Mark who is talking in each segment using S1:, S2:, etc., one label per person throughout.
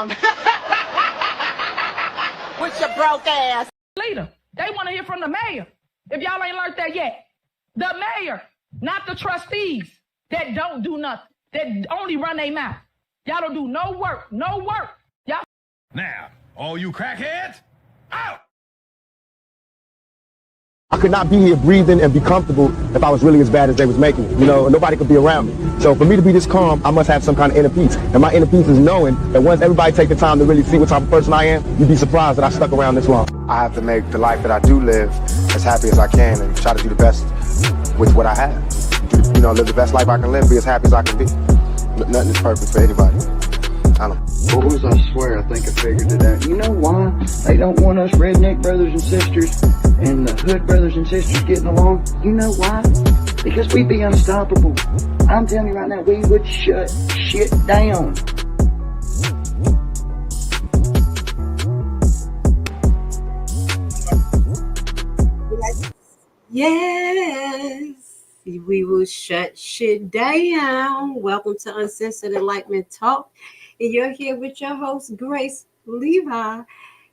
S1: down with your broke ass.
S2: Leader, they want to hear from the mayor. If y'all ain't learned that yet, the mayor, not the trustees that don't do nothing, that only run their mouth. Y'all don't do no work, Y'all.
S3: Now, all you crackheads, out!
S4: I could not be here breathing and be comfortable if I was really as bad as they was making it. You know, nobody could be around me. So for me to be this calm, I must have some kind of inner peace. And my inner peace is knowing that once everybody take the time to really see what type of person I am, you'd be surprised that I stuck around this long. I have to make the life that I do live as happy as I can and try to do the best with what I have. You know, live the best life I can live, be as happy as I can be. Nothing is perfect for anybody. I don't know.
S5: Boys, I swear, I think I figured it out. You know why they don't want us redneck brothers and sisters and the hood brothers and sisters getting along? You know why? Because we'd be unstoppable. I'm telling you right now, we would shut shit down.
S6: Yes, we will shut shit down. Welcome to Uncensored Enlightenment Talk. And you're here with your host, Grace Levi.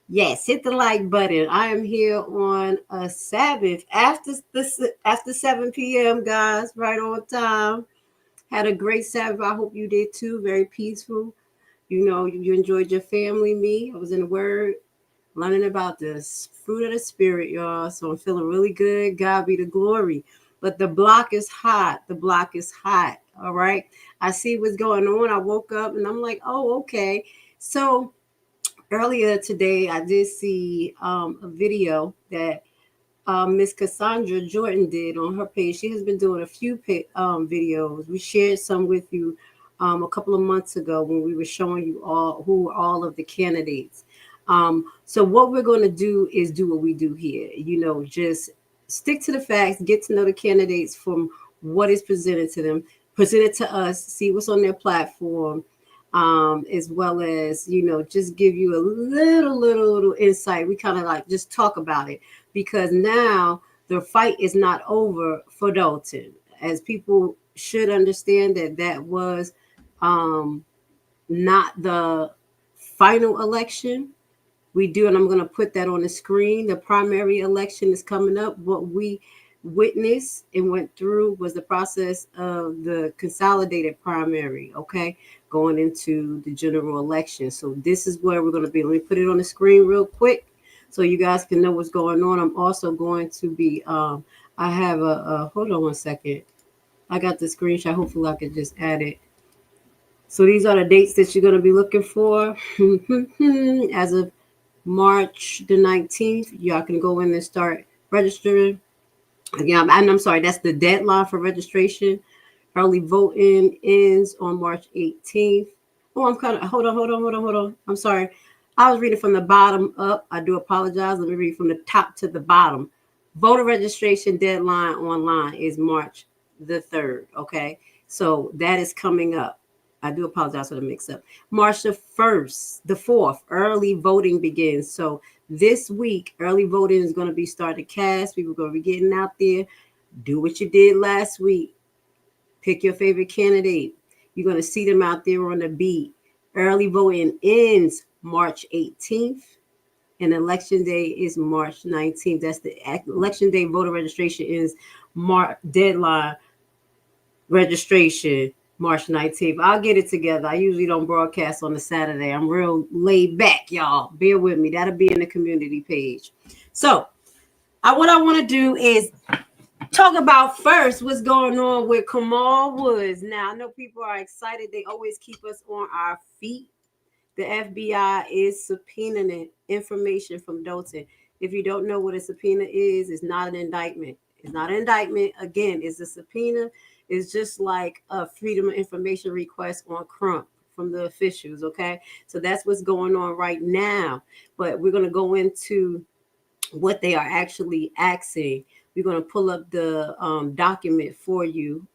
S6: Yes, hit the like button. I am here on a Sabbath after 7 p.m., guys, right on time. Had a great Sabbath. I hope you did too. Very peaceful. You know, you enjoyed your family. Me, I was in the Word, learning about the fruit of the Spirit, y'all. So I'm feeling really good. God be the glory. But the block is hot. The block is hot. All right. I see what's going on. I woke up and I'm like, oh, okay. So earlier today, I did see a video that Miss Cassandra Jordan did on her page. She has been doing a few videos. We shared some with you a couple of months ago when we were showing you all of the candidates. So what we're going to do is do what we do here. You know, just stick to the facts, get to know the candidates from what is presented to them, presented to us, see what's on their platform, as well as, you know, just give you a little insight. We kind of like just talk about it because now the fight is not over for Dolton, as people should understand that was not the final election. We do, and I'm going to put that on the screen. The primary election is coming up. What we witnessed and went through was the process of the consolidated primary, okay, going into the general election. So this is where we're going to be. Let me put it on the screen real quick so you guys can know what's going on. I'm also going to be, I have hold on one second. I got the screenshot. Hopefully I can just add it. So these are the dates that you're going to be looking for as of March the 19th. Y'all can go in and start registering. Again, and I'm sorry, that's the deadline for registration. Early voting ends on March 18th. Oh, I'm kind of, hold on. I'm sorry. I was reading from the bottom up. I do apologize. Let me read from the top to the bottom. Voter registration deadline online is March the 3rd. Okay. So that is coming up. I do apologize for the mix-up. March the 1st, the 4th, early voting begins. So this week, early voting is going to be starting to cast. People are going to be getting out there. Do what you did last week. Pick your favorite candidate. You're going to see them out there on the beat. Early voting ends March 18th, and election day is March 19th. That's the election day. Voter registration is deadline registration March 19th. I'll get it together. I usually don't broadcast on a Saturday. I'm real laid back, y'all. Bear with me. That'll be in the community page. So what I want to do is talk about first what's going on with Kamal Woods. Now, I know people are excited. They always keep us on our feet. The FBI is subpoenaing information from Dolton. If you don't know what a subpoena is, it's not an indictment. It's not an indictment. Again, it's a subpoena. It's just like a freedom of information request on Crump from the officials, okay? So that's what's going on right now. But we're going to go into what they are actually asking. We're going to pull up the document for you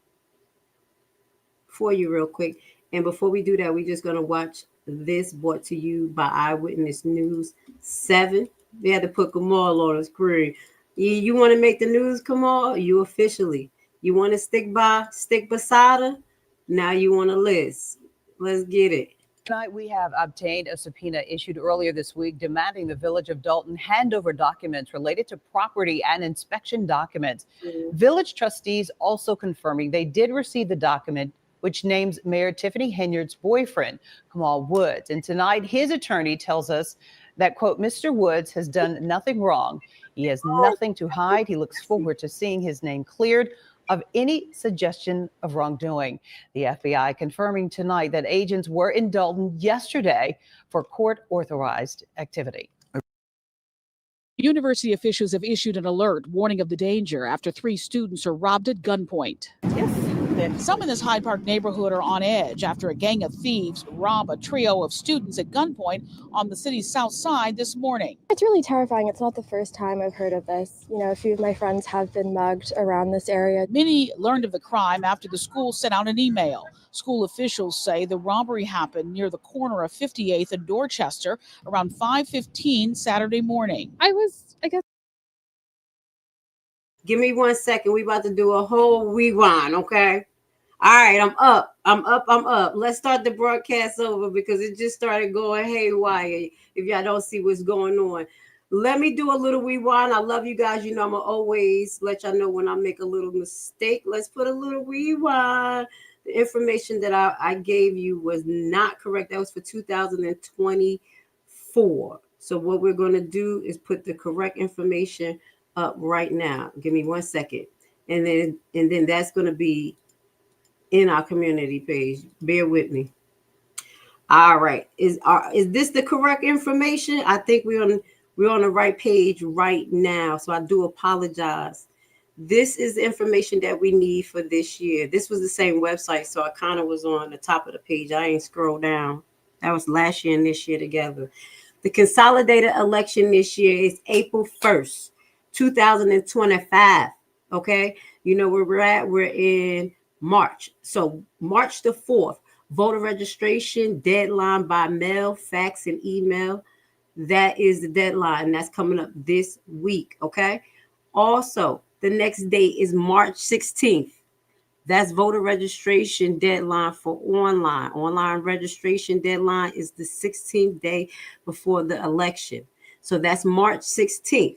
S6: real quick. And before we do that, we're just going to watch this brought to you by Eyewitness News 7. They had to put Kamal on the screen. You want to make the news, Kamal? You officially. You want to stick beside her? Now you want a list. Let's get it.
S7: Tonight, we have obtained a subpoena issued earlier this week demanding the village of Dolton hand over documents related to property and inspection documents. Village trustees also confirming they did receive the document, which names Mayor Tiffany Henyard's boyfriend, Kamal Woods. And tonight, his attorney tells us that, quote, Mr. Woods has done nothing wrong. He has nothing to hide. He looks forward to seeing his name cleared of any suggestion of wrongdoing. The FBI confirming tonight that agents were in Dolton yesterday for court-authorized activity.
S8: University officials have issued an alert warning of the danger after 3 students are robbed at gunpoint. Some in this Hyde Park neighborhood are on edge after a gang of thieves robbed a trio of students at gunpoint on the city's south side this morning.
S9: It's really terrifying. It's not the first time I've heard of this. You know, a few of my friends have been mugged around this area.
S8: Many learned of the crime after the school sent out an email. School officials say the robbery happened near the corner of 58th and Dorchester around 5:15 Saturday morning.
S6: Give me 1 second. We about to do a whole rewind, okay? All right, I'm up. Let's start the broadcast over because it just started going haywire. If y'all don't see what's going on, let me do a little rewind. I love you guys. You know, I'm gonna always let y'all know when I make a little mistake. Let's put a little rewind. The information that I gave you was not correct. That was for 2024. So what we're going to do is put the correct information up right now. Give me 1 second. And then that's going to be in our community page. Bear with me. All right. Is this the correct information? I think we're on the right page right now. So I do apologize. This is the information that we need for this year. This was the same website, so I kind of was on the top of the page. I ain't scroll down. That was last year and this year together. The consolidated election this year is April 1st, 2025. Okay. You know where we're at? We're in March. So March the 4th, voter registration deadline by mail, fax, and email. That is the deadline. That's coming up this week. Okay. Also, the next date is March 16th. That's voter registration deadline for online. Online registration deadline is the 16th day before the election. So that's March 16th.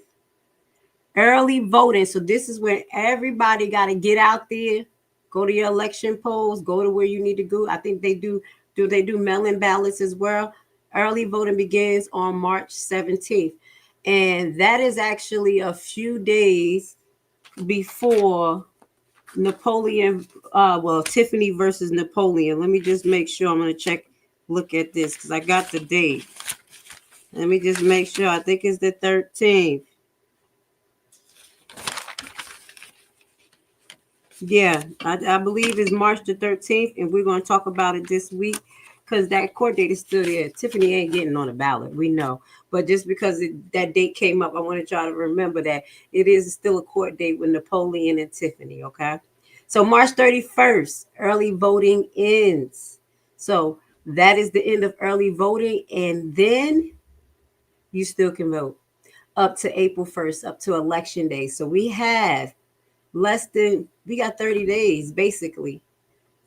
S6: Early voting. So this is when everybody got to get out there, go to your election polls, go to where you need to go. I think they do mail-in ballots as well. Early voting begins on March 17th. And that is actually a few days before Tiffany versus Napoleon. Let me just make sure. I'm going to look at this because I got the date. Let me just make sure. I think it's the 13th. Yeah, I believe it's March the 13th, and we're going to talk about it this week because that court date is still there. Tiffany ain't getting on the ballot, we know. But just because that date came up, I want to try to remember that it is still a court date with Napoleon and Tiffany, okay? So March 31st, early voting ends. So that is the end of early voting, and then you still can vote up to April 1st, up to Election Day. So we got 30 days, basically.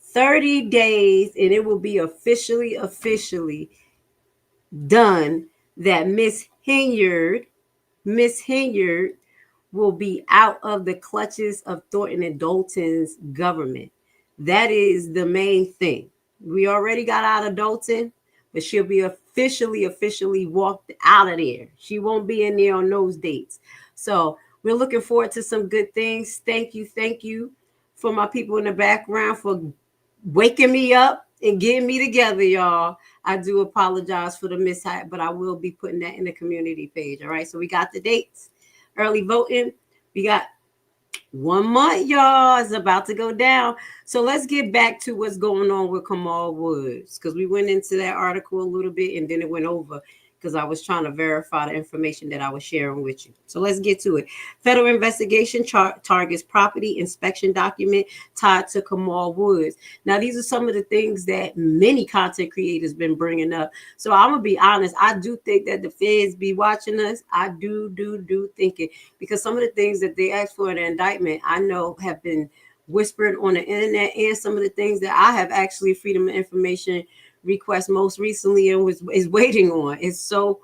S6: 30 days, and it will be officially done that Miss Henyard will be out of the clutches of Thornton and Dolton's government. That is the main thing. We already got out of Dolton, but she'll be officially walked out of there. She won't be in there on those dates. So we're looking forward to some good things. Thank you for my people in the background for waking me up and getting me together, y'all. I do apologize for the mishap, but I will be putting that in the community page. All right. So we got the dates. Early voting. We got 1 month, y'all. It's about to go down. So let's get back to what's going on with Kamal Woods, because we went into that article a little bit and then it went over because I was trying to verify the information that I was sharing with you. So let's get to it. Federal investigation targets property inspection document tied to Kamal Woods. Now, these are some of the things that many content creators been bringing up. So I'm going to be honest. I do think that the feds be watching us. I do think it, because some of the things that they asked for in the indictment, I know have been whispered on the internet, and some of the things that I have actually Freedom of Information request most recently and is waiting on. It's so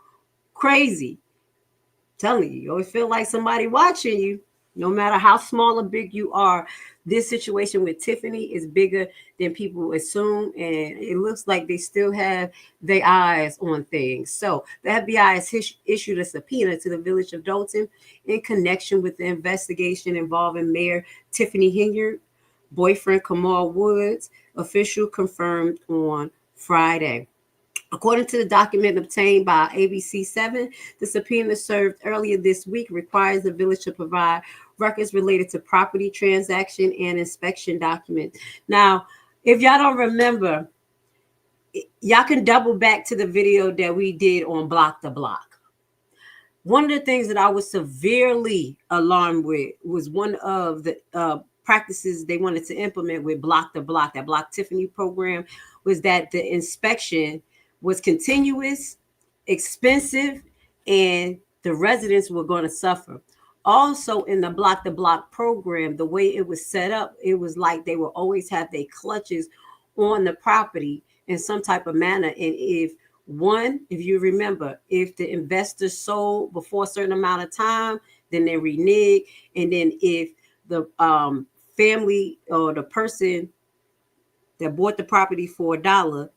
S6: crazy. I'm telling you, you always feel like somebody watching you, no matter how small or big you are. This situation with Tiffany is bigger than people assume, and it looks like they still have their eyes on things. So the FBI has issued a subpoena to the village of Dolton in connection with the investigation involving Mayor Tiffany Hilliard, boyfriend Kamal Woods, official confirmed on Friday. According to the document obtained by ABC 7, the subpoena served earlier this week requires the village to provide records related to property transaction and inspection documents. Now, if y'all don't remember, y'all can double back to the video that we did on Block the Block. One of the things that I was severely alarmed with was one of the practices they wanted to implement with Block the Block, that Block Tiffany program, was that the inspection was continuous, expensive, and the residents were going to suffer. Also, in the Block the Block program, the way it was set up, it was like they will always have their clutches on the property in some type of manner. And if you remember, if the investor sold before a certain amount of time, then they renege. And then if the family or the person that bought the property for $1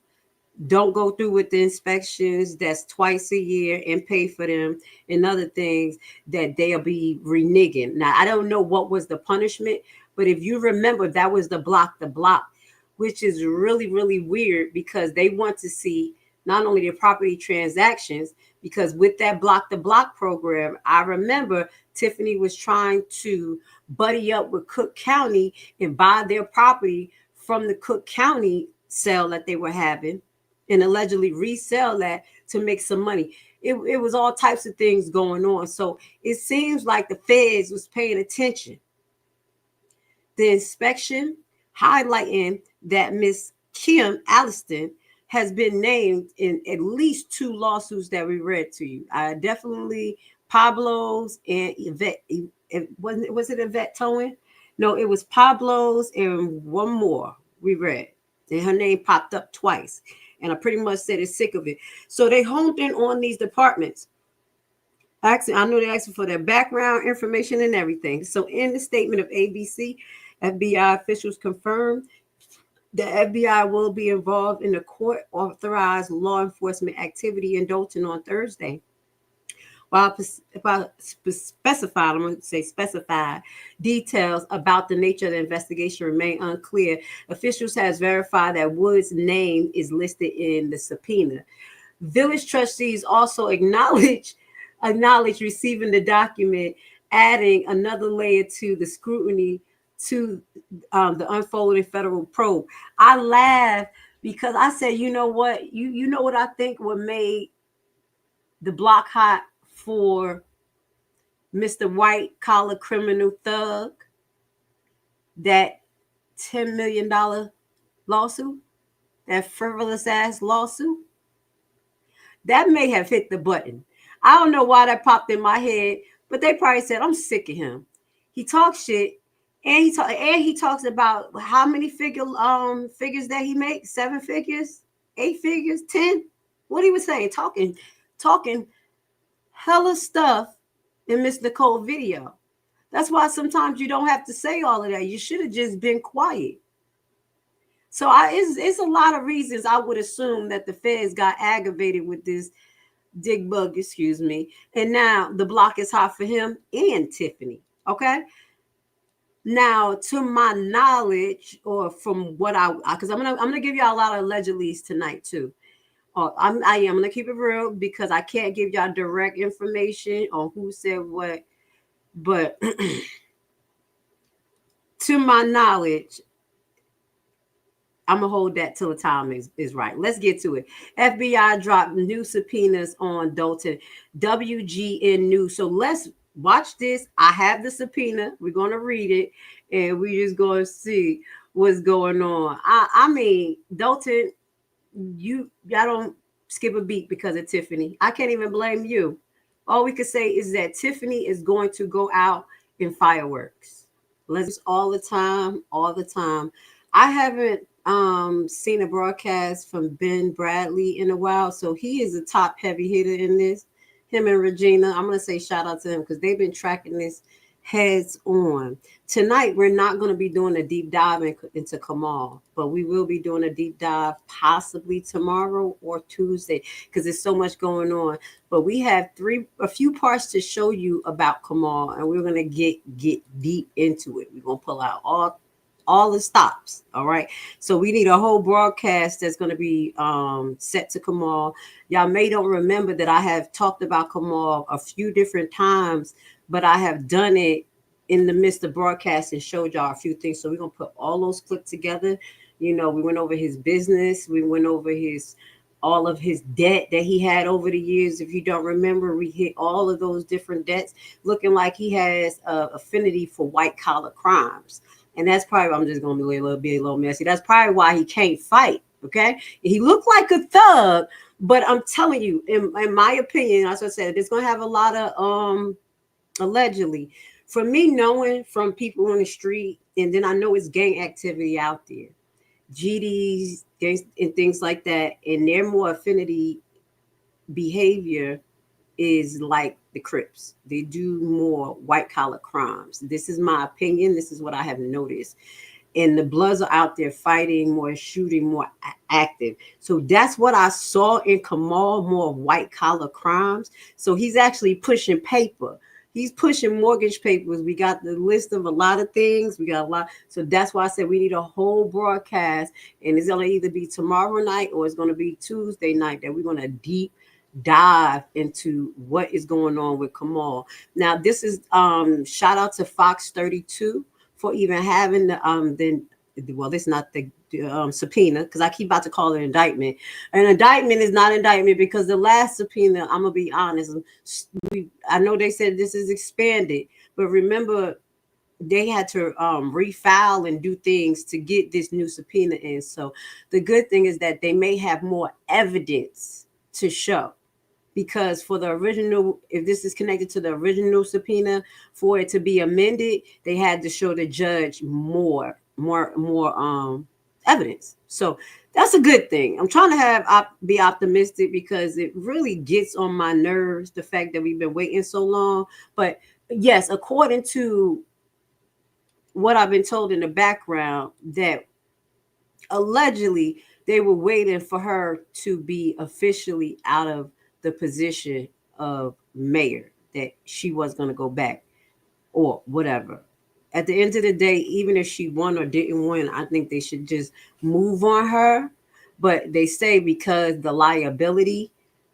S6: don't go through with the inspections, that's twice a year, and pay for them and other things, that they'll be reneging. Now, I don't know what was the punishment, but if you remember, that was the Block the Block, which is really, really weird, because they want to see not only the property transactions, because with that Block the Block program, I remember Tiffany was trying to buddy up with Cook County and buy their property from the Cook County sale that they were having, and allegedly resell that to make some money. It was all types of things going on. So it seems like the feds was paying attention. The inspection highlighting that Miss Kim Alliston has been named in at least 2 lawsuits that we read to you. Definitely Pablo's and Yvette. Was it Yvette Towing? No, it was Pablo's and one more we read. And her name popped up twice. And I pretty much said it's sick of it. So they honed in on these departments. Actually, I know they asked for their background information and everything. So in the statement of ABC, FBI officials confirmed the FBI will be involved in the court-authorized law enforcement activity in Dolton on Thursday. While specified details about the nature of the investigation remain unclear, officials has verified that Woods' name is listed in the subpoena. Village trustees also acknowledge receiving the document, adding another layer to the scrutiny to the unfolding federal probe. I laugh because I said, you know what? You know what I think what made the block hot for Mr. White Collar Criminal Thug? That $10 million lawsuit, that frivolous ass lawsuit, that may have hit the button. I don't know why that popped in my head, but they probably said, I'm sick of him. He talks shit, and he talks about how many figures that he makes, 7 figures, 8 figures, 10. What he was saying, talking hella stuff in Miss Nicole video. That's why sometimes you don't have to say all of that. You should have just been quiet. So it's a lot of reasons I would assume that the feds got aggravated with this dig bug, and now the block is hot for him and Tiffany. Okay. Now, to my knowledge, or from what because I'm gonna give y'all a lot of allegedlys tonight too. I am gonna keep it real because I can't give y'all direct information on who said what, but to my knowledge, I'm gonna hold that till the time is right. Let's get to it. FBI dropped new subpoenas on Dolton. WGN News. So let's watch this. I have the subpoena. We're gonna read it, and we're just gonna see what's going on. I mean, Dolton, y'all don't skip a beat because of Tiffany. I can't even blame you. All we could say is that Tiffany is going to go out in fireworks. Let's all the time. I seen a broadcast from Ben Bradley in a while. So he is a top heavy hitter in this. Him and Regina. I'm gonna say shout out to him because they've been tracking this heads on. Tonight we're not going to be doing a deep dive into Kamal, but we will be doing a deep dive possibly tomorrow or Tuesday because there's so much going on. But we have a few parts to show you about Kamal, and we're going to get deep into it. We're going to pull out all the stops. All right. So we need a whole broadcast that's going to be set to Kamal. Y'all may don't remember that I have talked about Kamal a few different times, but I have done it in the midst of broadcast and showed y'all a few things. So we're going to put all those clips together. You know, we went over his business. We went over all of his debt that he had over the years. If you don't remember, we hit all of those different debts, looking like he has an affinity for white collar crimes. And that's probably, I'm just going to be a little messy. That's probably why he can't fight. Okay. He looked like a thug, but I'm telling you, in my opinion, as I said, it's going to have a lot of, allegedly, for me, knowing from people on the street, and then I know it's gang activity out there, GDs, gangs, and things like that, and their more affinity behavior is like the Crips. They do more white collar crimes. This is my opinion. This is what I have noticed. And the Bloods are out there fighting more, shooting more active. So that's what I saw in Kamal, more white collar crimes. So he's actually pushing paper. He's pushing mortgage papers. We got the list of a lot of things. We got a lot. So that's why I said we need a whole broadcast. And it's going to either be tomorrow night or it's going to be Tuesday night that we're going to deep dive into what is going on with Kamal. Now, this is shout out to Fox 32 for even having this is not the subpoena, because I keep about to call it indictment. An indictment is not indictment because the last subpoena, I'm gonna be honest, I know they said this is expanded, but remember they had to refile and do things to get this new subpoena in. So the good thing is that they may have more evidence to show. Because for the original, if this is connected to the original subpoena, for it to be amended, they had to show the judge more evidence. So that's a good thing. I'm trying to be optimistic because it really gets on my nerves, the fact that we've been waiting so long. But yes, according to what I've been told in the background, that allegedly they were waiting for her to be officially out of the position of mayor, that she was going to go back or whatever. At the end of the day, even if she won or didn't win, I think they should just move on her. But they say because the liability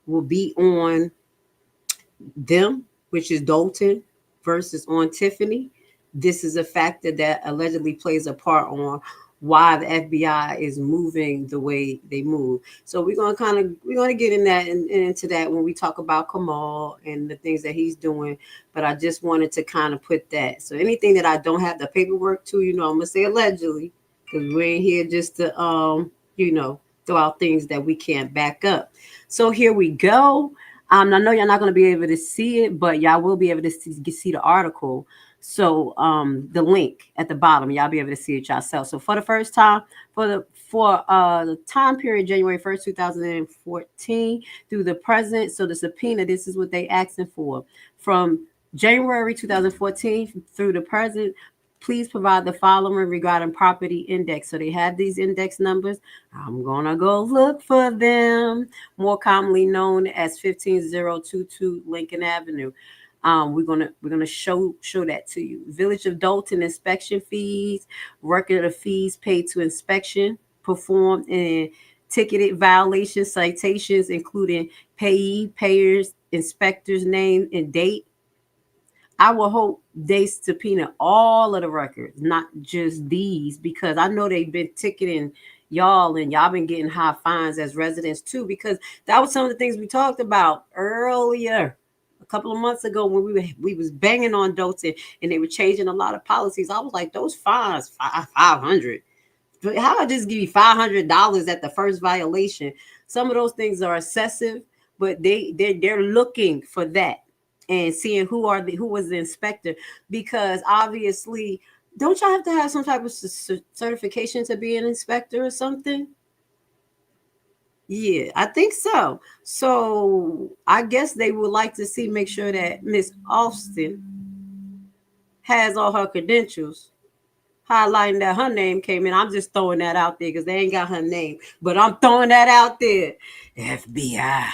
S6: will be on them, which is Dolton versus on Tiffany, this is a factor that allegedly plays a part on why the FBI is moving the way they move. So we're going to get in that and into that when we talk about Kamal and the things that he's doing. But I just wanted to kind of put that. So anything that I don't have the paperwork to, I'm going to say allegedly, because we ain't here just to, throw out things that we can't back up. So here we go. I know y'all not going to be able to see it, but y'all will be able to see the article. So the link at the bottom, y'all be able to see it yourself. So for the first time, for the time period, January 1st, 2014 through the present. So the subpoena, this is what they asking for. From January 2014 through the present, please provide the following regarding property index. So they have these index numbers. I'm going to go look for them, more commonly known as 15022 Lincoln Avenue. We're gonna show that to you. Village of Dolton inspection fees, record of fees paid to inspection performed, and ticketed violations, citations, including payee, payers, inspector's name and date. I will hope they subpoena all of the records, not just these, because I know they've been ticketing y'all and y'all been getting high fines as residents too, because that was some of the things we talked about earlier. A couple of months ago when we was banging on Dolton and they were changing a lot of policies, I was like, those fines, $500. How about just give you $500 at the first violation? Some of those things are excessive, but they're looking for that and seeing who was the inspector, because obviously Don't y'all have to have some type of certification to be an inspector or something? Yeah, I think so. So I guess they would like to see, make sure that Miss Austin has all her credentials, highlighting that her name came in. I'm just throwing that out there because they ain't got her name, but I'm throwing that out there. FBI.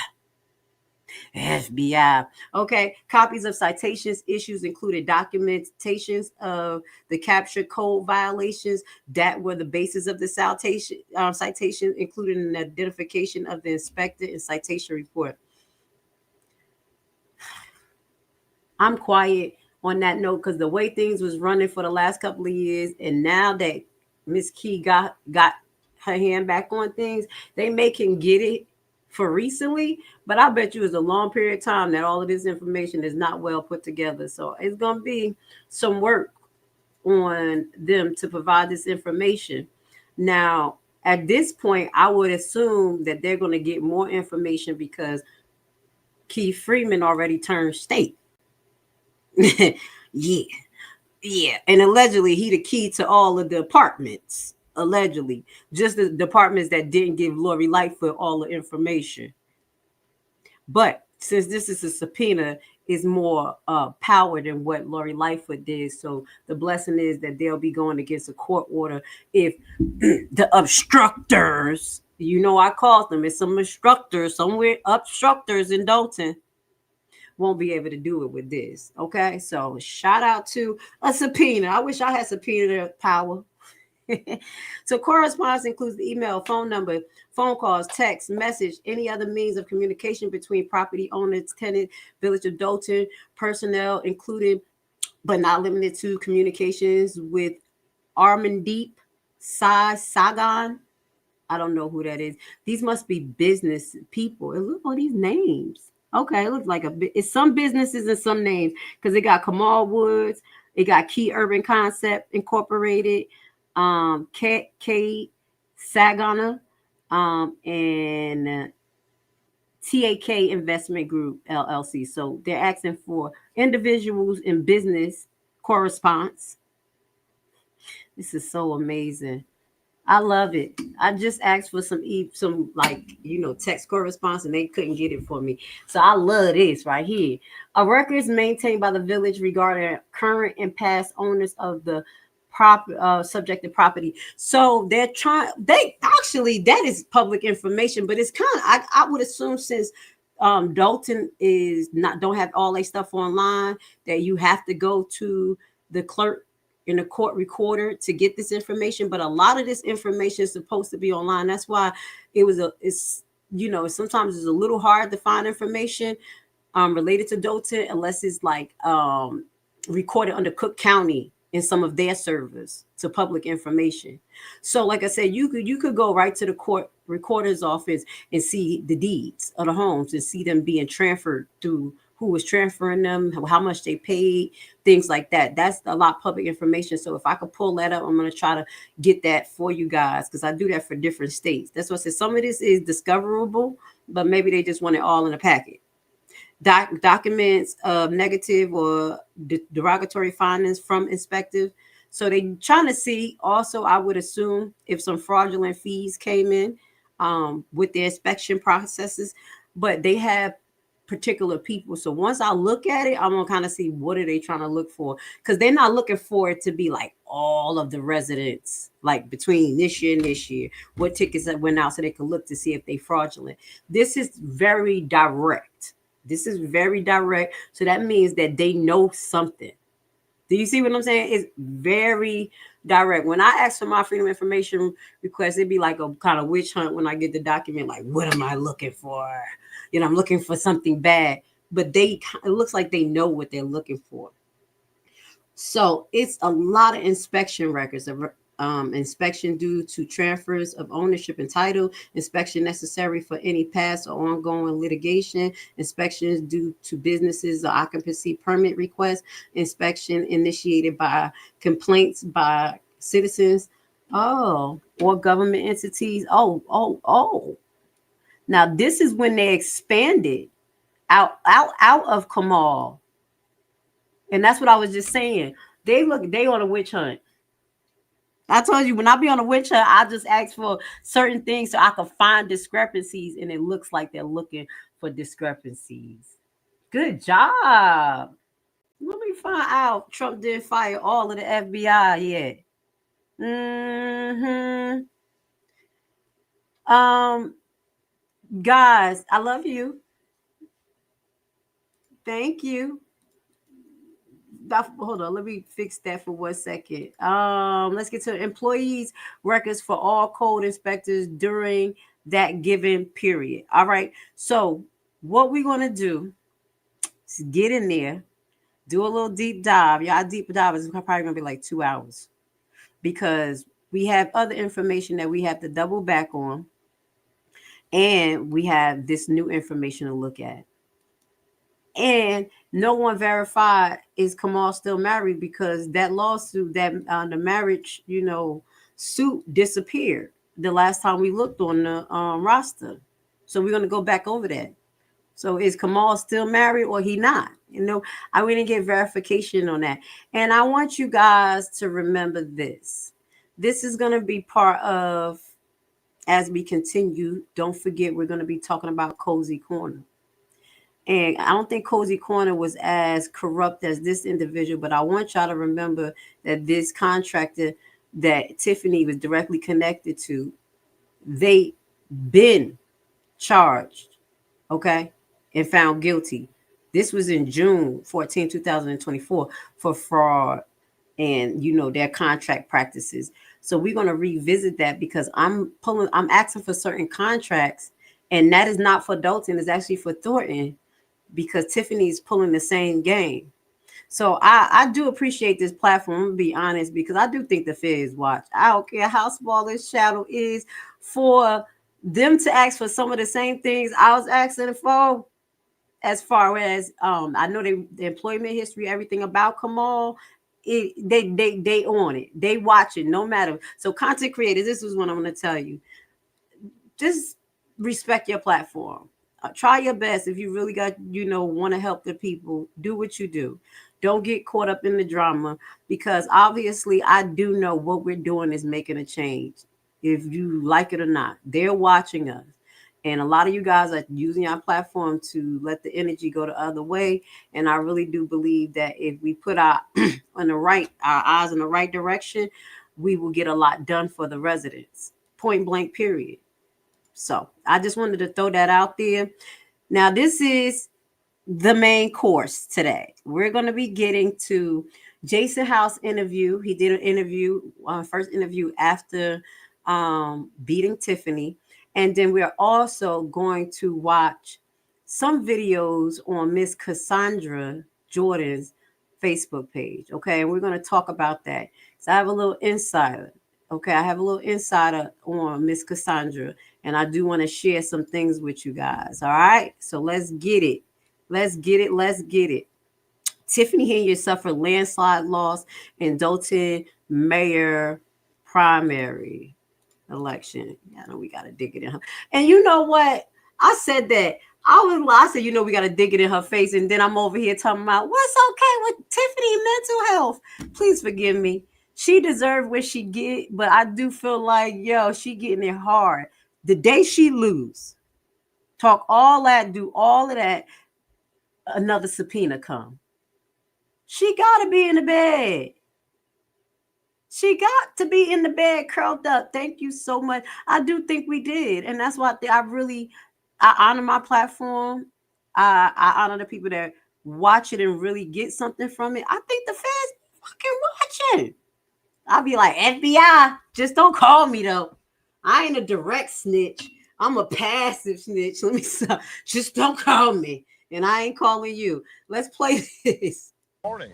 S6: FBI. Okay. Copies of citations issues included documentations of the capture code violations that were the basis of the citation, including an identification of the inspector and citation report. I'm quiet on that note because the way things was running for the last couple of years, and now that Miss Key got her hand back on things, they may can get it for recently, but I bet you it's a long period of time that all of this information is not well put together. So it's going to be some work on them to provide this information. Now, at this point, I would assume that they're going to get more information because Keith Freeman already turned state. Yeah. And allegedly, he the key to all of the apartments. Allegedly, just the departments that didn't give Lori Lightfoot all the information. But since this is a subpoena, is more power than what Lori Lightfoot did. So the blessing is that they'll be going against a court order if the obstructors, I called them, it's some obstructors somewhere, obstructors in Dolton, won't be able to do it with this. Okay, so shout out to a subpoena. I wish I had subpoena power. So correspondence includes the email, phone number, phone calls, text, message, any other means of communication between property owners, tenant, Village of Dolton, personnel, including but not limited to communications with Armandeep Sagan. I don't know who that is. These must be business people. And look at all these names. Okay, it looks like it's some businesses and some names because it got Kamal Woods, it got Key Urban Concept Incorporated, K Sagana, and TAK Investment Group LLC. So they're asking for individuals in business correspondence. This is so amazing. I love it. I just asked for some text correspondence and they couldn't get it for me. So I love this right here. A record is maintained by the village regarding current and past owners of the subjected property. So that is public information, but it's kind of, I would assume since Dolton don't have all their stuff online, that you have to go to the clerk in the court recorder to get this information. But a lot of this information is supposed to be online. That's why sometimes it's a little hard to find information related to Dolton unless it's like recorded under Cook County in some of their servers to public information. So like I said, you could go right to the court recorder's office and see the deeds of the homes and see them being transferred to who was transferring them, how much they paid, things like that. That's a lot of public information. So if I could pull that up, I'm going to try to get that for you guys because I do that for different states. That's what I said. Some of this is discoverable, but maybe they just want it all in a packet. Documents of negative or derogatory findings from inspectors. So they're trying to see also, I would assume, if some fraudulent fees came in with the inspection processes, but they have particular people. So once I look at it, I'm gonna kind of see what are they trying to look for, because they're not looking for it to be like all of the residents, like between this year and this year, what tickets that went out so they can look to see if they fraudulent. This is very direct. So that means that they know something. Do you see what I'm saying? It's very direct. When I ask for my freedom of information request, it'd be like a kind of witch hunt when I get the document, like, what am I looking for? I'm looking for something bad, but it looks like they know what they're looking for. So it's a lot of inspection records of inspection due to transfers of ownership and title, inspection necessary for any past or ongoing litigation, inspections due to businesses or occupancy permit requests, inspection initiated by complaints by citizens, or government entities. Now this is when they expanded out of Kamal. And that's what I was just saying. They on a witch hunt. I told you when I be on a witch hunt, I just ask for certain things so I can find discrepancies, and it looks like they're looking for discrepancies. Good job. Let me find out. Trump didn't fire all of the FBI yet. Guys, I love you. Thank you. Hold on, let me fix that for 1 second. Let's get to employees records for all code inspectors during that given period. All right, so what we're going to do is get in there, do a little deep dive. Y'all, deep dive is probably going to be like 2 hours because we have other information that we have to double back on, and we have this new information to look at. And no one verified is Kamal still married, because that lawsuit, that the marriage, suit disappeared the last time we looked on the roster. So we're going to go back over that. So is Kamal still married or he not? I didn't get verification on that. And I want you guys to remember this. This is going to be part of, as we continue, don't forget, we're going to be talking about Cozy Corner. And I don't think Cozy Corner was as corrupt as this individual, but I want y'all to remember that this contractor that Tiffany was directly connected to, they been charged, okay, and found guilty. This was in June 14, 2024 for fraud and, their contract practices. So we're going to revisit that because I'm asking for certain contracts, and that is not for Dolton, it's actually for Thornton, because Tiffany's pulling the same game. So I do appreciate this platform. I'm gonna be honest, because I do think the feds watch. I don't care how small this shadow is, for them to ask for some of the same things I was asking for, as far as I know the employment history, everything about Kamal. They on it. They watch it no matter. So content creators, this is what I'm gonna tell you. Just respect your platform. Try your best. If you really got, want to help the people, do what you do. Don't get caught up in the drama, because obviously I do know what we're doing is making a change. If you like it or not, they're watching us. And a lot of you guys are using our platform to let the energy go the other way. And I really do believe that if we put our eyes in the right direction, we will get a lot done for the residents. Point blank, period. So I just wanted to throw that out there. Now, this is the main course today. We're going to be getting to Jason House interview. He did an interview, first interview after beating Tiffany. And then we're also going to watch some videos on Miss Cassandra Jordan's Facebook page. Okay, and we're going to talk about that. So I have a little insider. Okay, I have a little insider on Miss Cassandra, and I do want to share some things with you guys. All right, so let's get it. Let's get it. Tiffany Henyard suffered landslide loss in Dolton mayor primary election. I know we got to dig it in her. And you know what? I said that. I said, we got to dig it in her face. And then I'm over here talking about what's okay with Tiffany mental health. Please forgive me. She deserved what she get, but I do feel like, she getting it hard. The day she lose, talk all that, do all of that, another subpoena come. She got to be in the bed. She got to be in the bed curled up. Thank you so much. I do think we did. And that's why I honor my platform. I honor the people that watch it and really get something from it. I think the feds fucking watching. I'll be like, FBI, just don't call me though. I ain't a direct snitch. I'm a passive snitch. Let me stop. Just don't call me. And I ain't calling you. Let's play this.
S3: Morning.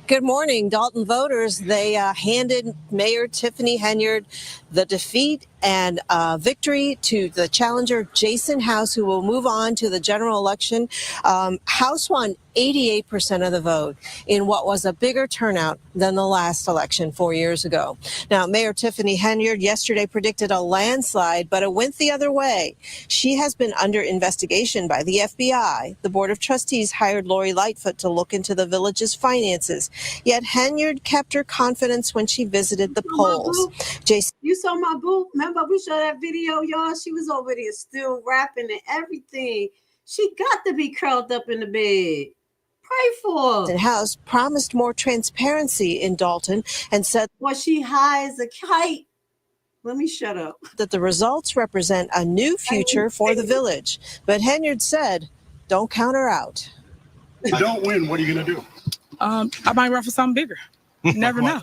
S10: Good morning. Dolton voters, they handed Mayor Tiffany Henyard the defeat and victory to the challenger, Jason House, who will move on to the general election. House won 88% of the vote in what was a bigger turnout than the last election 4 years ago. Now, Mayor Tiffany Henyard yesterday predicted a landslide, but it went the other way. She has been under investigation by the FBI. The Board of Trustees hired Lori Lightfoot to look into the village's finances. Yet Henyard kept her confidence when she visited the polls. Jason,
S6: you saw my boo? Remember we showed that video, y'all? She was over there still rapping and everything. She got to be curled up in the bed. Pray for her.
S10: House promised more transparency in Dolton and said,
S6: well, she high as a kite. Let me shut up.
S10: That the results represent a new future for the village. But Henyard said, don't count her out.
S3: If you don't win, what are you going to do?
S11: I might run for something bigger. You never know.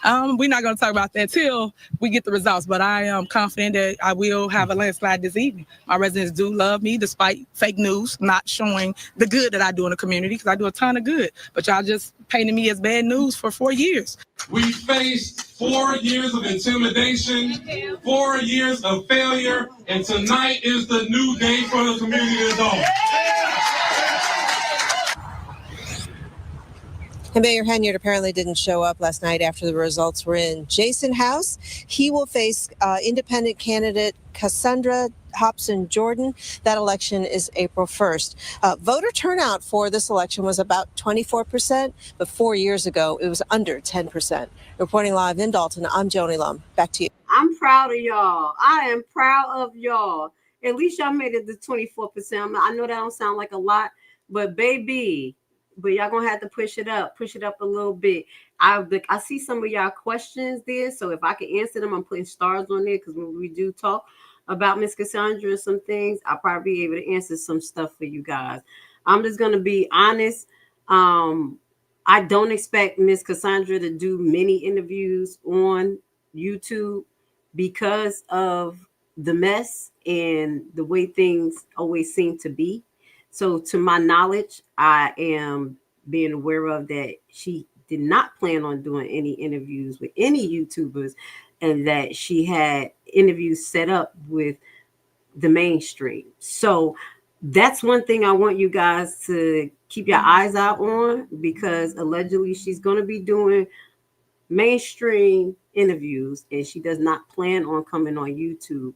S11: We're not going to talk about that till we get the results, but I am confident that I will have a landslide this evening. My residents do love me despite fake news not showing the good that I do in the community, because I do a ton of good, but y'all just painted me as bad news for 4 years.
S12: We faced 4 years of intimidation, 4 years of failure, and tonight is the new day for the community as a whole.
S10: And Mayor Henyard apparently didn't show up last night after the results were in. Jason House, he will face independent candidate Cassandra Hobson Jordan. That election is April 1st. Voter turnout for this election was about 24%, but 4 years ago it was under 10%. Reporting live in Dolton, I'm Joni Lum. Back to you.
S6: I'm proud of y'all. I am proud of y'all. At least y'all made it to 24%. I know that don't sound like a lot, but baby, but y'all gonna have to push it up a little bit. I see some of y'all questions there, so if I can answer them, I'm putting stars on there, because when we do talk about Miss Cassandra and some things, I'll probably be able to answer some stuff for you guys. I'm just gonna be honest. I don't expect Miss Cassandra to do many interviews on YouTube because of the mess and the way things always seem to be. So to my knowledge, I am being aware of that she did not plan on doing any interviews with any YouTubers, and that she had interviews set up with the mainstream. So that's one thing I want you guys to keep your eyes out on, because allegedly she's going to be doing mainstream interviews, and she does not plan on coming on YouTube.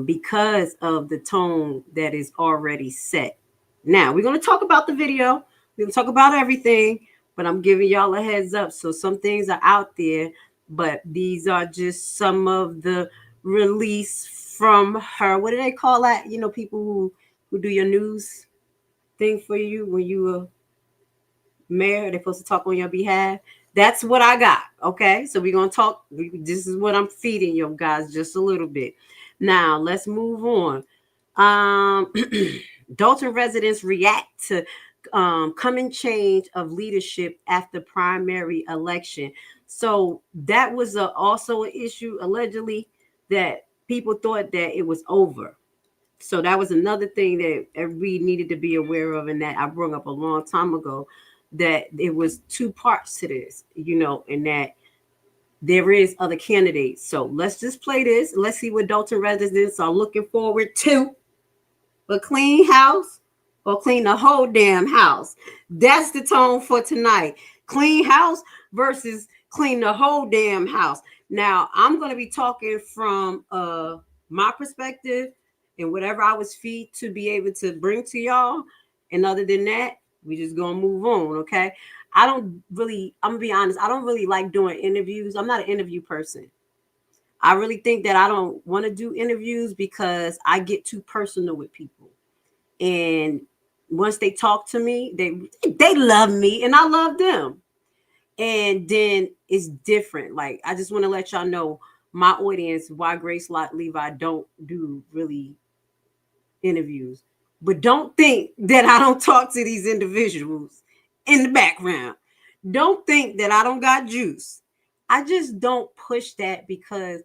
S6: Because of the tone that is already set. Now, we're going to talk about the video. We're going to talk about everything, but I'm giving y'all a heads up. So some things are out there, but these are just some of the release from her. What do they call that? You know, people who do your news thing for you when you were mayor, they're supposed to talk on your behalf. That's what I got. Okay, so we're going to talk. This is what I'm feeding you guys just a little bit. Now, let's move on. Dolton residents react to coming change of leadership after primary election. So that was also an issue, allegedly, that people thought that it was over. So that was another thing that we needed to be aware of, and that I brought up a long time ago, that it was two parts to this, you know, and that there is other candidates. So let's just play this. Let's see what Dolton residents are looking forward to. A clean house or clean the whole damn house. That's the tone for tonight. Clean house versus clean the whole damn house. Now, I'm going to be talking from my perspective and whatever I was feed to be able to bring to y'all. And other than that, we just going to move on, okay? I'm going to be honest, I don't really like doing interviews. I'm not an interview person. I really think that I don't want to do interviews because I get too personal with people. And once they talk to me, they love me and I love them. And then it's different. Like, I just want to let y'all know my audience, why Grace Levi don't do really interviews. But don't think that I don't talk to these individuals in the background. Don't think that I don't got juice. I just don't push that because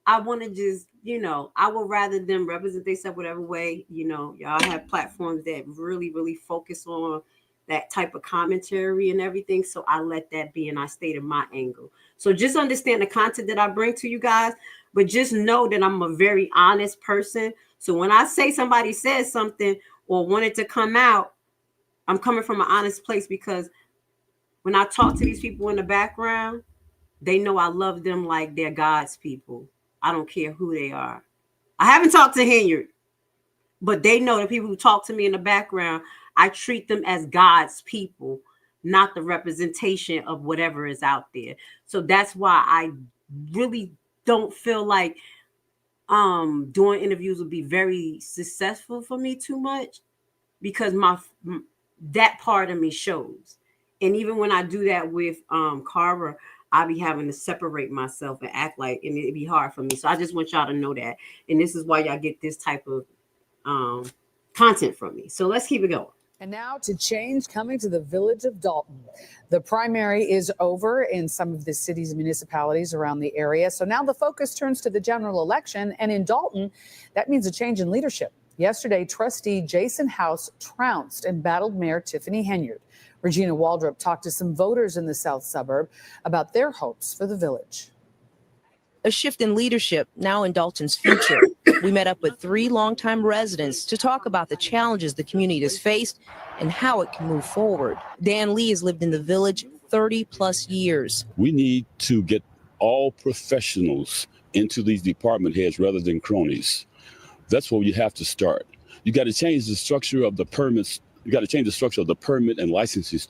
S6: I want to just, you know, I would rather them represent themselves whatever way. You know, y'all have platforms that really, really focus on that type of commentary and everything. So I let that be and I stay to my angle. So just understand the content that I bring to you guys. but just know that I'm a very honest person. So when I say somebody says something or wanted to come out, I'm coming from an honest place, because when I talk to these people in the background, they know I love them like they're God's people. I don't care who they are. I haven't talked to Henry, but they know the people who talk to me in the background, I treat them as God's people, not the representation of whatever is out there. So that's why I really don't feel like doing interviews would be very successful for me too much, because that part of me shows. And even when I do that with Carver, I'll be having to separate myself and act like, and it'd be hard for me. So I just want y'all to know that. And this is why y'all get this type of content from me. So let's keep it going.
S13: And now to change coming to the village of Dolton. The primary is over in some of the cities and municipalities around the area. So now the focus turns to the general election. And in Dolton, that means a change in leadership. Yesterday, trustee Jason House trounced and battled Mayor Tiffany Henyard. Regina Waldrop talked to some voters in the south suburb about their hopes for the village.
S14: A shift in leadership now in Dolton's future. We met up with 3 longtime residents to talk about the challenges the community has faced and how it can move forward. Dan Lee has lived in the village 30 plus years.
S15: We need to get all professionals into these department heads rather than cronies. That's where you have to start. You got to change the structure of the permits. You got to change the structure of the permit and licenses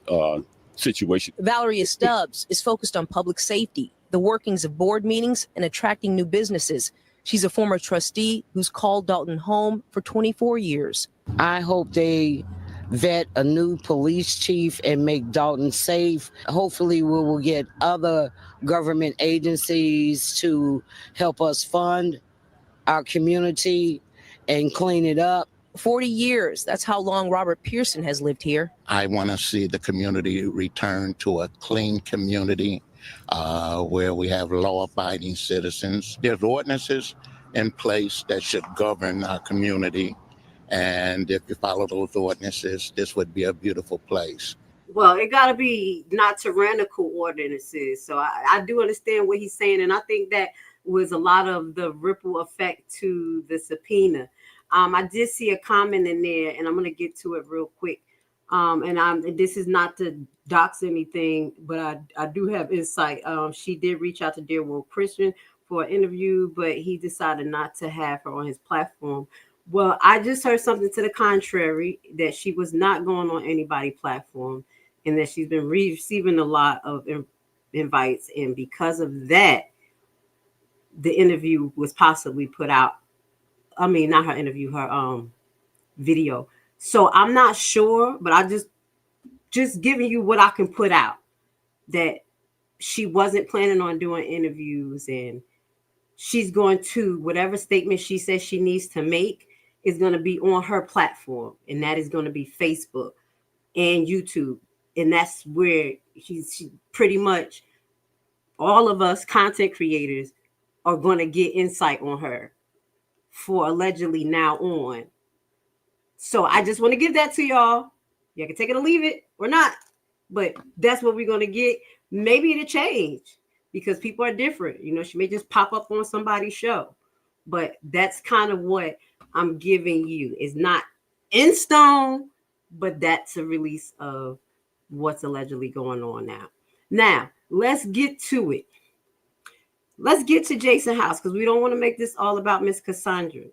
S15: situation.
S14: Valeria Stubbs is focused on public safety, the workings of board meetings, and attracting new businesses. She's a former trustee who's called Dolton home for 24 years.
S16: I hope they vet a new police chief and make Dolton safe. Hopefully we will get other government agencies to help us fund our community and clean it up.
S14: 40 years. That's how long Robert Pearson has lived here.
S17: I want to see the community return to a clean community where we have law-abiding citizens. There's ordinances in place that should govern our community. And if you follow those ordinances, this would be a beautiful place.
S6: Well, it got to be not tyrannical ordinances. So I do understand what he's saying. And I think that was a lot of the ripple effect to the subpoena. I did see a comment in there, and I'm going to get to it real quick. This is not to dox anything, but I do have insight. She did reach out to Dear Will Christian for an interview, but he decided not to have her on his platform. Well, I just heard something to the contrary, that she was not going on anybody's platform, and that she's been receiving a lot of invites. And because of that, the interview was possibly put out. I mean, not her interview, her video. So I'm not sure, but I just giving you what I can put out, that she wasn't planning on doing interviews, and she's going to, whatever statement she says she needs to make is going to be on her platform, and that is going to be Facebook and YouTube. And that's where she pretty much, all of us content creators are going to get insight on her for allegedly now on. So I just want to give that to y'all. You can take it or leave it or not, but that's what we're going to get. Maybe it'll change because people are different. You know, she may just pop up on somebody's show, but that's kind of what I'm giving you. It's not in stone, but that's a release of what's allegedly going on now. Now, let's get to it. Let's get to Jason House, because we don't want to make this all about Miss Cassandra.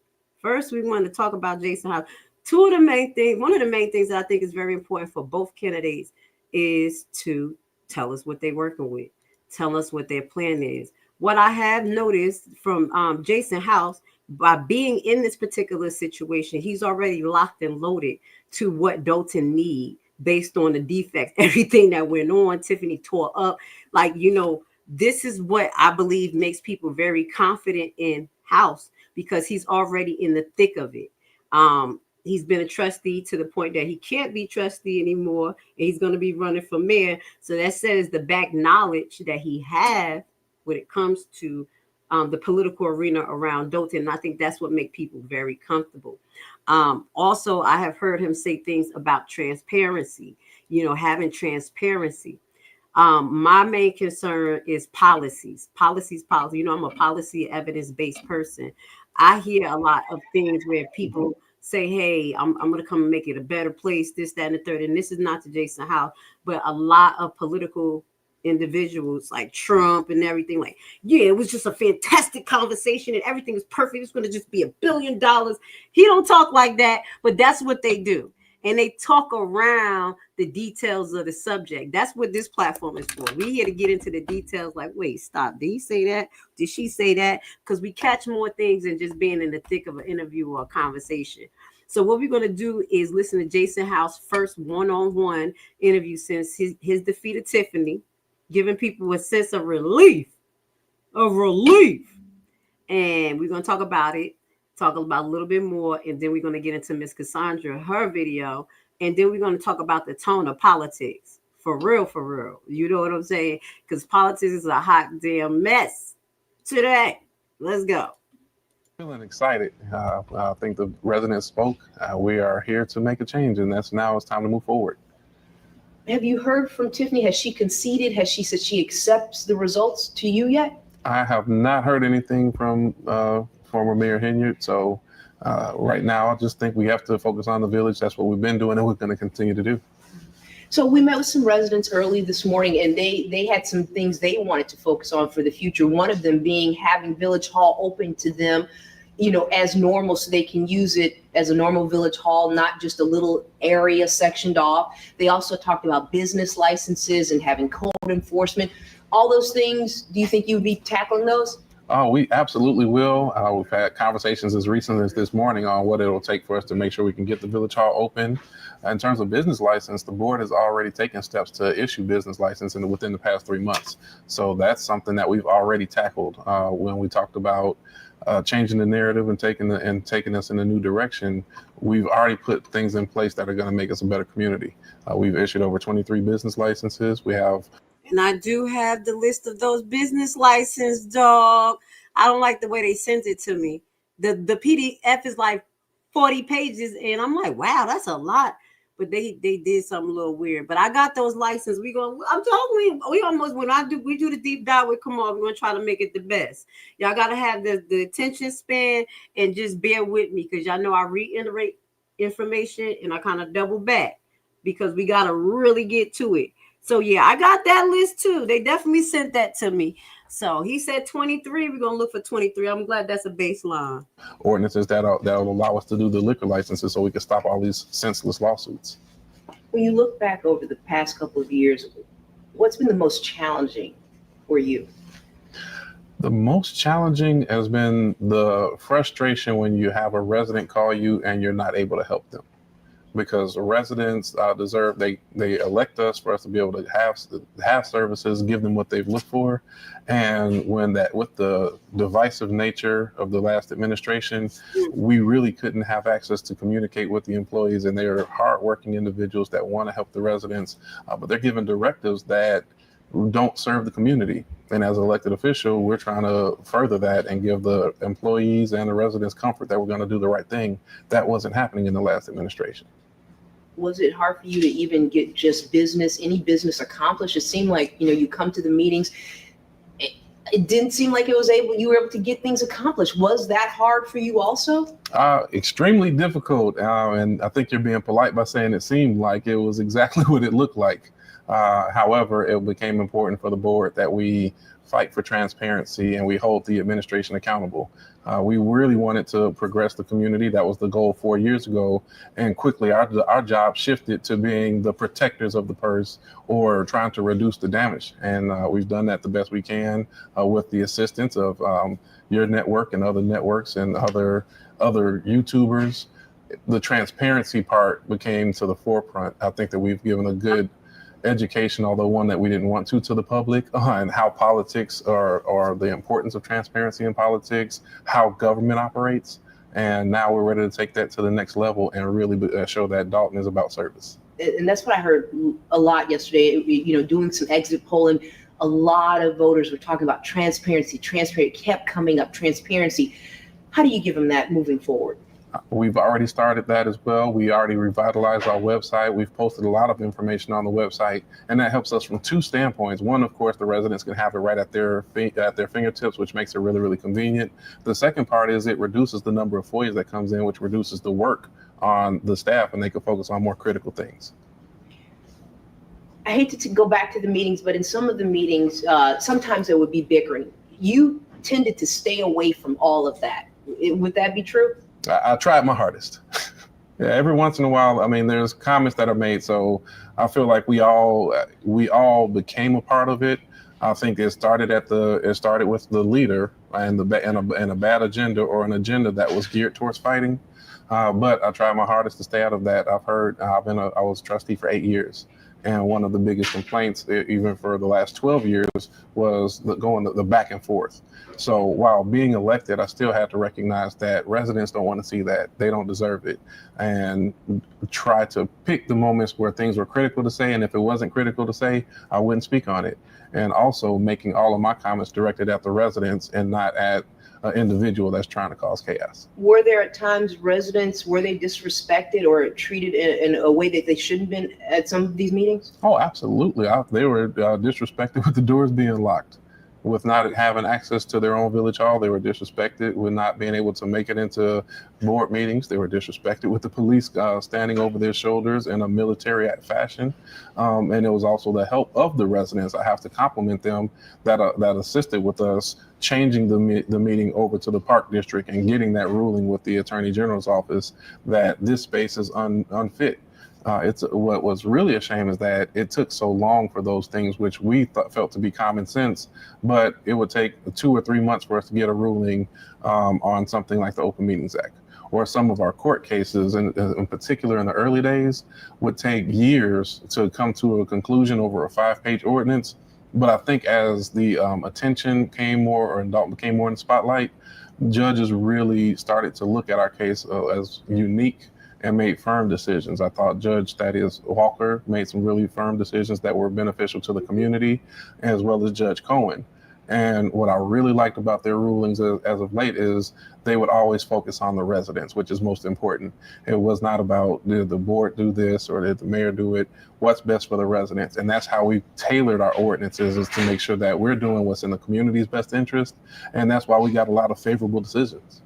S6: First, we want to talk about Jason House. One of the main things that I think is very important for both candidates is to tell us what they're working with. Tell us what their plan is. What I have noticed from Jason House, by being in this particular situation, he's already locked and loaded to what Dolton need based on the defects, everything that went on. Tiffany tore up. Like, you know, this is what I believe makes people very confident in House, because he's already in the thick of it. He's been a trustee to the point that he can't be trustee anymore, and he's going to be running for mayor. So that says the back knowledge that he has when it comes to the political arena around Dolton. And I think that's what makes people very comfortable. Also, I have heard him say things about transparency, you know, having transparency. My main concern is policies. You know, I'm a policy evidence-based person. I hear a lot of things where people say, hey, I'm going to come and make it a better place, this, that, and the third. And this is not to Jason House, but a lot of political individuals like Trump and everything, like, yeah, it was just a fantastic conversation and everything is perfect. It's going to just be $1 billion. He don't talk like that, but that's what they do. And they talk around the details of the subject. That's what this platform is for. We here to get into the details like, wait, stop. Did he say that? Did she say that? Because we catch more things than just being in the thick of an interview or a conversation. So what we're going to do is listen to Jason House's first one-on-one interview since his defeat of Tiffany, giving people a sense of relief. And we're going to talk about it. Talk about a little bit more, and then we're going to get into Miss Cassandra, her video, and then we're going to talk about the tone of politics. For real. You know what I'm saying? Because politics is a hot damn mess today. Let's go.
S18: Feeling excited. I think the residents spoke. We are here to make a change, and now it's time to move forward.
S19: Have you heard from Tiffany? Has she conceded? Has she said she accepts the results to you yet?
S18: I have not heard anything from former Mayor Henyard. So right now, I just think we have to focus on the village. That's what we've been doing and we're going to continue to do.
S19: So we met with some residents early this morning, and they had some things they wanted to focus on for the future. One of them being having Village Hall open to them, you know, as normal, so they can use it as a normal Village Hall, not just a little area sectioned off. They also talked about business licenses and having code enforcement. All those things, do you think you would be tackling those?
S18: Oh, we absolutely will. We've had conversations as recent as this morning on what it'll take for us to make sure we can get the Village Hall open. In terms of business license, the board has already taken steps to issue business license within the past 3 months. So that's something that we've already tackled when we talked about changing the narrative and taking us in a new direction. We've already put things in place that are going to make us a better community. We've issued over 23 business licenses. We have.
S6: And I do have the list of those business license, dog. I don't like the way they sent it to me. The PDF is like 40 pages, and I'm like, wow, that's a lot. But they did something a little weird. But I got those licenses. I'm talking, we almost, we do the deep dive with Kamal, we're gonna try to make it the best. Y'all gotta have the attention span and just bear with me, because y'all know I reiterate information and I kind of double back because we gotta really get to it. So yeah, I got that list too. They definitely sent that to me. So he said 23. We're gonna look for 23. I'm glad that's a baseline.
S18: Ordinances that'll allow us to do the liquor licenses so we can stop all these senseless lawsuits.
S19: When you look back over the past couple of years, what's been the most challenging for you?
S18: The most challenging has been the frustration when you have a resident call you and you're not able to help them. Because residents they elect us for us to be able to have services, give them what they've looked for. And with the divisive nature of the last administration, we really couldn't have access to communicate with the employees, and they're hardworking individuals that want to help the residents, but they're given directives that don't serve the community. And as an elected official, we're trying to further that and give the employees and the residents comfort that we're going to do the right thing. That wasn't happening in the last administration.
S19: Was it hard for you to even get just any business accomplished? It seemed like, you come to the meetings. It didn't seem like you were able to get things accomplished. Was that hard for you also?
S18: Extremely difficult. And I think you're being polite by saying it seemed like. It was exactly what it looked like. However, it became important for the board that we fight for transparency and we hold the administration accountable. We really wanted to progress the community. That was the goal 4 years ago. And quickly our job shifted to being the protectors of the purse or trying to reduce the damage. And we've done that the best we can with the assistance of your network and other networks and other YouTubers. The transparency part became to the forefront. I think that we've given a good education, although one that we didn't want to the public, and how politics or the importance of transparency in politics, how government operates. And now we're ready to take that to the next level and really show that Dolton is about service.
S19: And that's what I heard a lot yesterday, doing some exit polling. A lot of voters were talking about transparency. Transparency kept coming up, transparency. How do you give them that moving forward?
S18: We've already started that as well. We already revitalized our website. We've posted a lot of information on the website, and that helps us from two standpoints. One, of course, the residents can have it right at their fingertips, which makes it really, really convenient. The second part is it reduces the number of FOIAs that comes in, which reduces the work on the staff, and they can focus on more critical things.
S19: I hate to go back to the meetings, but in some of the meetings, sometimes there would be bickering. You tended to stay away from all of that. Would that be true?
S18: I tried my hardest. Yeah, every once in a while, I mean, there's comments that are made, so I feel like we all became a part of it. I think it started with the leader and a bad agenda, or an agenda that was geared towards fighting. But I tried my hardest to stay out of that. I was trustee for 8 years. And one of the biggest complaints, even for the last 12 years, was the back and forth. So while being elected, I still had to recognize that residents don't want to see that. They don't deserve it. And try to pick the moments where things were critical to say. And if it wasn't critical to say, I wouldn't speak on it. And also making all of my comments directed at the residents and not at an individual that's trying to cause chaos.
S19: Were there at times residents, were they disrespected or treated in a way that they shouldn't have been at some of these meetings?
S18: Oh, absolutely. They were disrespected with the doors being locked, with not having access to their own village hall. They were disrespected with not being able to make it into board meetings. They were disrespected with the police standing over their shoulders in a military fashion. And it was also the help of the residents. I have to compliment them that assisted with us changing the meeting over to the Park District and getting that ruling with the Attorney General's office that this space is unfit. What was really a shame is that it took so long for those things, which we felt to be common sense, but it would take 2 or 3 months for us to get a ruling on something like the Open Meetings Act. Or some of our court cases, in particular in the early days, would take years to come to a conclusion over a 5-page ordinance. But I think as the attention came more, or Dolton became more in the spotlight, judges really started to look at our case as unique and made firm decisions. I thought Judge Thaddeus Walker made some really firm decisions that were beneficial to the community, as well as Judge Cohen. And what I really liked about their rulings as of late is they would always focus on the residents, which is most important. It was not about did the board do this or did the mayor do it, what's best for the residents. And that's how we tailored our ordinances, is to make sure that we're doing what's in the community's best interest. And that's why we got a lot of favorable decisions.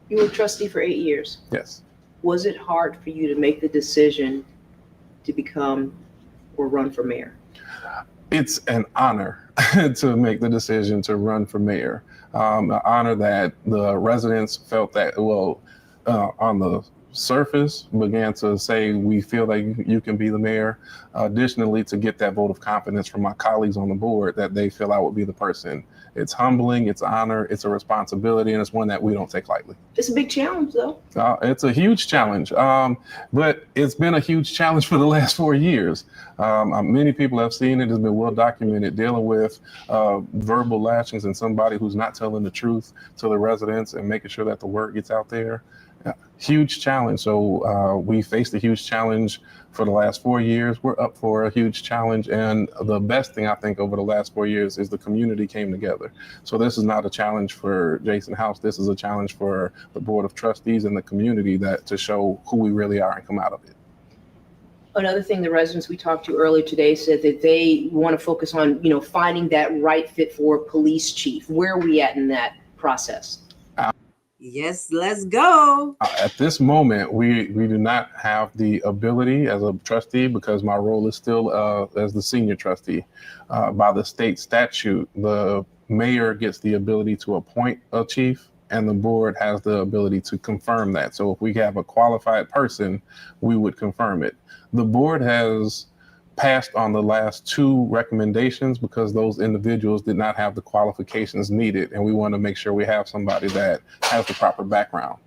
S19: You were trustee for 8 years.
S18: Yes.
S19: Was it hard for you to make the decision to become or run for mayor?
S18: It's an honor to make the decision to run for mayor. An honor that the residents felt that, on the surface, began to say, we feel like you can be the mayor. Additionally, to get that vote of confidence from my colleagues on the board that they feel I would be the person. It's humbling, it's an honor, it's a responsibility, and it's one that we don't take lightly.
S19: It's a big challenge, though.
S18: It's a huge challenge, but it's been a huge challenge for the last 4 years. Many people have seen it. It's been well documented, dealing with verbal lashings and somebody who's not telling the truth to the residents and making sure that the word gets out there. Huge challenge. So we faced a huge challenge for the last 4 years. We're up for a huge challenge. And the best thing I think over the last 4 years is the community came together. So this is not a challenge for Jason House. This is a challenge for the Board of Trustees and the community to show who we really are and come out of it.
S19: Another thing the residents we talked to earlier today said that they want to focus on, finding that right fit for police chief. Where are we at in that process?
S6: Yes, let's go.
S18: At this moment, we do not have the ability as a trustee, because my role is still as the senior trustee. By the state statute, the mayor gets the ability to appoint a chief, and the board has the ability to confirm that. So if we have a qualified person, we would confirm it. The board has passed on the last 2 recommendations because those individuals did not have the qualifications needed, and we want to make sure we have somebody that has the proper background.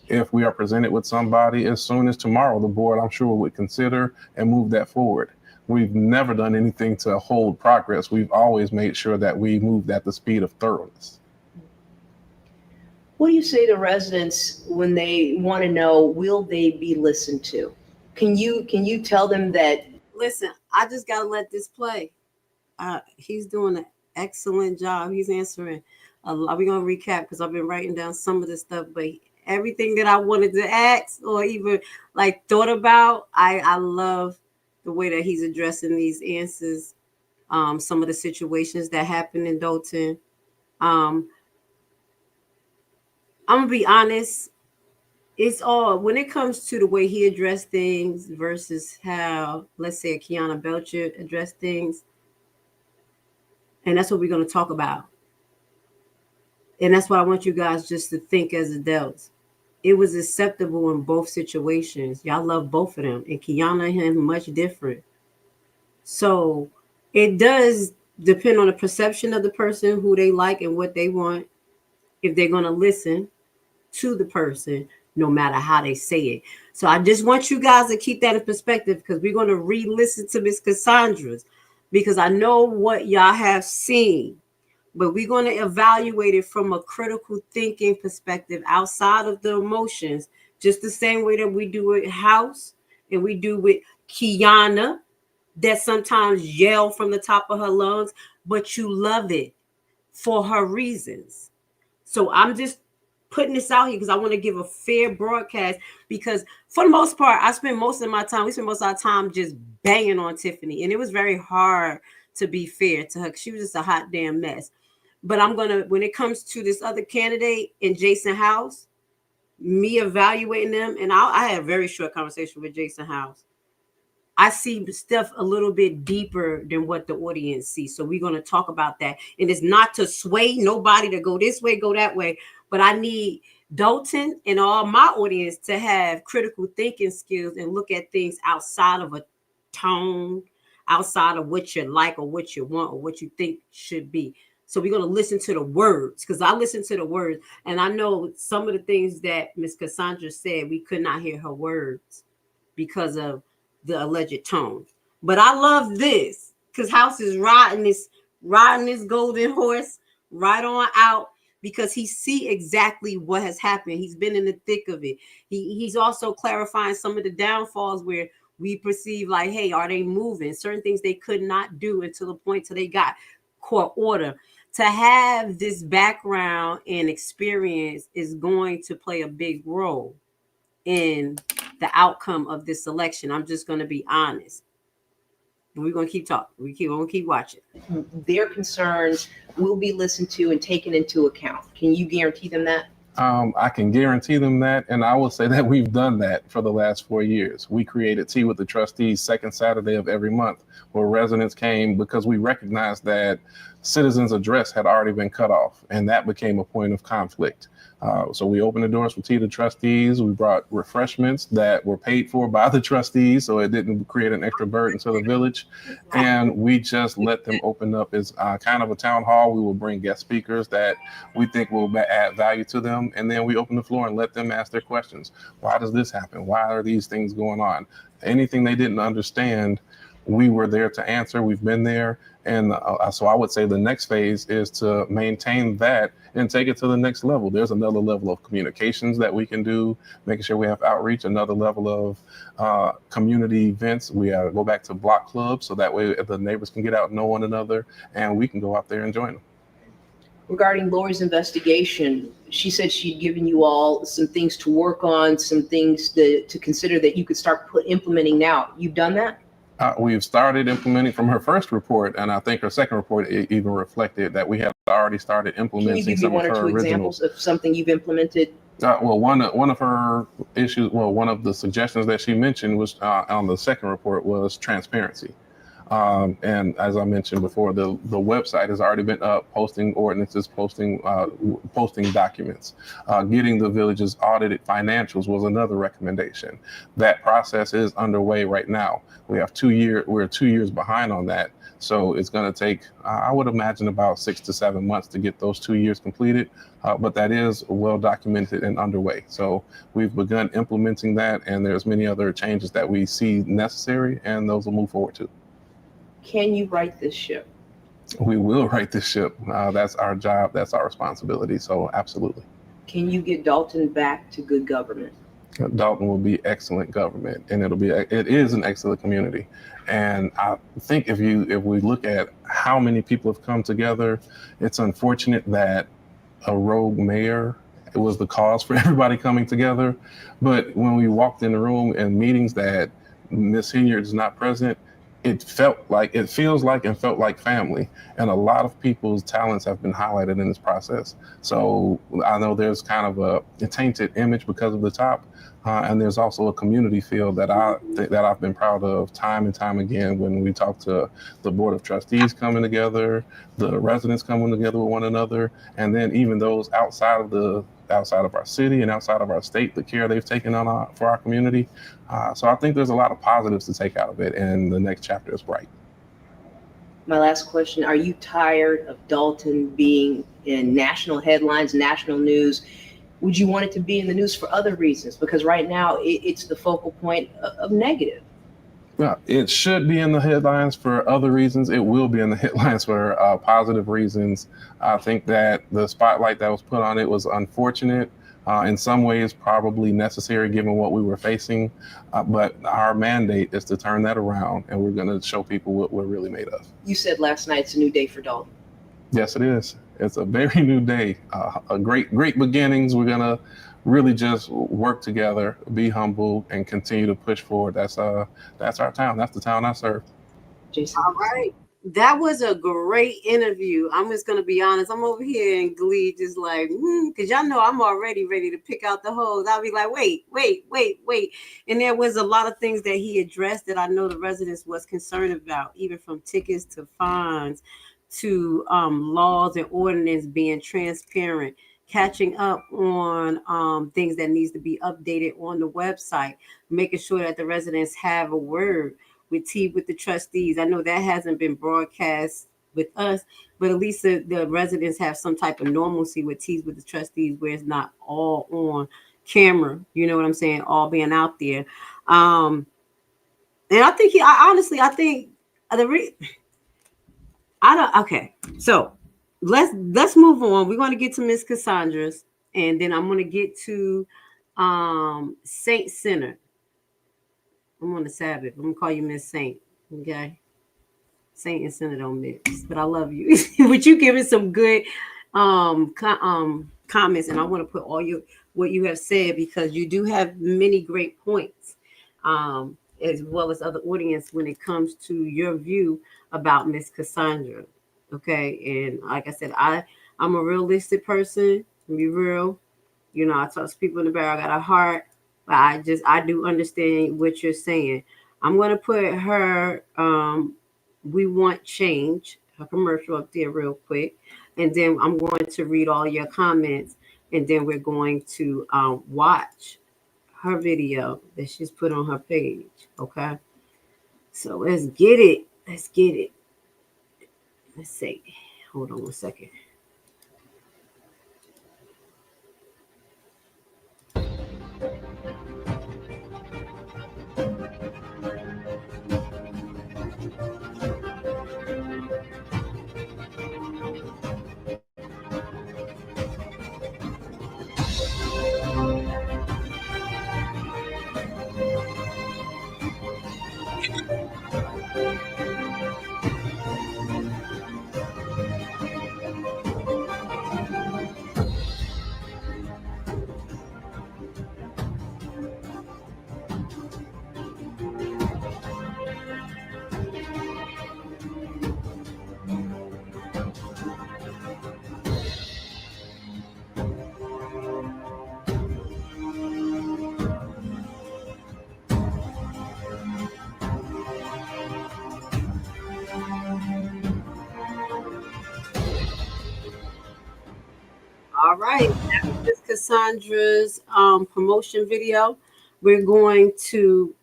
S18: If we are presented with somebody as soon as tomorrow, the board, I'm sure, would consider and move that forward. We've never done anything to hold progress. We've always made sure that we moved at the speed of thoroughness.
S19: What do you say to residents when they want to know, will they be listened to? Can you tell them that?
S6: Listen, I just got to let this play. He's doing an excellent job. He's answering a lot. We're going to recap because I've been writing down some of this stuff, but everything that I wanted to ask or even like thought about. I love the way that he's addressing these answers. Some of the situations that happened in Dolton. I'm gonna be honest. It's all when it comes to the way he addressed things versus how, let's say, Kiana Belcher addressed things. And that's what we're going to talk about. And that's what I want you guys just to think as adults. It was acceptable in both situations. Y'all love both of them. And Kiana and him much different. So it does depend on the perception of the person, who they like and what they want, if they're going to listen to the person, no matter how they say it. So I just want you guys to keep that in perspective, because we're going to re-listen to Miss Cassandra's, because I know what y'all have seen, but we're going to evaluate it from a critical thinking perspective outside of the emotions, just the same way that we do with House and we do with Kiana, that sometimes yell from the top of her lungs, but you love it for her reasons. So I'm just putting this out here because I want to give a fair broadcast, because for the most part, we spend most of our time just banging on Tiffany, and it was very hard to be fair to her. She was just a hot damn mess. But when it comes to this other candidate in Jason House, me evaluating them, and I had a very short conversation with Jason House. I see stuff a little bit deeper than what the audience sees. So we're going to talk about that. And it's not to sway nobody to go this way, go that way. But I need Dolton and all my audience to have critical thinking skills and look at things outside of a tone, outside of what you like or what you want or what you think should be. So we're going to listen to the words, because I listen to the words. And I know some of the things that Miss Cassandra said, we could not hear her words because of the alleged tone. But I love this, because House is riding this golden horse right on out, because he see exactly what has happened. He's been in the thick of it. He's also clarifying some of the downfalls where we perceive like, hey, are they moving? Certain things they could not do until the point till they got court order. To have this background and experience is going to play a big role in the outcome of this election. I'm just going to be honest. We're going to keep talking. We're going to keep watching.
S19: Their concerns will be listened to and taken into account. Can you guarantee them that?
S18: I can guarantee them that, and I will say that we've done that for the last 4 years. We created Tea with the Trustees second Saturday of every month, where residents came because we recognized that citizens' address had already been cut off, and that became a point of conflict. So we opened the doors for Tea to the Trustees. We brought refreshments that were paid for by the trustees, so it didn't create an extra burden to the village. And we just let them open up as kind of a town hall. We will bring guest speakers that we think will add value to them. And then we open the floor and let them ask their questions. Why does this happen? Why are these things going on? Anything they didn't understand, we were there to answer. We've been there. And so I would say the next phase is to maintain that and take it to the next level. There's another level of communications that we can do, making sure we have outreach, another level of community events. We go back to block clubs, so that way the neighbors can get out and know one another, and we can go out there and join them.
S19: Regarding Lori's investigation, she said she'd given you all some things to work on, some things to consider that you could start implementing now. You've done that?
S18: We've started implementing from her first report, and I think her second report even reflected that we had already started implementing.
S19: Can you give me one or two examples of something you've implemented?
S18: Well, one of her issues, one of the suggestions that she mentioned was on the second report was transparency. And as I mentioned before, the website has already been up, posting ordinances, posting documents. Getting the village's audited financials was another recommendation. That process is underway right now. We're 2 years behind on that. So it's going to take, I would imagine, about 6 to 7 months to get those 2 years completed. But that is well documented and underway. So we've begun implementing that, and there's many other changes that we see necessary, and those will move forward too.
S19: Can you right this ship?
S18: We will right this ship. That's our job. That's our responsibility. So absolutely.
S19: Can you get Dolton back to good government?
S18: Dolton will be excellent government, and it is an excellent community. And I think if we look at how many people have come together, it's unfortunate that a rogue mayor it was the cause for everybody coming together. But when we walked in the room and meetings that Ms. Hilliard is not present, it felt like, it feels like and felt like family. And a lot of people's talents have been highlighted in this process. So I know there's kind of a tainted image because of the top. And there's also a community feel that I've been proud of time and time again when we talk to the Board of Trustees coming together, the residents coming together with one another, and then even those outside of our city and outside of our state, the care they've taken on for our community. So I think there's a lot of positives to take out of it, and the next chapter is bright.
S19: My last question, are you tired of Dolton being in national headlines, national news? Would you want it to be in the news for other reasons? Because right now it's the focal point of negative.
S18: Well, it should be in the headlines for other reasons. It will be in the headlines for positive reasons. I think that the spotlight that was put on it was unfortunate. In some ways, probably necessary given what we were facing. But our mandate is to turn that around, and we're going to show people what we're really made of.
S19: You said last night it's a new day for Dolton.
S18: Yes, it is. It's a very new day. A great beginnings. We're going to really just work together, be humble, and continue to push forward. That's our town. That's the town I serve.
S19: Jason.
S6: All right. That was a great interview. I'm just going to be honest. I'm over here in glee, just like, because y'all know I'm already ready to pick out the holes. I'll be like, wait. And there was a lot of things that he addressed that I know the residents was concerned about, even from tickets to fines to laws and ordinance being transparent, catching up on things that needs to be updated on the website, making sure that the residents have a word with the trustees. I know that hasn't been broadcast with us, but at least the residents have some type of normalcy with the trustees, where it's not all on camera. You know what I'm saying? All being out there. And I think okay. So let's move on. We're going to get to Miss Cassandra's, and then I'm going to get to Saint Center. I'm on the Sabbath. I'm gonna call you Miss Saint. Okay. Saint and Center don't mix, but I love you. But you giving some good comments, and I want to put all what you have said, because you do have many great points, as well as other audience when it comes to your view about Miss Cassandra. Okay. And like I said, I'm a realistic person, to be real. You know, I talk to people in the bar, I got a heart. But I do understand what you're saying. I'm going to put her We Want Change, her commercial up there real quick. And then I'm going to read all your comments. And then we're going to watch her video that she's put on her page. Okay. So let's get it. Let's see. Hold on one second. All right, that is Cassandra's promotion video. We're going to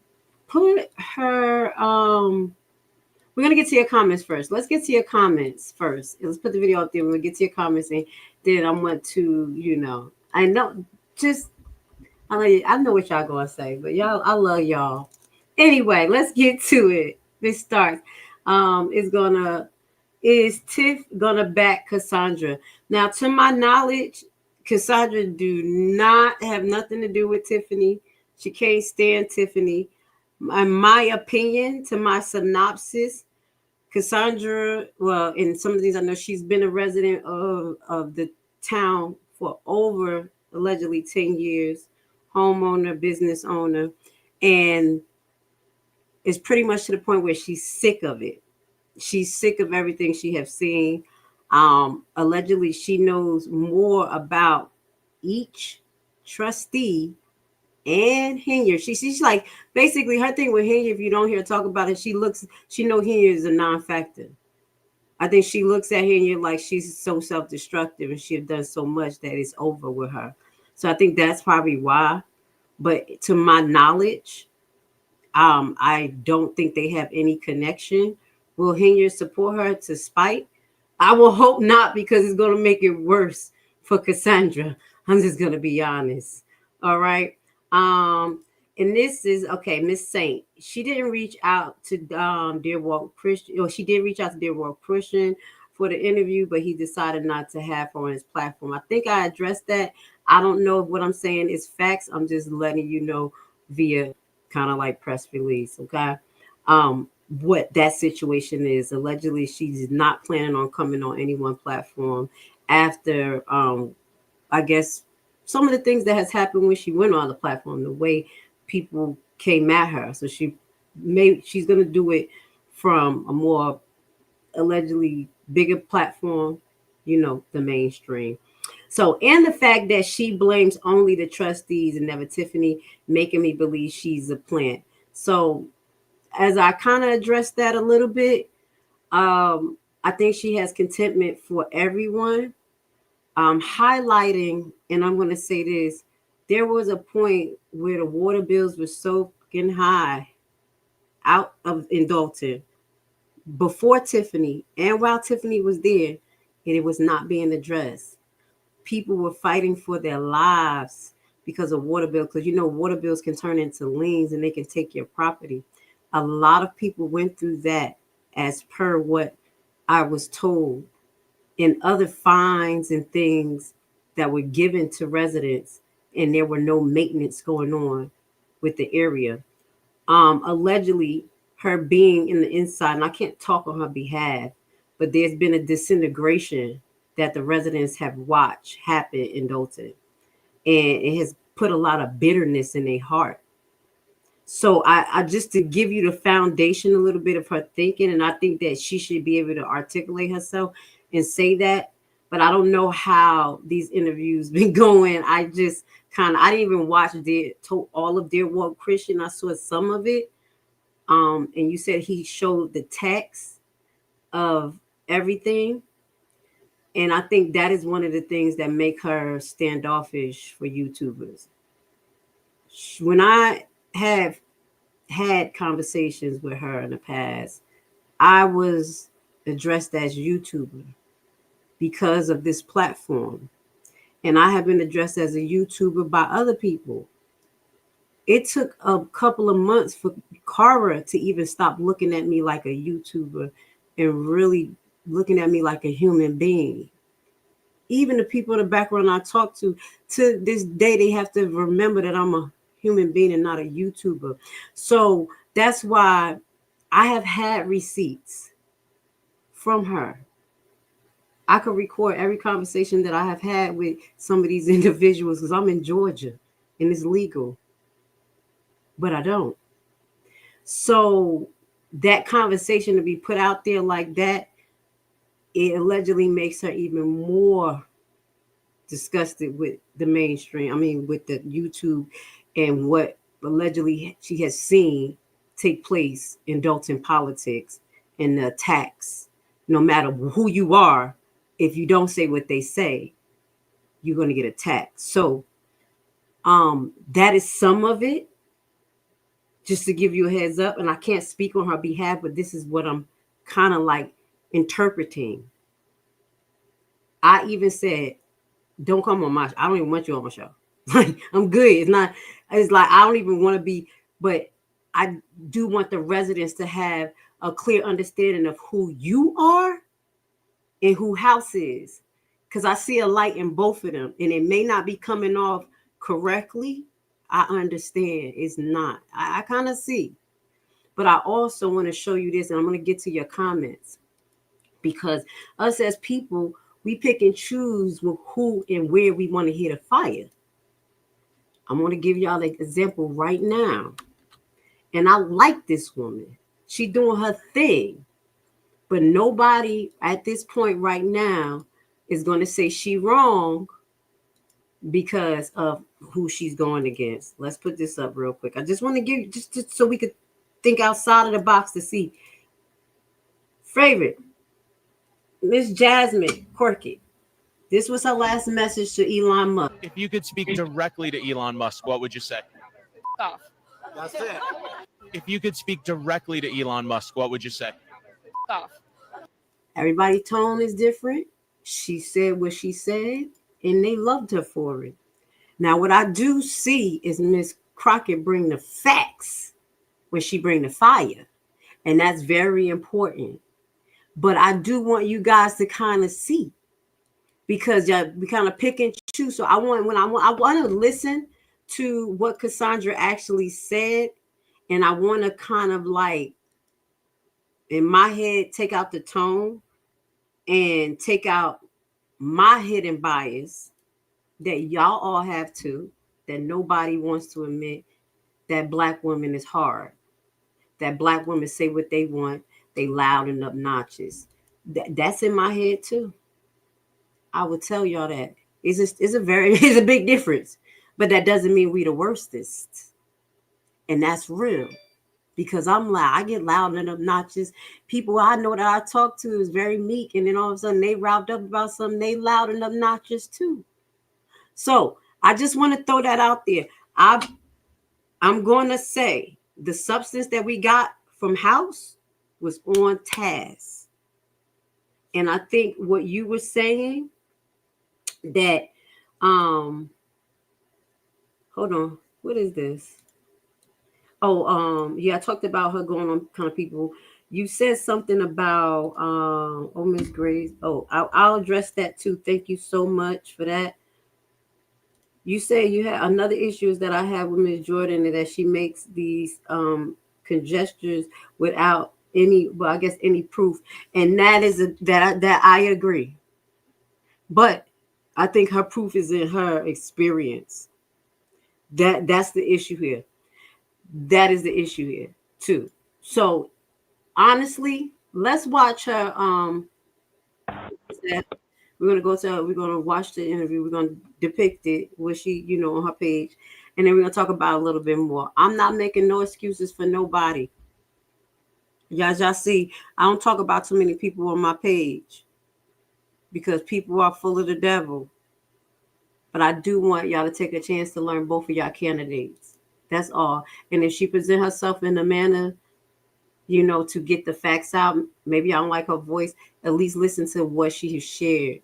S6: put her we're gonna get to your comments first. Let's get to your comments first. Let's put the video up there. We'll get to your comments, and then I want to, I know what y'all gonna say, but I love y'all. Anyway, let's get to it. This starts. Is Tiff gonna back Cassandra? Now, to my knowledge, Cassandra do not have nothing to do with Tiffany. She can't stand Tiffany. In my opinion, to my synopsis, Cassandra, well, in some of these, I know she's been a resident of the town for over allegedly 10 years, homeowner, business owner, and it's pretty much to the point where she's sick of it. She's sick of everything she has seen. Allegedly, she knows more about each trustee and Henya. She's like, basically her thing with Henya, if you don't hear her talk about it, she know Henya is a non-factor. I think she looks at Henya like she's so self-destructive and she have done so much that it's over with her. So I think that's probably why. But to my knowledge, I don't think they have any connection. Will Henya support her to spite? I will hope not, because it's going to make it worse for Cassandra. I'm just going to be honest. All right. And this is okay. Miss Saint, she didn't reach out to Dear Walt Christian, or she did reach out to Dear Walt Christian for the interview, but he decided not to have her on his platform. I think I addressed that. I don't know if what I'm saying is facts. I'm just letting you know via kind of like press release. Okay. What that situation is. Allegedly, she's not planning on coming on any one platform after I guess some of the things that has happened when she went on the platform, the way people came at her. So she's gonna do it from a more allegedly bigger platform, the mainstream. So, and the fact that she blames only the trustees and never Tiffany, making me believe she's a plant. So as I kind of addressed that a little bit, I think she has contentment for everyone. Highlighting, and I'm going to say this, there was a point where the water bills were so fucking high in Dolton before Tiffany and while Tiffany was there, and it was not being addressed. People were fighting for their lives because of water bills, because water bills can turn into liens and they can take your property. A lot of people went through that as per what I was told, and other fines and things that were given to residents, and there were no maintenance going on with the area. Allegedly, her being in the inside, and I can't talk on her behalf, but there's been a disintegration that the residents have watched happen in Dolton, and it has put a lot of bitterness in their heart. So I just to give you the foundation a little bit of her thinking, and I think that she should be able to articulate herself and say that. But I don't know how these interviews been going. I just I didn't even watch all of Dear Walt Christian. I saw some of it. And you said he showed the text of everything. And I think that is one of the things that make her standoffish for YouTubers. When I have had conversations with her in the past, I was addressed as YouTuber because of this platform. And I have been addressed as a YouTuber by other people. It took a couple of months for Cara to even stop looking at me like a YouTuber and really looking at me like a human being. Even the people in the background I talk to this day, they have to remember that I'm a human being and not a YouTuber. So that's why I have had receipts from her. I could record every conversation that I have had with some of these individuals because I'm in Georgia and it's legal, but I don't. So that conversation to be put out there like that, it allegedly makes her even more disgusted with the mainstream. I mean, with the YouTube and what allegedly she has seen take place in Dolton politics and the attacks. No matter who you are, if you don't say what they say, you're going to get attacked. So that is some of it, just to give you a heads up. And I can't speak on her behalf, but this is what I'm kind of like interpreting. I even said, don't come on my show. I don't even want you on my show. Like, I'm good. It's like I don't even want to be, but I do want the residents to have a clear understanding of who you are and who House is. Because I see a light in both of them, and it may not be coming off correctly. I understand it's not. I kind of see. But I also want to show you this, and I'm going to get to your comments. Because us as people, we pick and choose with who and where we want to hear the fire. I'm going to give y'all an example right now. And I like this woman. She doing her thing. But nobody at this point right now is going to say she wrong because of who she's going against. Let's put this up real quick. I just want to give just so we could think outside of the box to see. Favorite, Miss Jasmine Corky. This was her last message to Elon Musk.
S20: If you could speak directly to Elon Musk, what would you say?
S1: Off. That's it.
S20: If you could speak directly to Elon Musk, what would you say?
S1: Off.
S6: Everybody's tone is different. She said what she said, and they loved her for it. Now, what I do see is Miss Crockett bring the facts when she bring the fire, and that's very important. But I do want you guys to kind of see, because we kind of pick and choose. So I want to listen to what Cassandra actually said, and I want to kind of like in my head take out the tone and take out my hidden bias that y'all all have to, that nobody wants to admit, that Black women is hard, that Black women say what they want, they loud and obnoxious. That's in my head too. I would tell y'all that. It's a big difference, but that doesn't mean we the worstest. And that's real, because I'm loud. I get loud and obnoxious. People I know that I talk to is very meek, and then all of a sudden they riled up about something. They loud and obnoxious too. So I just want to throw that out there. I'm going to say the substance that we got from House was on task. And I think what you were saying that, hold on, what is this? Oh, yeah, I talked about her going on kind of people. You said something about, Miss Grace. Oh, I'll address that too. Thank you so much for that. You say you had another issue is that I have with Miss Jordan, that she makes these conjectures without any, well, I guess any proof, and that is that I agree. But I think her proof is in her experience. That's the issue here. That is the issue here too. So honestly, let's watch her. We're gonna watch the interview. We're gonna depict it, what she, on her page, and then we're gonna talk about a little bit more. I'm not making no excuses for nobody. Y'all see, I don't talk about too many people on my page because people are full of the devil. But I do want y'all to take a chance to learn both of y'all candidates. That's all. And if she present herself in a manner, to get the facts out, maybe I don't like her voice, at least listen to what she has shared.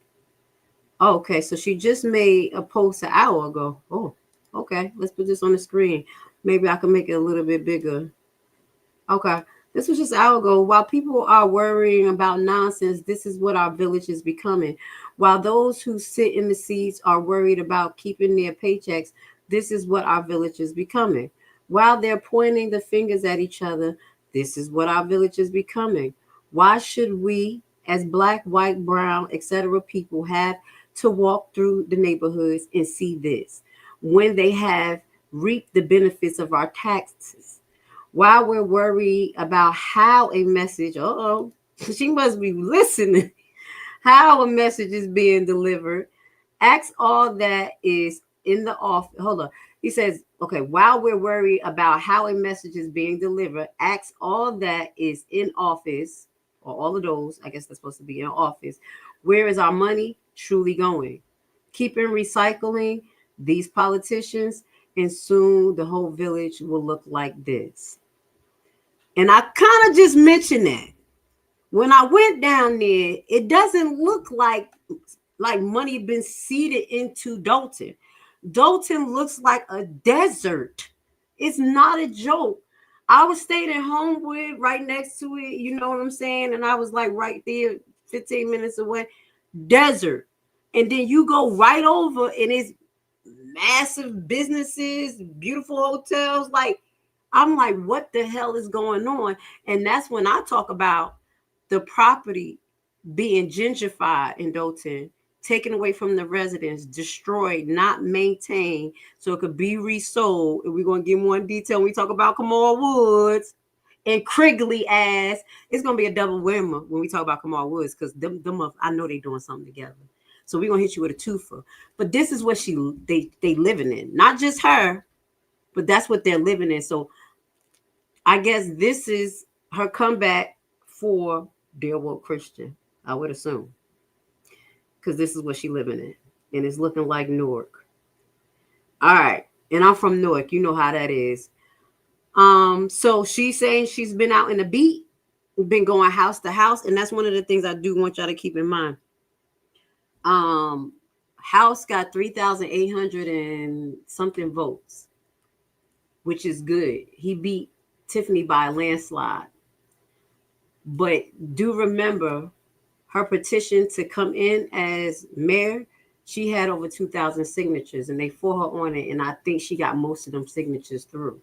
S6: Oh, okay, so she just made a post an hour ago. Oh, okay, let's put this on the screen. Maybe I can make it a little bit bigger. Okay, this was just an hour ago. While people are worrying about nonsense, this is what our village is becoming. While those who sit in the seats are worried about keeping their paychecks, this is what our village is becoming. While they're pointing the fingers at each other, this is what our village is becoming. Why should we, as Black, white, brown, etc. people, have to walk through the neighborhoods and see this when they have reaped the benefits of our taxes? While we're worried about how a message, she must be listening, how a message is being delivered, ask all that is in the office. Hold on. He says, okay, while we're worried about how a message is being delivered, ask all that is in office, or all of those, I guess that's supposed to be in office, where is our money truly going? Keeping recycling these politicians, and soon the whole village will look like this. And I kind of just mentioned that. When I went down there, it doesn't look like money been seeded into Dolton. Dolton looks like a desert. It's not a joke. I was staying at Homewood right next to it, you know what I'm saying? And I was like right there, 15 minutes away. Desert. And then you go right over and it's massive businesses, beautiful hotels. I'm like, what the hell is going on? And that's when I talk about the property being gentrified in Dolton taken away from the residents, destroyed, not maintained, so it could be resold. And we're going to get more in detail when we talk about Kamal Woods and Krigley ass. It's going to be a double whammy when we talk about Kamal Woods, because them I know they're doing something together. So we're going to hit you with a twofer. But this is what they living in. Not just her, but that's what they're living in. So I guess this is her comeback for Dear Woke Christian, I would assume. Because this is what she living in. And it's looking like Newark. All right. And I'm from Newark. You know how that is. So she's saying she's been out in the beat, been going house to house. And that's one of the things I do want y'all to keep in mind. House got 3,800 and something votes, which is good. He beat Tiffany by a landslide. But do remember, her petition to come in as mayor, she had over 2,000 signatures, and they for her on it. And I think she got most of them signatures through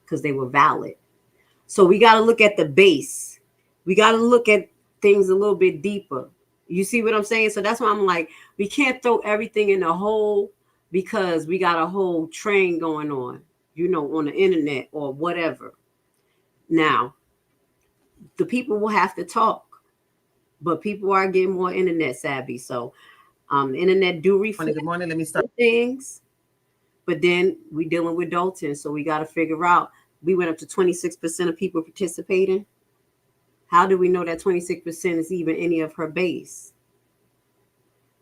S6: because they were valid. So we got to look at the base. We got to look at things a little bit deeper. You see what I'm saying? So that's why I'm like, we can't throw everything in a hole because we got a whole train going on, on the internet or whatever. Now, the people will have to talk. But people are getting more internet savvy. So the internet do reflect
S21: good morning. Let me start
S6: things. But then we dealing with Dolton. So we got to figure out, we went up to 26% of people participating. How do we know that 26% is even any of her base?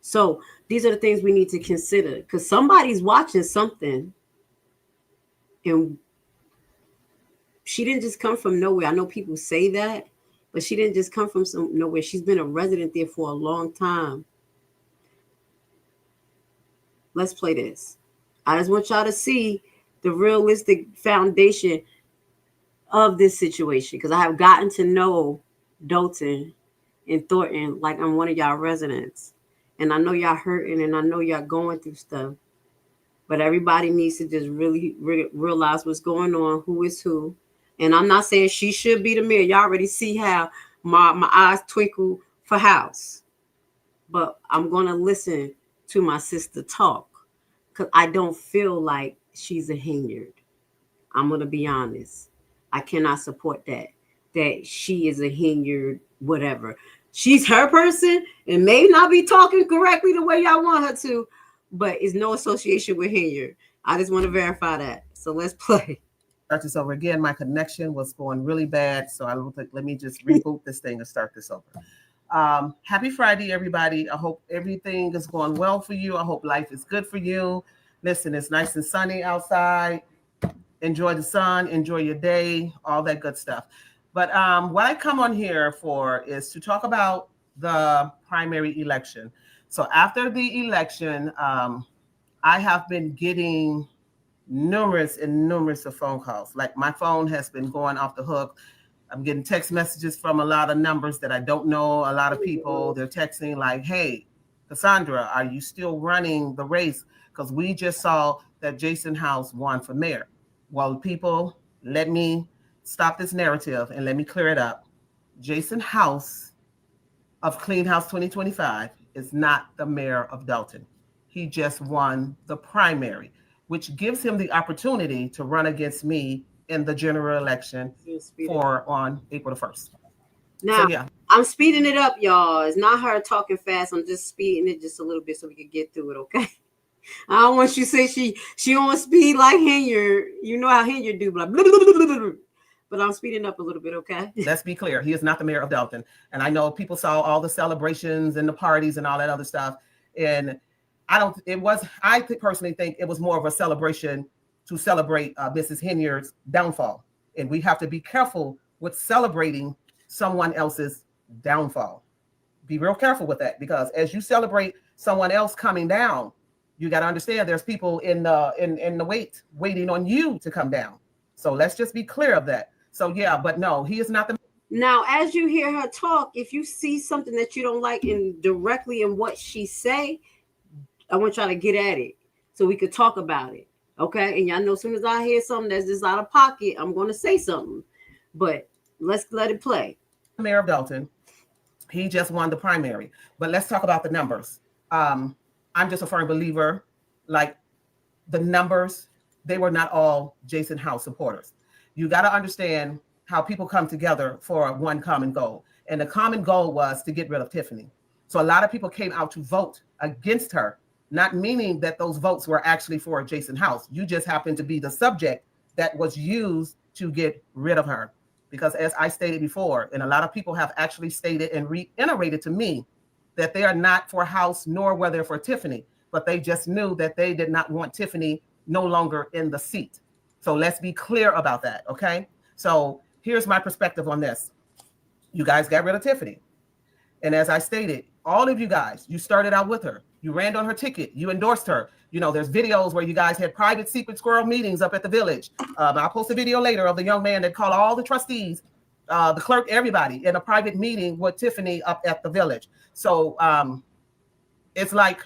S6: So these are the things we need to consider, because somebody's watching something. And she didn't just come from nowhere. I know people say that. But she didn't just come from nowhere. She's been a resident there for a long time. Let's play this. I just want y'all to see the realistic foundation of this situation, because I have gotten to know Dolton and Thornton like I'm one of y'all residents. And I know y'all hurting, and I know y'all going through stuff. But everybody needs to just really realize what's going on, who is who. And I'm not saying she should be the mayor. Y'all already see how my eyes twinkle for House. But I'm going to listen to my sister talk, because I don't feel like she's a Hinyard. I'm going to be honest. I cannot support that she is a Hinyard, whatever. She's her person and may not be talking correctly the way y'all want her to, but it's no association with Hinyard. I just want to verify that. So let's play.
S21: Start this over again. My connection was going really bad, so I don't think. Let me just reboot this thing and start this over. Happy Friday, everybody. I hope everything is going well for you. I hope life is good for you. Listen, it's nice and sunny outside. Enjoy the sun. Enjoy your day. All that good stuff. But what I come on here for is to talk about the primary election. So after the election, I have been getting numerous of phone calls. Like, my phone has been going off the hook. I'm getting text messages from a lot of numbers that I don't know. A lot of people, they're texting like, hey, Cassandra, are you still running the race? Because we just saw that Jason House won for mayor. Well, people, let me stop this narrative and let me clear it up. Jason House of Clean House 2025 is not the mayor of Dolton. He just won the primary, which gives him the opportunity to run against me in the general election on April the 1st.
S6: Now,
S21: so, yeah.
S6: I'm speeding it up, y'all. It's not her talking fast. I'm just speeding it just a little bit so we can get through it, okay? I don't want you to say she on speed like Hinyard. You know how Hinyard do, blah, blah, blah, blah, blah, blah. But I'm speeding up a little bit, okay?
S21: Let's be clear. He is not the mayor of Dolton. And I know people saw all the celebrations and the parties and all that other stuff. And I personally think it was more of a celebration to celebrate Mrs. Hinyard's downfall. And we have to be careful with celebrating someone else's downfall. Be real careful with that, because as you celebrate someone else coming down, you got to understand there's people in the waiting on you to come down. So let's just be clear of that. So yeah, but no, he is not the.
S6: Now, as you hear her talk, if you see something that you don't like directly in what she say, I want y'all to get at it so we could talk about it. Okay. And y'all know, as soon as I hear something that's just out of pocket, I'm going to say something, but let's let it play.
S21: Mayor of Dolton, he just won the primary, but let's talk about the numbers. I'm just a firm believer, like the numbers, they were not all Jason House supporters. You got to understand how people come together for one common goal. And the common goal was to get rid of Tiffany. So a lot of people came out to vote against her, not meaning that those votes were actually for Jason House. You just happened to be the subject that was used to get rid of her. Because as I stated before, and a lot of people have actually stated and reiterated to me that they are not for House nor were they for Tiffany, but they just knew that they did not want Tiffany no longer in the seat. So let's be clear about that, okay? So here's my perspective on this. You guys got rid of Tiffany. And as I stated, all of you guys, you started out with her. You ran on her ticket. You endorsed her. You know, there's videos where you guys had private secret squirrel meetings up at the village. I'll post a video later of the young man that called all the trustees, the clerk, everybody in a private meeting with Tiffany up at the village. So it's like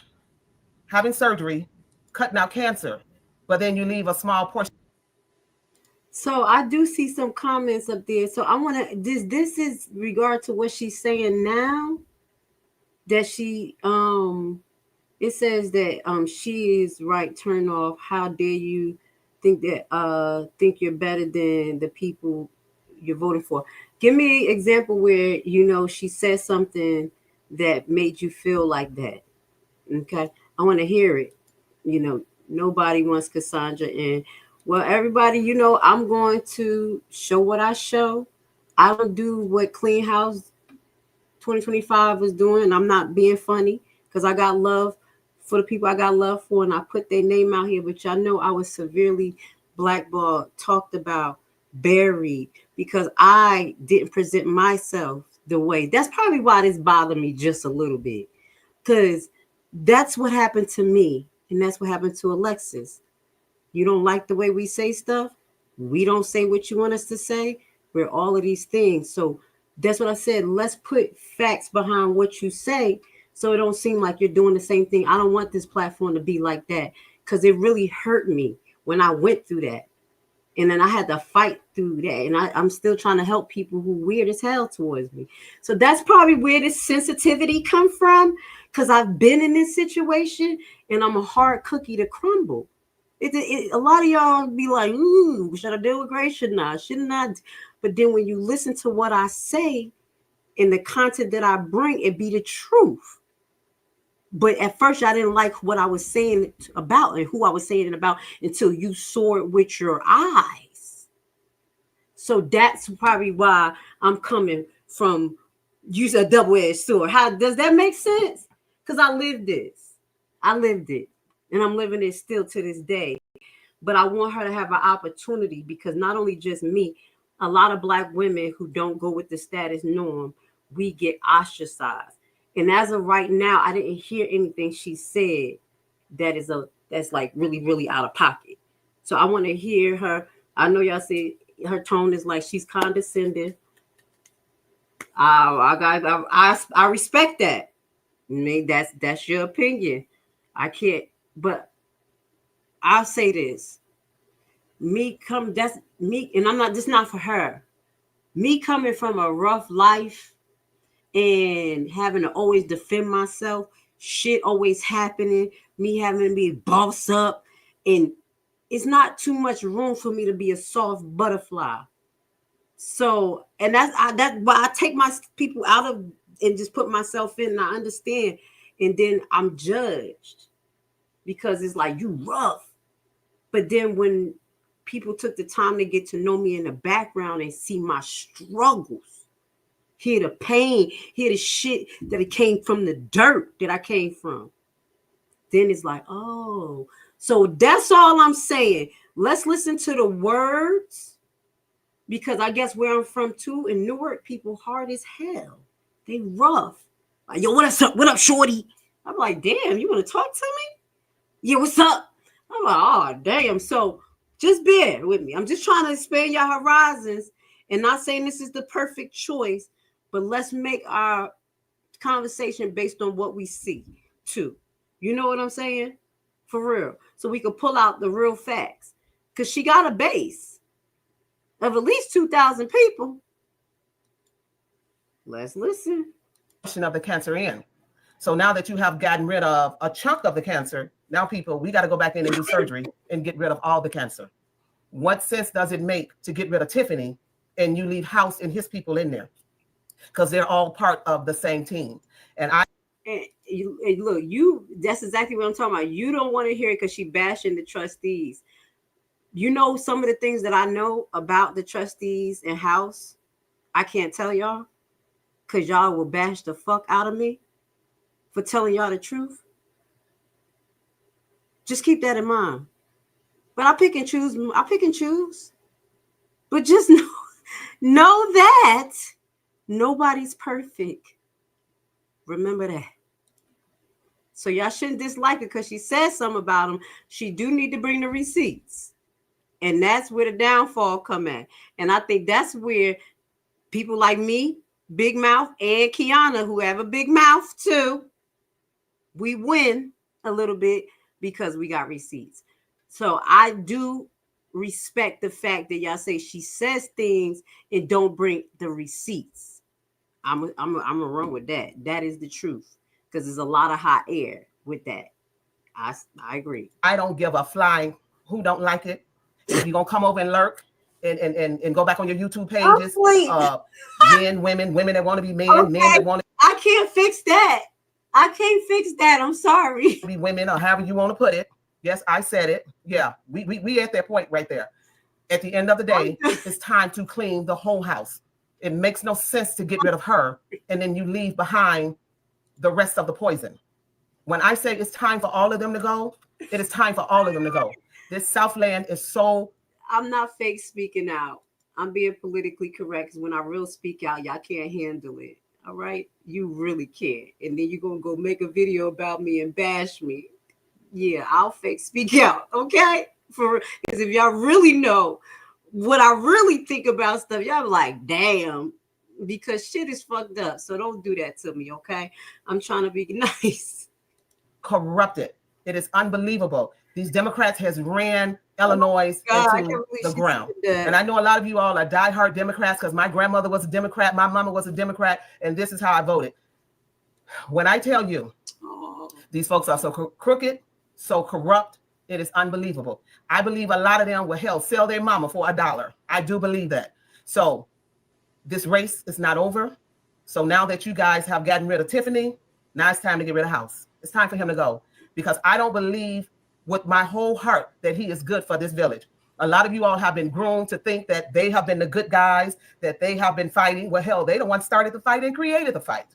S21: having surgery, cutting out cancer, but then you leave a small portion.
S6: So I do see some comments up there. So I want to, this is regard to what she's saying now, that she, it says that she is right, turn off. How dare you think that, think you're better than the people you're voting for. Give me an example where, you know, she said something that made you feel like that. Okay. I want to hear it. You know, nobody wants Cassandra in. Well, everybody, you know, I'm going to show what I show. I don't do what Clean House 2025 was doing. I'm not being funny because I got love for the people I got love for, and I put their name out here. But y'all know I was severely blackballed, talked about, buried because I didn't present myself the way. That's probably why this bothered me just a little bit, because that's what happened to me, and that's what happened to Alexis. You don't like the way we say stuff. We don't say what you want us to say. We're all of these things. So that's what I said. Let's put facts behind what you say so it don't seem like you're doing the same thing. I don't want this platform to be like that because it really hurt me when I went through that. And then I had to fight through that. And I'm still trying to help people who weird as hell towards me. So that's probably where this sensitivity come from, because I've been in this situation and I'm a hard cookie to crumble. A lot of y'all be like, should I deal with Grace? Shouldn't I? Shouldn't I? But then when you listen to what I say and the content that I bring, it be the truth. But at first, I didn't like what I was saying about and who I was saying it about until you saw it with your eyes. So that's probably why I'm coming from use a double-edged sword. How does that make sense? Because I lived this. I lived it. And I'm living it still to this day. But I want her to have an opportunity, because not only just me, a lot of Black women who don't go with the status norm, we get ostracized. And as of right now, I didn't hear anything she said that's like really, really out of pocket. So I want to hear her. I know y'all say her tone is like she's condescending. I respect that. I mean, that's your opinion. I can't, but I'll say this. That's me, and I'm not, just not for her. Me coming from a rough life and having to always defend myself, shit always happening, me having to be boss up, and it's not too much room for me to be a soft butterfly. So, and that's why I take my people out of and just put myself in, and I understand, and then I'm judged because it's like, you rough. But then when people took the time to get to know me in the background and see my struggles, hear the pain, hear the shit that it came from, the dirt that I came from, then it's like, oh. So that's all I'm saying. Let's listen to the words, because I guess where I'm from too, in Newark, people hard as hell. They rough. Like, yo, what up, shorty? I'm like, damn, you want to talk to me? Yeah, what's up? I'm like, oh, damn. So just bear with me. I'm just trying to expand your horizons and not saying this is the perfect choice, but let's make our conversation based on what we see too. You know what I'm saying? For real. So we can pull out the real facts, because she got a base of at least 2,000 people. Let's listen.
S21: Of the cancer in. So now that you have gotten rid of a chunk of the cancer, now people, we got to go back in and do surgery and get rid of all the cancer. What sense does it make to get rid of Tiffany and you leave House and his people in there? Because they're all part of the same team. And
S6: look, that's exactly what I'm talking about. You don't want to hear it because she bashing the trustees. You know, some of the things that I know about the trustees and House, I can't tell y'all because y'all will bash the fuck out of me for telling y'all the truth. Just keep that in mind. But I pick and choose. But just know that nobody's perfect. Remember that. So y'all shouldn't dislike her because she said something about him. She do need to bring the receipts. And that's where the downfall come at. And I think that's where people like me, Big Mouth, and Kiana, who have a big mouth too, we win a little bit because we got receipts. So I do respect the fact that y'all say she says things and don't bring the receipts. I'm gonna run with that. That is the truth because there's a lot of hot air with that. I agree.
S21: I don't give a flying who don't like it. If you're gonna come over and lurk and go back on your YouTube pages, men, women that want to be men, men that want to.
S6: I can't fix that. I can't fix that. I'm sorry.
S21: Be women or however you want to put it. Yes, I said it. Yeah, we at that point right there. At the end of the day, it's time to clean the whole house. It makes no sense to get rid of her and then you leave behind the rest of the poison. When I say it's time for all of them to go, it is time for all of them to go. This Southland is so.
S6: I'm not fake speaking out. I'm being politically correct because when I real speak out, y'all can't handle it. All right? You really can't. And then you're going to go make a video about me and bash me. Yeah, I'll fake speak out. Okay? Because if y'all really know what I really think about stuff, y'all like, damn, because shit is fucked up. So don't do that to me, okay? I'm trying to be nice.
S21: Corrupted. It is unbelievable. These Democrats has ran Illinois into the ground. And I know a lot of you all are diehard Democrats because my grandmother was a Democrat, my mama was a Democrat, and this is how I voted. When I tell you, these folks are so crooked, so corrupt, it is unbelievable. I believe a lot of them will sell their mama for $1. I do believe that. So this race is not over. So now that you guys have gotten rid of Tiffany, now it's time to get rid of House. It's time for him to go because I don't believe with my whole heart that he is good for this village. A lot of you all have been groomed to think that they have been the good guys, that they have been fighting. Well, hell, they the ones started the fight and created the fight.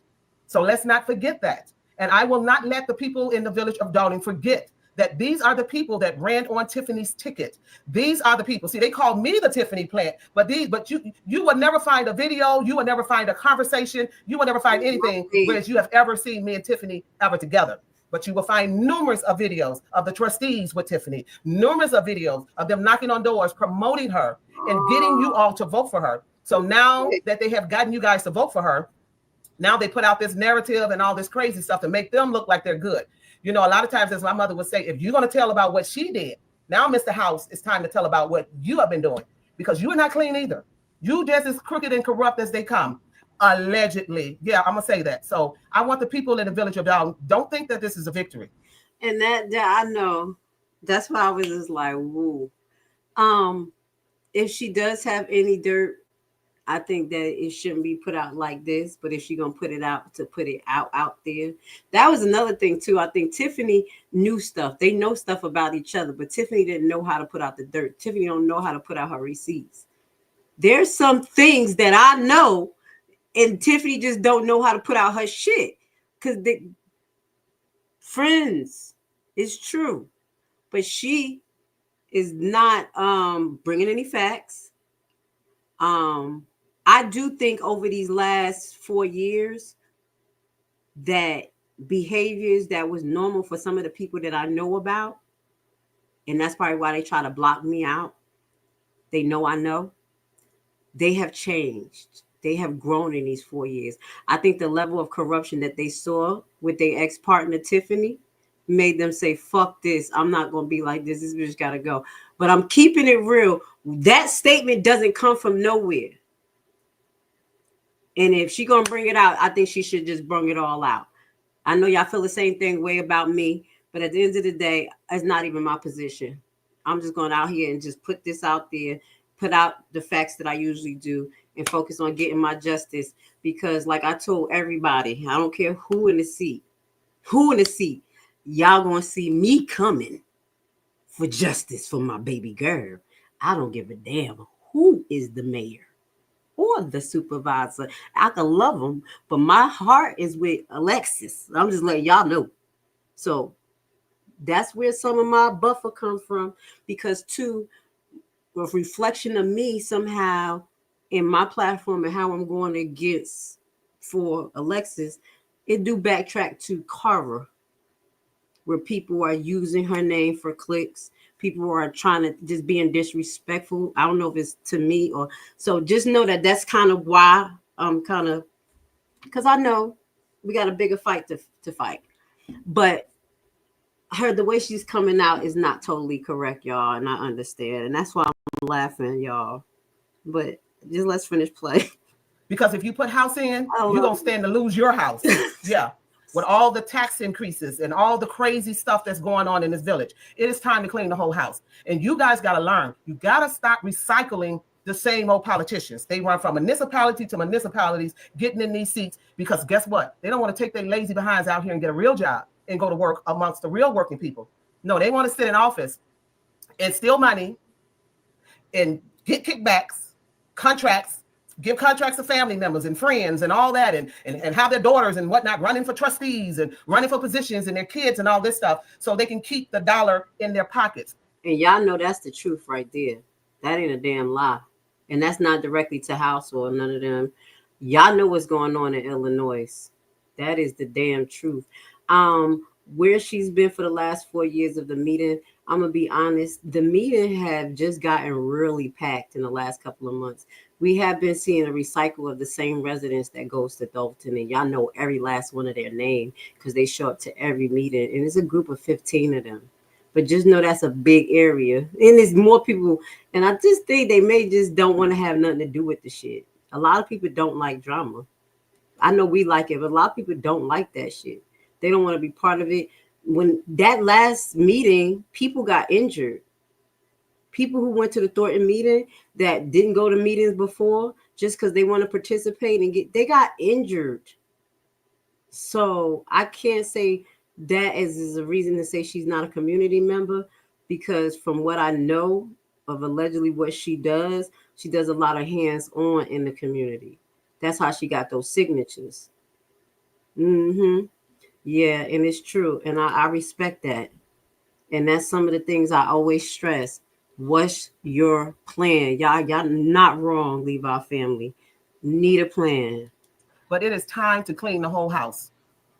S21: So let's not forget that. And I will not let the people in the village of Dolton forget that these are the people that ran on Tiffany's ticket. These are the people. See, they call me the Tiffany plant, but you will never find a video, you will never find a conversation, you will never find anything whereas you have ever seen me and Tiffany ever together. But you will find numerous of videos of the trustees with Tiffany, numerous of videos of them knocking on doors, promoting her and getting you all to vote for her. So now that they have gotten you guys to vote for her, now they put out this narrative and all this crazy stuff to make them look like they're good. You know, a lot of times, as my mother would say, if you're going to tell about what she did, now, Mr. House, it's time to tell about what you have been doing because you are not clean either. You just as crooked and corrupt as they come. Allegedly. Yeah, I'm going to say that. So I want the people in the village of Dolton, don't think that this is a victory.
S6: And that I know. That's why I was just like, woo. If she does have any dirt, I think that it shouldn't be put out like this. But if she's going to put it out there. That was another thing, too. I think Tiffany knew stuff. They know stuff about each other. But Tiffany didn't know how to put out the dirt. Tiffany don't know how to put out her receipts. There's some things that I know. And Tiffany just don't know how to put out her shit. Because friends, it's true. But she is not bringing any facts. I do think over these last 4 years that behaviors that was normal for some of the people that I know about, and that's probably why they try to block me out. They know I know. They have changed. They have grown in these 4 years. I think the level of corruption that they saw with their ex-partner, Tiffany, made them say, fuck this. I'm not going to be like this. This bitch got to go. But I'm keeping it real. That statement doesn't come from nowhere. And if she's going to bring it out, I think she should just bring it all out. I know y'all feel the same thing way about me, but at the end of the day, it's not even my position. I'm just going out here and just put this out there, put out the facts that I usually do, and focus on getting my justice. Because, like I told everybody, I don't care who in the seat, y'all gonna see me coming for justice for my baby girl. I don't give a damn who is the mayor or the supervisor. I can love them, but my heart is with Alexis. I'm just letting y'all know. So that's where some of my buffer comes from, because too, a reflection of me somehow in my platform and how I'm going against for Alexis, it do backtrack to Cara, where people are using her name for clicks. People are trying to just being disrespectful. I don't know if it's to me or so. Just know that that's kind of why I'm kind of, because I know we got a bigger fight to fight. But the way she's coming out is not totally correct, y'all, and I understand, and that's why I'm laughing, y'all. But just let's finish play.
S21: Because if you put house in, you're gonna stand to lose your house. Yeah. With all the tax increases and all the crazy stuff that's going on in this village, it is time to clean the whole house. And you guys got to learn. You got to stop recycling the same old politicians. They run from municipality to municipalities, getting in these seats, because guess what? They don't want to take their lazy behinds out here and get a real job and go to work amongst the real working people. No, they want to sit in office and steal money and get kickbacks, contracts, give contracts to family members and friends and all that, and have their daughters and whatnot running for trustees and running for positions and their kids and all this stuff so they can keep the dollar in their pockets.
S6: And y'all know that's the truth right there. That ain't a damn lie. And that's not directly to House or none of them. Y'all know what's going on in Illinois. That is the damn truth. Where she's been for the last 4 years of the meeting, I'm gonna be honest, the meeting have just gotten really packed in the last couple of months. We have been seeing a recycle of the same residents that goes to Dolton, and y'all know every last one of their name because they show up to every meeting, and it's a group of 15 of them. But just know that's a big area, and there's more people, and I just think they may just don't want to have nothing to do with the shit. A lot of people don't like drama. I know we like it, but a lot of people don't like that shit. They don't want to be part of it. When that last meeting, people got injured. People who went to the Thornton meeting that didn't go to meetings before just because they want to participate and they got injured. So I can't say that is a reason to say she's not a community member, because from what I know of allegedly what she does a lot of hands-on in the community. That's how she got those signatures. Yeah, and it's true. And I respect that. And that's some of the things I always stress. What's your plan? Y'all not wrong, Leave Our Family. Need a plan.
S21: But it is time to clean the whole house.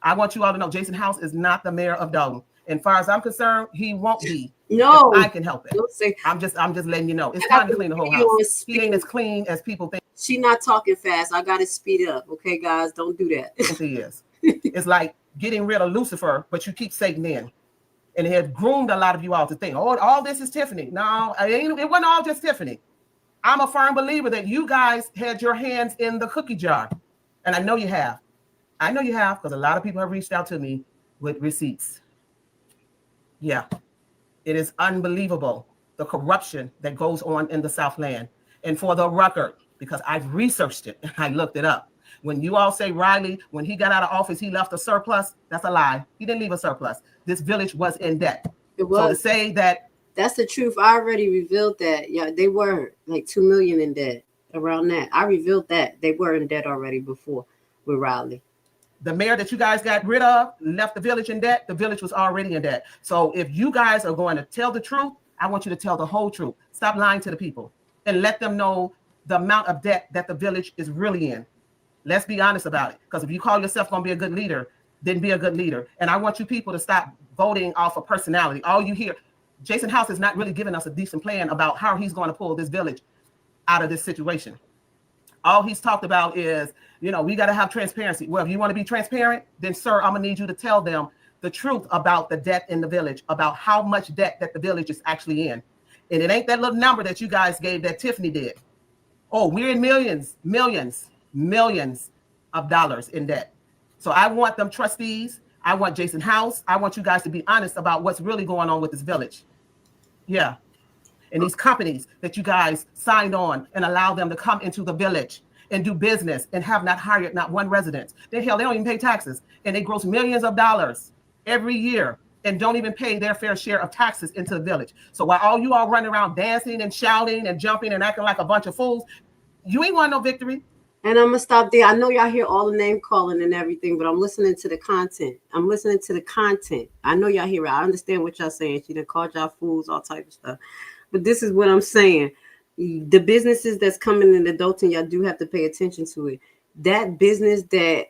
S21: I want you all to know Jason House is not the mayor of Dolton. And as far as I'm concerned, he won't be.
S6: No,
S21: I can help it. I'm just letting you know. It's time to clean the whole house. He ain't as clean as people think.
S6: She not talking fast. I gotta speed up. Okay, guys, don't do that.
S21: He is. It's like getting rid of Lucifer, but you keep Satan in. And it had groomed a lot of you all to think, oh, all this is Tiffany. No, it wasn't all just Tiffany. I'm a firm believer that you guys had your hands in the cookie jar. And I know you have. I know you have, because a lot of people have reached out to me with receipts. Yeah. It is unbelievable, the corruption that goes on in the Southland. And for the record, because I've researched it and I looked it up, when you all say Riley, when he got out of office, he left a surplus, that's a lie. He didn't leave a surplus. This village was in debt.
S6: It was.
S21: So to say that.
S6: That's the truth. I already revealed that. Yeah, they were like $2 million in debt, around that. I revealed that. They were in debt already before with Riley.
S21: The mayor that you guys got rid of left the village in debt. The village was already in debt. So if you guys are going to tell the truth, I want you to tell the whole truth. Stop lying to the people and let them know the amount of debt that the village is really in. Let's be honest about it. Because if you call yourself going to be a good leader, then be a good leader. And I want you people to stop voting off of personality. All you hear, Jason House is not really giving us a decent plan about how he's going to pull this village out of this situation. All he's talked about is, we got to have transparency. Well, if you want to be transparent, then, sir, I'm going to need you to tell them the truth about the debt in the village, about how much debt that the village is actually in. And it ain't that little number that you guys gave that Tiffany did. Oh, we're in millions of dollars in debt. So I want them trustees, I want Jason House. I want you guys to be honest about what's really going on with this village. Yeah. And these companies that you guys signed on and allow them to come into the village and do business and have not hired not one resident. They don't even pay taxes, and they gross millions of dollars every year and don't even pay their fair share of taxes into the village. So while all you all running around dancing and shouting and jumping and acting like a bunch of fools, you ain't want no victory.
S6: And I'm gonna stop there. I know y'all hear all the name calling and everything, but I'm listening to the content. I'm listening to the content. I know y'all hear it. I understand what y'all saying. She done called y'all fools, all type of stuff. But this is what I'm saying. The businesses that's coming in Dolton, y'all do have to pay attention to it. That business that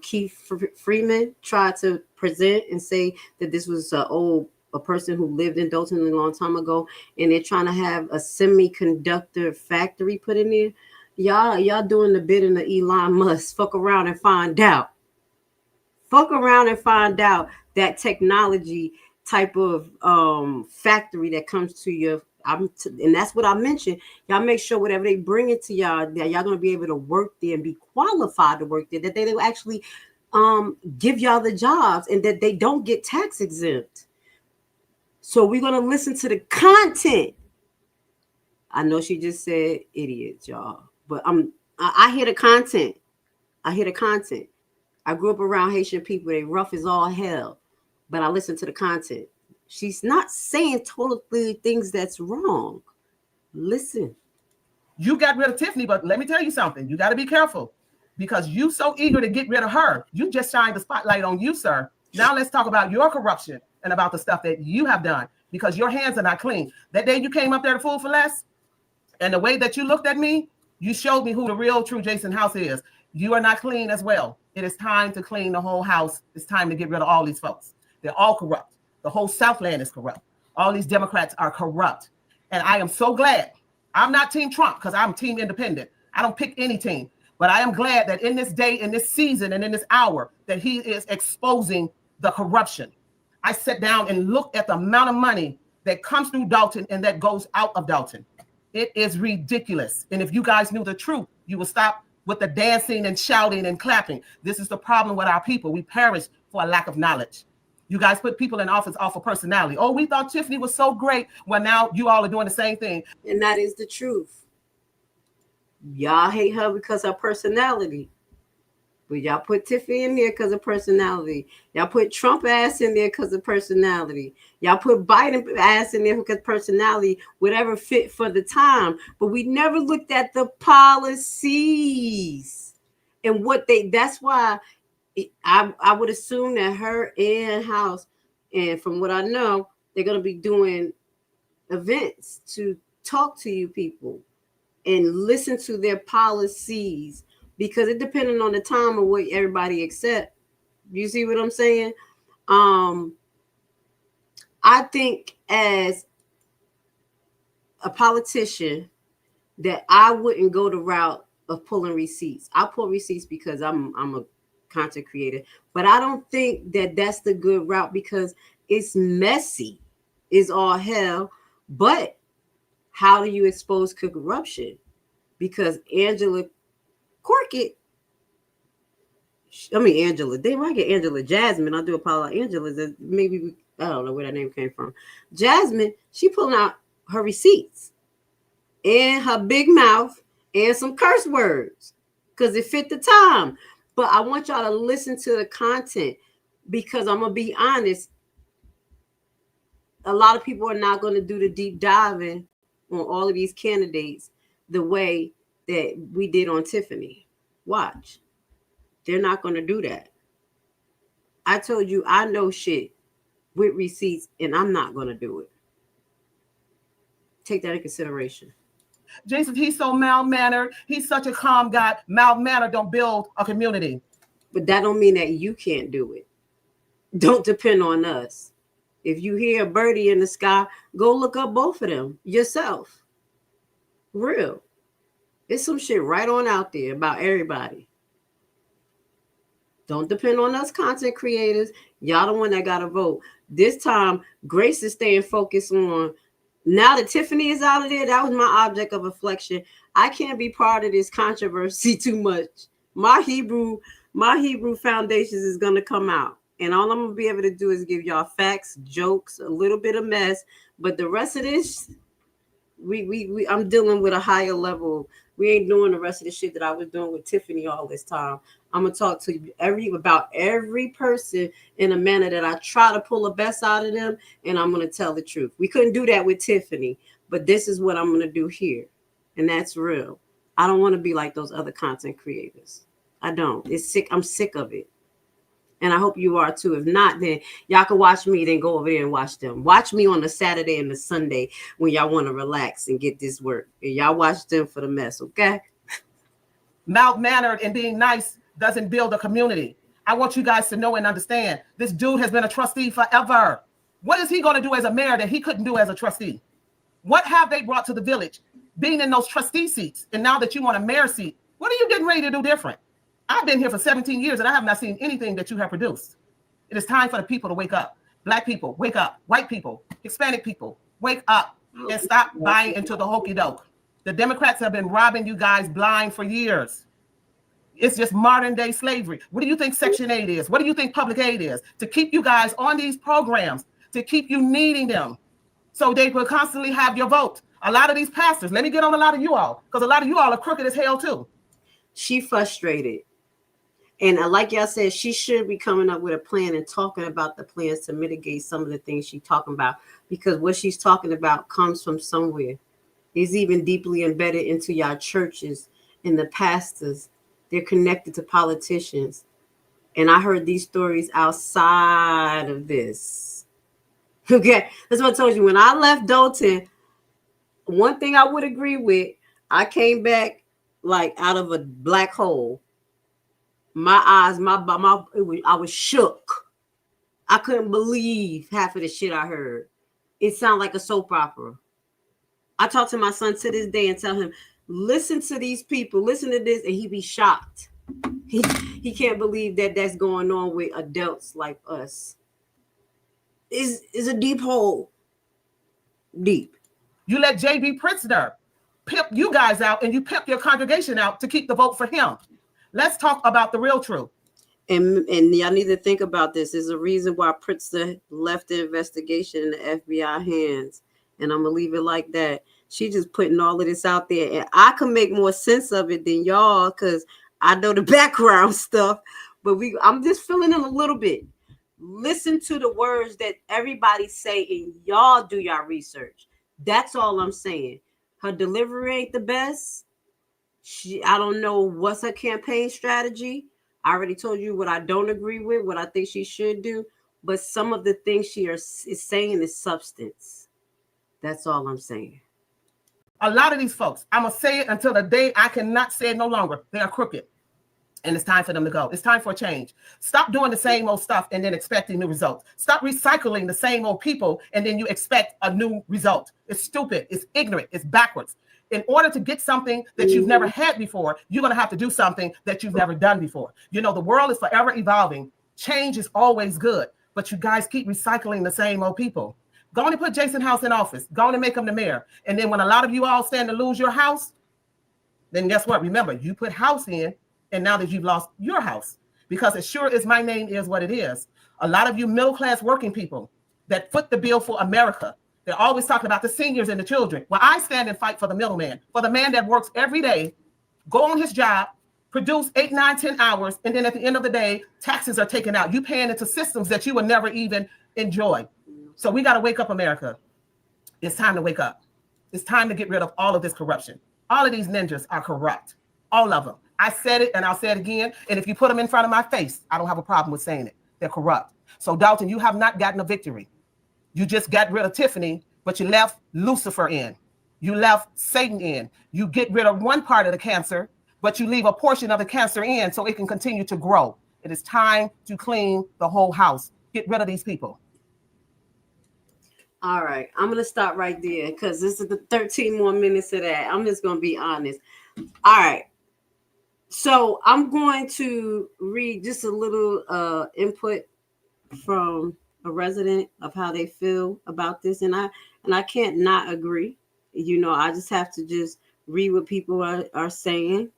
S6: Keith Freeman tried to present and say that this was a person who lived in Dolton a long time ago, and they're trying to have a semiconductor factory put in there. Y'all doing the bidding of Elon Musk. Fuck around and find out. Fuck around and find out that technology type of factory that comes to you. And that's what I mentioned. Y'all make sure whatever they bring it to y'all, that y'all gonna be able to work there and be qualified to work there, that they will actually give y'all the jobs and that they don't get tax exempt. So we're gonna listen to the content. I know she just said idiots, y'all, but I hear the content. I hear the content. I grew up around Haitian people. They rough as all hell, but I listen to the content. She's not saying totally things that's wrong. Listen.
S21: You got rid of Tiffany, but let me tell you something. You got to be careful because you so eager to get rid of her. You just shined the spotlight on you, sir. Now let's talk about your corruption and about the stuff that you have done because your hands are not clean. That day you came up there to Fool for Less and the way that you looked at me, you showed me who the real true Jason House is. You are not clean as well. It is time to clean the whole house. It's time to get rid of all these folks. They're all corrupt. The whole Southland is corrupt. All these Democrats are corrupt. And I am so glad. I'm not Team Trump because I'm Team Independent. I don't pick any team. But I am glad that in this day, in this season, and in this hour, that he is exposing the corruption. I sat down and looked at the amount of money that comes through Dolton and that goes out of Dolton. It is ridiculous. And if you guys knew the truth, you would stop with the dancing and shouting and clapping. This is the problem with our people. We perish for a lack of knowledge. You guys put people in office off of personality. Oh, we thought Tiffany was so great. Well, now you all are doing the same thing.
S6: And that is the truth. Y'all hate her because of her personality. But y'all put Tiffany in there because of personality. Y'all put Trump ass in there because of personality. Y'all put Biden ass in there because of personality, whatever fit for the time. But we never looked at the policies and what that's why I would assume that her and House, and from what I know, they're going to be doing events to talk to you people and listen to their policies because it depending on the time of what everybody accept. You see what I'm saying? I think as a politician that I wouldn't go the route of pulling receipts. I pull receipts because I'm a content creator, but I don't think that that's the good route because it's messy, it's all hell. But how do you expose Angela Jasmine, I do apologize. Angela, maybe I don't know where that name came from. Jasmine, she pulling out her receipts and her big mouth and some curse words because it fit the time. But I want y'all to listen to the content because I'm going to be honest. A lot of people are not going to do the deep diving on all of these candidates the way that we did on Tiffany. Watch. They're not going to do that. I told you I know shit with receipts and I'm not going to do it. Take that in consideration.
S21: Jason, he's so mild-mannered. He's such a calm guy. Mild-mannered don't build a community.
S6: But that don't mean that you can't do it. Don't depend on us. If you hear a birdie in the sky, go look up both of them yourself. Real. There's some shit right on out there about everybody. Don't depend on us content creators. Y'all the one that got to vote. This time, Grace is staying focused on. Now that Tiffany is out of there, that was my object of affliction. I can't be part of this controversy too much. My Hebrew My Hebrew foundations is gonna come out. And all I'm gonna be able to do is give y'all facts, jokes, a little bit of mess. But the rest of this, I'm dealing with a higher level. We ain't doing the rest of the shit that I was doing with Tiffany all this time. I'm gonna talk to about every person in a manner that I try to pull the best out of them, and I'm gonna tell the truth. We couldn't do that with Tiffany, but this is what I'm gonna do here, and that's real. I don't want to be like those other content creators. I don't. It's sick. I'm sick of it. And I hope you are too. If not, then y'all can watch me, then go over there and watch them. Watch me on the Saturday and the Sunday when y'all want to relax and get this work. And y'all watch them for the mess, okay?
S21: Mild-mannered and being nice doesn't build a community. I want you guys to know and understand, this dude has been a trustee forever. What is he going to do as a mayor that he couldn't do as a trustee? What have they brought to the village? Being in those trustee seats, and now that you want a mayor seat, what are you getting ready to do different? I've been here for 17 years and I have not seen anything that you have produced. It is time for the people to wake up. Black people, wake up. White people, Hispanic people, wake up and stop buying into the hokey doke. The Democrats have been robbing you guys blind for years. It's just modern day slavery. What do you think Section 8 is? What do you think public aid is? To keep you guys on these programs, to keep you needing them so they will constantly have your vote. A lot of these pastors, let me get on a lot of you all, because a lot of you all are crooked as hell too.
S6: She frustrated. And like y'all said, she should be coming up with a plan and talking about the plans to mitigate some of the things she's talking about, because what she's talking about comes from somewhere. It's even deeply embedded into y'all churches and the pastors. They're connected to politicians. And I heard these stories outside of this. Okay, that's what I told you. When I left Dolton, one thing I would agree with, I came back like out of a black hole. My eyes, I was shook. I couldn't believe half of the shit I heard. It sounded like a soap opera. I talk to my son to this day and tell him, listen to these people, listen to this, and he be shocked. He can't believe that that's going on with adults like us. Is a deep hole. Deep.
S21: You let J.B. Pritzker pimp you guys out, and you pimp your congregation out to keep the vote for him. Let's talk about the real truth.
S6: And y'all need to think about this. There's a reason why Pritzker left the investigation in the FBI hands. And I'm going to leave it like that. She just putting all of this out there. And I can make more sense of it than y'all because I know the background stuff. But I'm just filling in a little bit. Listen to the words that everybody say and y'all do your research. That's all I'm saying. Her delivery ain't the best. I don't know what's her campaign strategy. I already told you what I don't agree with, what I think she should do. But some of the things she is saying is substance. That's all I'm saying.
S21: A lot of these folks, I'm going to say it until the day I cannot say it no longer. They are crooked. And it's time for them to go. It's time for a change. Stop doing the same old stuff and then expecting new results. Stop recycling the same old people and then you expect a new result. It's stupid. It's ignorant. It's backwards. In order to get something that you've never had before, you're going to have to do something that you've never done before. You know, the world is forever evolving. Change is always good, but you guys keep recycling the same old people. Go on and put Jason House in office. Go on and make him the mayor. And then when a lot of you all stand to lose your house, then guess what? Remember, you put House in, and now that you've lost your house, because as sure as my name is what it is, a lot of you middle-class working people that foot the bill for America, they're always talking about the seniors and the children. Well, I stand and fight for the middleman, for the man that works every day, go on his job, produce 8, 9, 10 hours, and then at the end of the day, taxes are taken out. You paying into systems that you will never even enjoy. So we got to wake up, America. It's time to wake up. It's time to get rid of all of this corruption. All of these ninjas are corrupt. All of them. I said it and I'll say it again. And if you put them in front of my face, I don't have a problem with saying it. They're corrupt. So Dolton, you have not gotten a victory. You just got rid of Tiffany, but you left Lucifer in. You left Satan in. You get rid of one part of the cancer, but you leave a portion of the cancer in so it can continue to grow. It is time to clean the whole house. Get rid of these people.
S6: All right. I'm going to stop right there because this is the 13 more minutes of that. I'm just going to be honest. All right. So I'm going to read just a little input from a resident of how they feel about this. And I can't not agree. You know, I just have to just read what people are saying.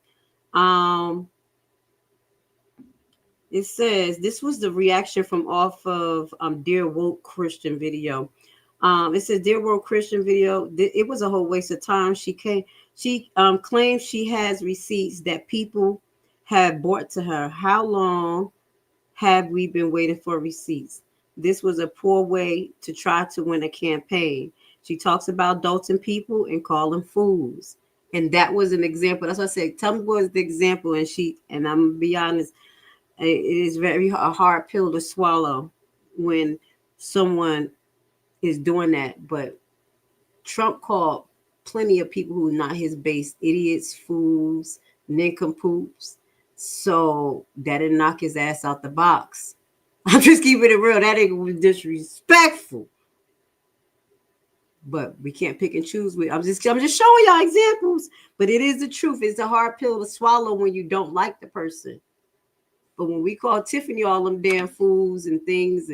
S6: It says this was the reaction from off of Dear Woke Christian video. It says Dear Woke Christian video. It was a whole waste of time. She claims she has receipts that people have brought to her. How long have we been waiting for receipts? This was a poor way to try to win a campaign. She talks about Dolton people and call them fools. And that was an example. That's what I said. Tell me what was the example. And I'm gonna be honest, it is a hard pill to swallow when someone is doing that. But Trump called plenty of people who are not his base idiots, fools, nincompoops. So that didn't knock his ass out the box. I'm just keeping it real. That ain't was disrespectful. But we can't pick and choose. I'm just showing y'all examples. But it is the truth. It's a hard pill to swallow when you don't like the person. But when we call Tiffany all them damn fools and things,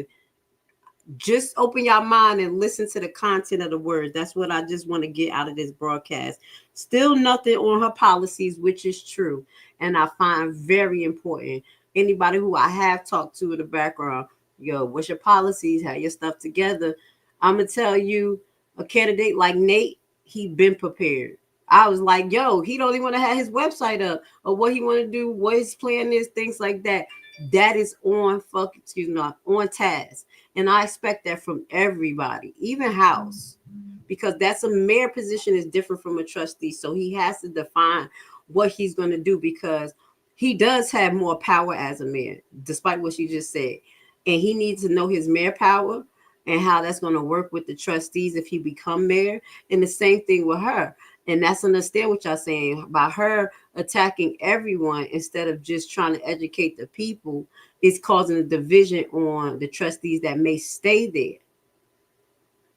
S6: just open your mind and listen to the content of the words. That's what I just want to get out of this broadcast. Still nothing on her policies, which is true. And I find very important. Anybody who I have talked to in the background, yo, what's your policies? Have your stuff together? I'm going to tell you, a candidate like Nate, he been prepared. I was like, yo, he don't even want to have his website up or what he want to do, what his plan is, things like that. That is on task. And I expect that from everybody, even House, because that's a mayor position is different from a trustee. So he has to define what he's going to do because he does have more power as a mayor, despite what you just said. And he needs to know his mayor power and how that's going to work with the trustees if he become mayor. And the same thing with her. And that's understand what y'all saying about her attacking everyone instead of just trying to educate the people. It's causing a division on the trustees that may stay there,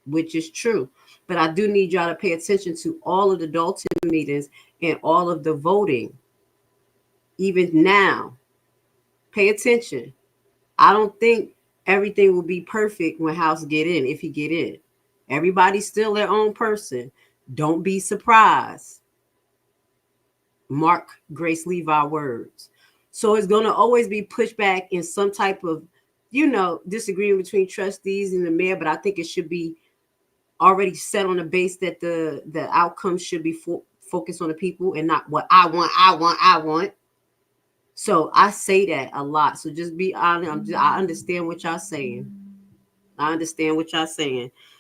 S6: which is true. But I do need y'all to pay attention to all of the Dolton meetings and all of the voting. Even now, pay attention. I don't think everything will be perfect when House get in, if he get in. Everybody's still their own person. Don't be surprised. Mark Grace Levi words. So it's going to always be pushback in some type of, disagreement between trustees and the mayor. But I think it should be already set on the base that the outcome should be focused on the people and not what I want. So I say that a lot. So just be honest. I understand what y'all saying.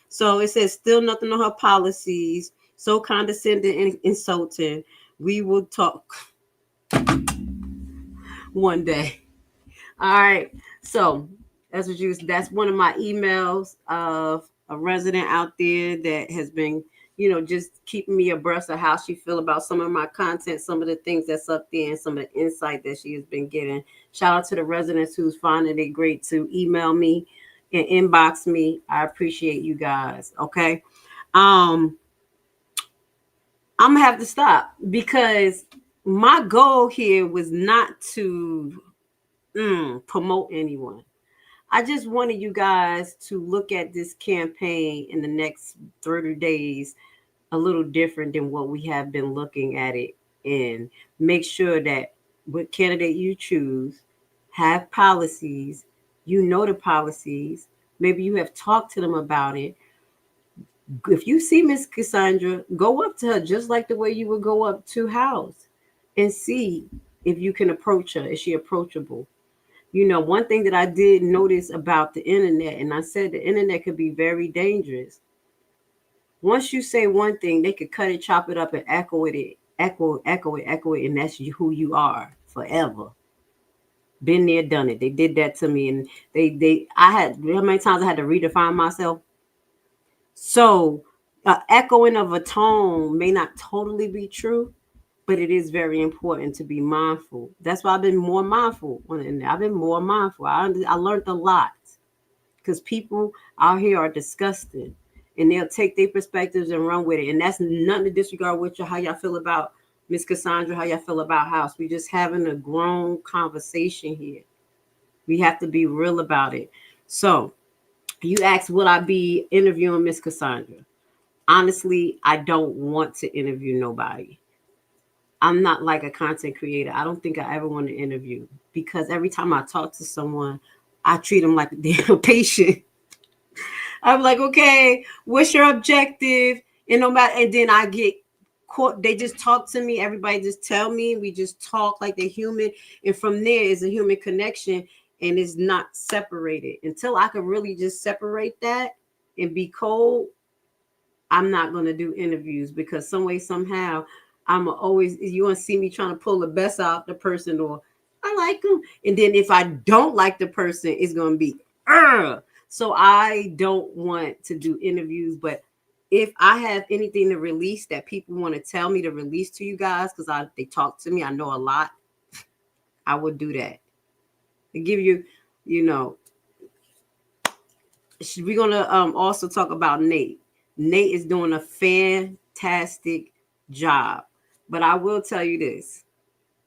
S6: So it says still nothing on her policies. So condescending and insulting. We will talk one day. All right. So that's one of my emails of a resident out there that has been, just keeping me abreast of how she feel about some of my content, some of the things that's up there, and some of the insight that she has been getting. Shout out to the residents who's finding it great to email me and inbox me. I appreciate you guys. Okay. I'm gonna have to stop because my goal here was not to promote anyone. I just wanted you guys to look at this campaign in the next 30 days a little different than what we have been looking at it, and make sure that what candidate you choose have policies, the policies. Maybe you have talked to them about it. If you see Miss Cassandra, go up to her just like the way you would go up to House and see if you can approach her. Is she approachable? One thing that I did notice about the internet, and I said the internet could be very dangerous. Once you say one thing, they could cut it, chop it up, and echo it, and that's who you are forever. Been there, done it. They did that to me, and how many times I had to redefine myself. So, echoing of a tone may not totally be true, but it is very important to be mindful. That's why I've been more mindful. I've been more mindful. I learned a lot because people out here are disgusting, and they'll take their perspectives and run with it. And that's nothing to disregard with how y'all feel about Miss Cassandra, how y'all feel about House. We just having a grown conversation here. We have to be real about it. So you asked, will I be interviewing Miss Cassandra? Honestly, I don't want to interview nobody. I'm not like a content creator. I don't think I ever want to interview because every time I talk to someone, I treat them like a damn patient. I'm like, okay, what's your objective? And no matter, and then I get caught. They just talk to me. Everybody just tell me. We just talk like they're human, and from there is a human connection, and it's not separated. Until I can really just separate that and be cold, I'm not gonna do interviews because some way somehow I'm always you want to see me trying to pull the best out the person or I like them, and then if I don't like the person, it's gonna be. So I don't want to do interviews, but if I have anything to release that people want to tell me to release to you guys, because they talk to me, I know a lot, I would do that. To give you, we're gonna also talk about Nate. Nate is doing a fantastic job, but I will tell you this.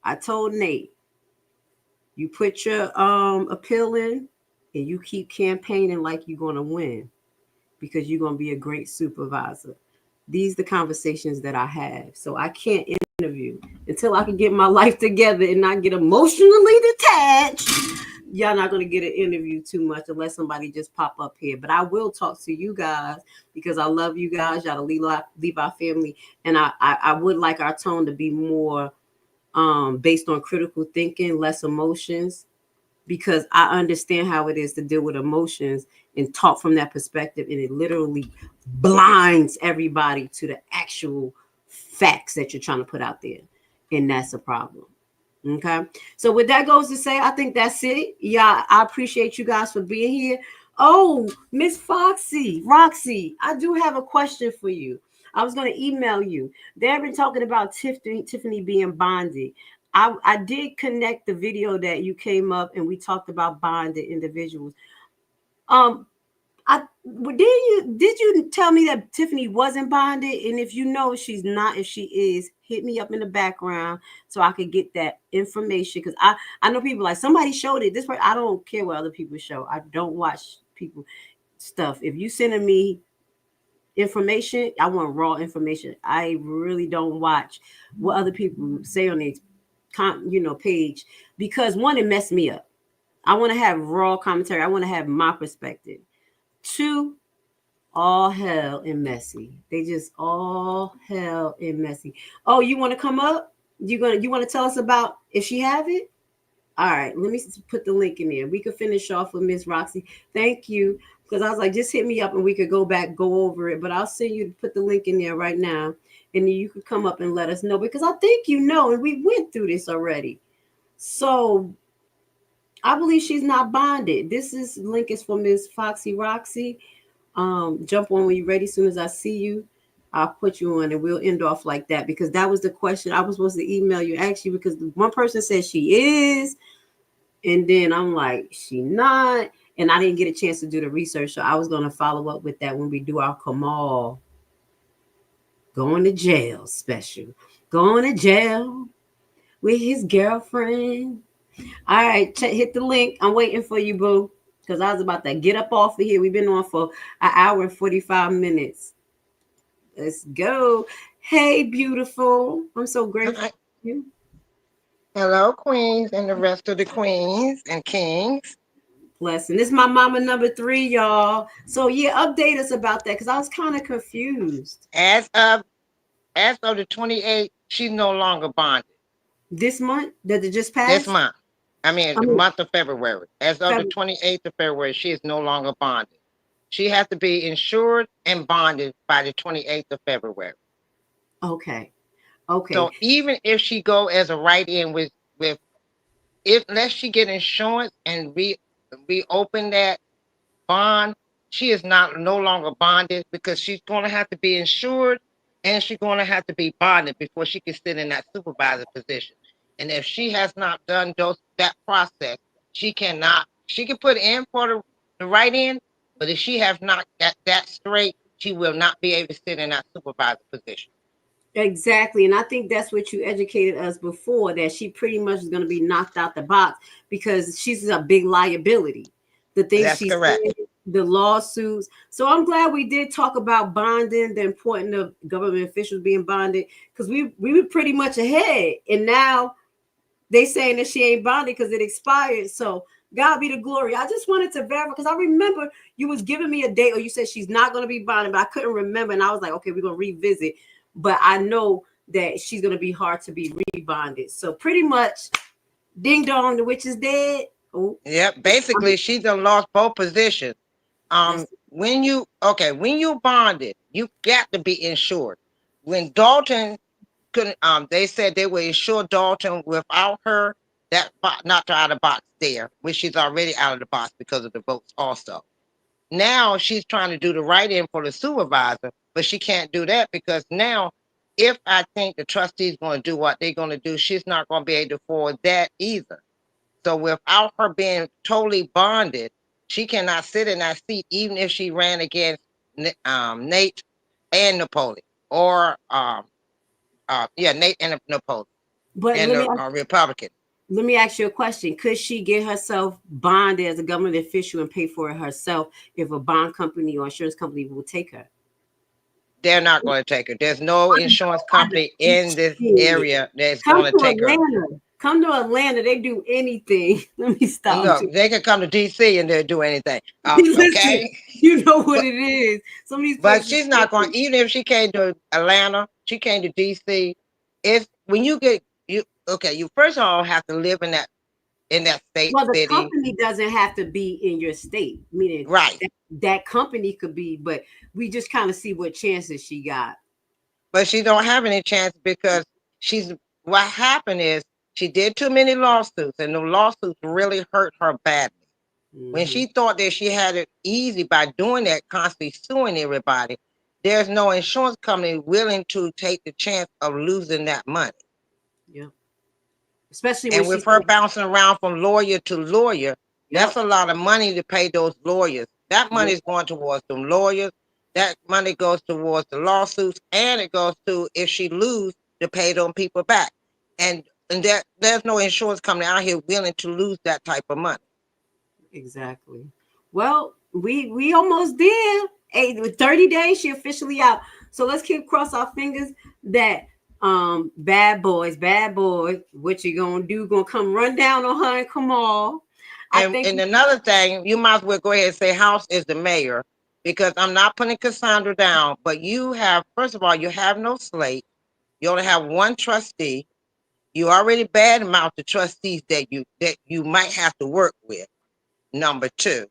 S6: I told Nate, you put your appeal in and you keep campaigning like you're gonna win because you're gonna be a great supervisor. These are the conversations that I have. So I can't interview until I can get my life together and not get emotionally detached. Y'all not gonna get an interview too much unless somebody just pop up here. But I will talk to you guys because I love you guys. Y'all to leave our family, and I would like our tone to be more based on critical thinking, less emotions, because I understand how it is to deal with emotions and talk from that perspective, and it literally blinds everybody to the actual facts that you're trying to put out there, and that's a problem. Okay, so with that goes to say, I think that's it. Yeah, I appreciate you guys for being here. Oh, Miss Roxy, I do have a question for you. I was going to email you. They've been talking about Tiffany being bonded. I did connect the video that you came up and we talked about bonded individuals. Did you tell me that Tiffany wasn't bonded? And if you know she's not, if she is, hit me up in the background so I could get that information. Because I know people like somebody showed it. This way, I don't care what other people show. I don't watch people stuff. If you sending me information, I want raw information. I really don't watch what other people say on their page, because one, it messed me up. I want to have raw commentary. I want to have my perspective. Two, all hell and messy. They just all hell and messy. Oh, you want to come up? You want to tell us about if she have it? All right, let me put the link in there. We could finish off with Miss Roxy. Thank you. Because I was like, just hit me up and we could go over it. But I'll send you to put the link in there right now. And then you could come up and let us know. Because I think and we went through this already. So I believe she's not bonded. Link is for Miss Foxy Roxy. Jump on when you're ready. As soon as I see you, I'll put you on and we'll end off like that. Because that was the question I was supposed to email you actually, because one person said she is. And then I'm like, she not. And I didn't get a chance to do the research. So I was going to follow up with that when we do our Kamal going to jail special. Going to jail with his girlfriend. All right, hit the link. I'm waiting for you, boo. Because I was about to get up off of here. We've been on for an hour and 45 minutes. Let's go. Hey, beautiful. I'm so grateful for you.
S2: Hello, queens, and the rest of the queens and kings.
S6: Blessing. This is my mama number 3, y'all. So yeah, update us about that because I was kind of confused.
S2: As of the 28th, she's no longer bonded.
S6: This month? Did it just pass?
S2: This month. The month of February. As of the 28th of February, she is no longer bonded. She has to be insured and bonded by the 28th of February.
S6: Okay.
S2: So even if she go as a write-in with unless she get insurance and reopen that bond, she is no longer bonded, because she's going to have to be insured and she's going to have to be bonded before she can sit in that supervisor position. And if she has not done that process, she cannot. She can put in for the write-in, but if she has not got that straight, she will not be able to sit in that supervisor position.
S6: Exactly. And I think that's what you educated us before, that she pretty much is going to be knocked out the box because she's a big liability. The thing
S2: that's correct.
S6: the lawsuits. So I'm glad we did talk about bonding, the importance of government officials being bonded, because we were pretty much ahead, and now they saying that she ain't bonded because it expired. So God be the glory. I just wanted to verify, because I remember you was giving me a date, or you said she's not going to be bonded, but I couldn't remember, and I was like, okay, we're going to revisit. But I know that she's going to be hard to be rebonded. So pretty much, ding dong, the witch is dead. Oh,
S2: Yep. Basically, she's done lost both positions. When you bonded, you got to be insured. When Dolton couldn't, they said they would insure Dolton without her. That knocked her out of the box there, which she's already out of the box because of the votes also. Now she's trying to do the write-in for the supervisor, but she can't do that because now, if I think the trustee's going to do what they're going to do, she's not going to be able to afford that either. So without her being totally bonded, she cannot sit in that seat, even if she ran against Nate and Napoleon, or Nate and Napoleon,
S6: but
S2: and the Republican.
S6: Let me ask you a question. Could she get herself bonded as a government official and pay for it herself if a bond company or insurance company will take her?
S2: They're not going to take her. There's no insurance company in this area that's going to take her.
S6: Come to Atlanta. They do anything. Let me stop.
S2: Look, they can come to DC and they'll do anything. Okay,
S6: you know what it is. Some of these,
S2: but she's not going. Even if she came to Atlanta, she came to DC. If when you get you first of all have to live in that state.
S6: Well, the
S2: city.
S6: company doesn't have to be in your state. Meaning,
S2: right?
S6: That company could be, but we just kind of see what chances she got.
S2: But she don't have any chance because what happened is she did too many lawsuits, and the lawsuits really hurt her badly. When she thought that she had it easy by doing that, constantly suing everybody, there's no insurance company willing to take the chance of losing that money.
S6: Yeah. Especially
S2: and with her bouncing around from lawyer to lawyer, that's a lot of money to pay those lawyers. That money is going towards them lawyers. That money goes towards the lawsuits, and it goes to, if she lose, to pay them people back. And there's no insurance company out here willing to lose that type of money.
S6: Exactly. Well, we almost did. 30 days, she officially out. So let's keep cross our fingers that bad boys, what you gonna do? Gonna come run down on her and Kamal.
S2: And another thing, you might as well go ahead and say House is the mayor, because I'm not putting Cassandra down, but you have, first of all, you have no slate. You only have one trustee. You already badmouth the trustees that you might have to work with. Number two.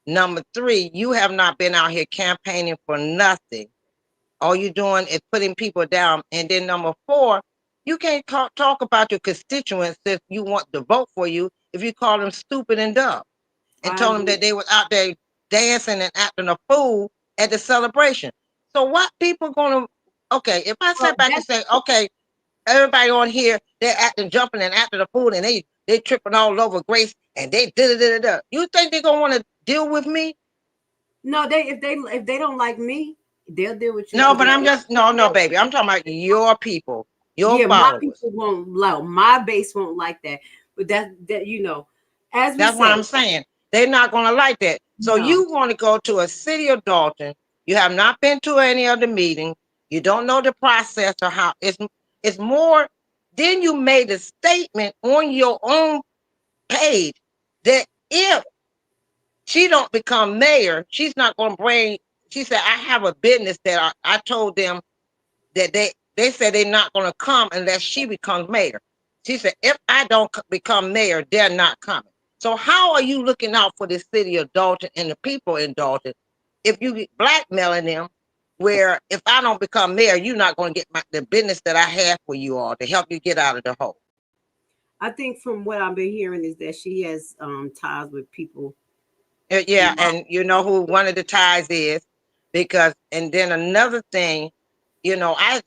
S2: Number three, you have not been out here campaigning for nothing. All you're doing is putting people down. And then number four, you can't talk about your constituents if you want to vote for you if you call them stupid and dumb and told them that they were out there dancing and acting a fool at the celebration. So what people going to, okay, if I sit back and say, okay, everybody on here, they're jumping and acting a fool, and they tripping all over Grace, and they da-da-da-da-da. You think they're going to want to deal with me?
S6: No, if they don't like me, they'll deal with you.
S2: No, but I'm just, no, baby. I'm talking about your people, your followers.
S6: My people won't, my base won't like that. But that's what
S2: I'm saying. They're not going to like that. So you want to go to a city of Dolton. You have not been to any of the meetings. You don't know the process or how it's more. Then you made a statement on your own page that if she don't become mayor, she's not going to bring. She said, I have a business that I told them that they said they're not going to come unless she becomes mayor. She said, if I don't become mayor, they're not coming. So how are you looking out for the city of Dolton and the people in Dolton if you blackmailing them, where if I don't become mayor, you're not going to get the business that I have for you all to help you get out of the hole?
S6: I think from what I've been hearing is that she has ties with people.
S2: Yeah, and you know who one of the ties is, because, and then another thing, I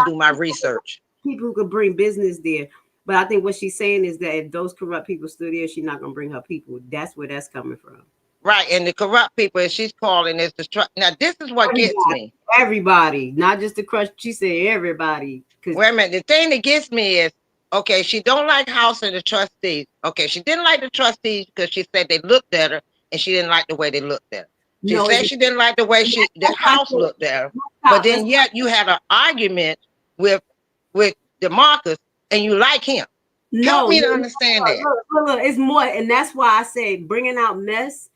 S2: do my research.
S6: People who could bring business there. But I think what she's saying is that if those corrupt people still there, she's not going to bring her people. That's where that's coming from.
S2: Right. And the corrupt people, as she's calling, is the now this is what gets me.
S6: Everybody, not just the crush. She said everybody.
S2: Wait a minute. The thing that gets me is, okay, she don't like House and the trustees. Okay, she didn't like the trustees because she said they looked at her and she didn't like the way they looked at her. She
S6: No,
S2: said she didn't like the way the house looked at her, but then yet you had an argument with DeMarcus, and you like him. Help me to understand that.
S6: Look, it's more, and that's why I say bringing out mess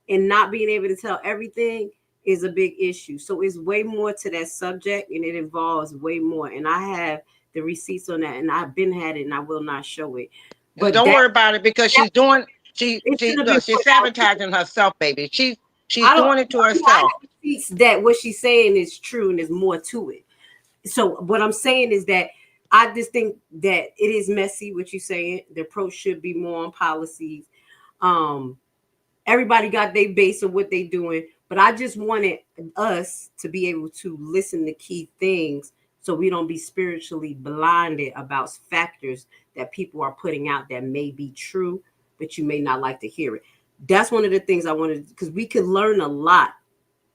S6: and not being able to tell everything is a big issue. So it's way more to that subject, and it involves way more. And I have the receipts on that, and I've been had it, and I will not show it.
S2: But don't worry about it, because she's doing. She's sabotaging herself, baby. She's doing it to herself.
S6: That what she's saying is true, and there's more to it. So what I'm saying is that I just think that it is messy. What you're saying, the approach should be more on policies. Everybody got their base of what they're doing, but I just wanted us to be able to listen to key things so we don't be spiritually blinded about factors that people are putting out that may be true, but you may not like to hear it. That's one of the things I wanted, because we could learn a lot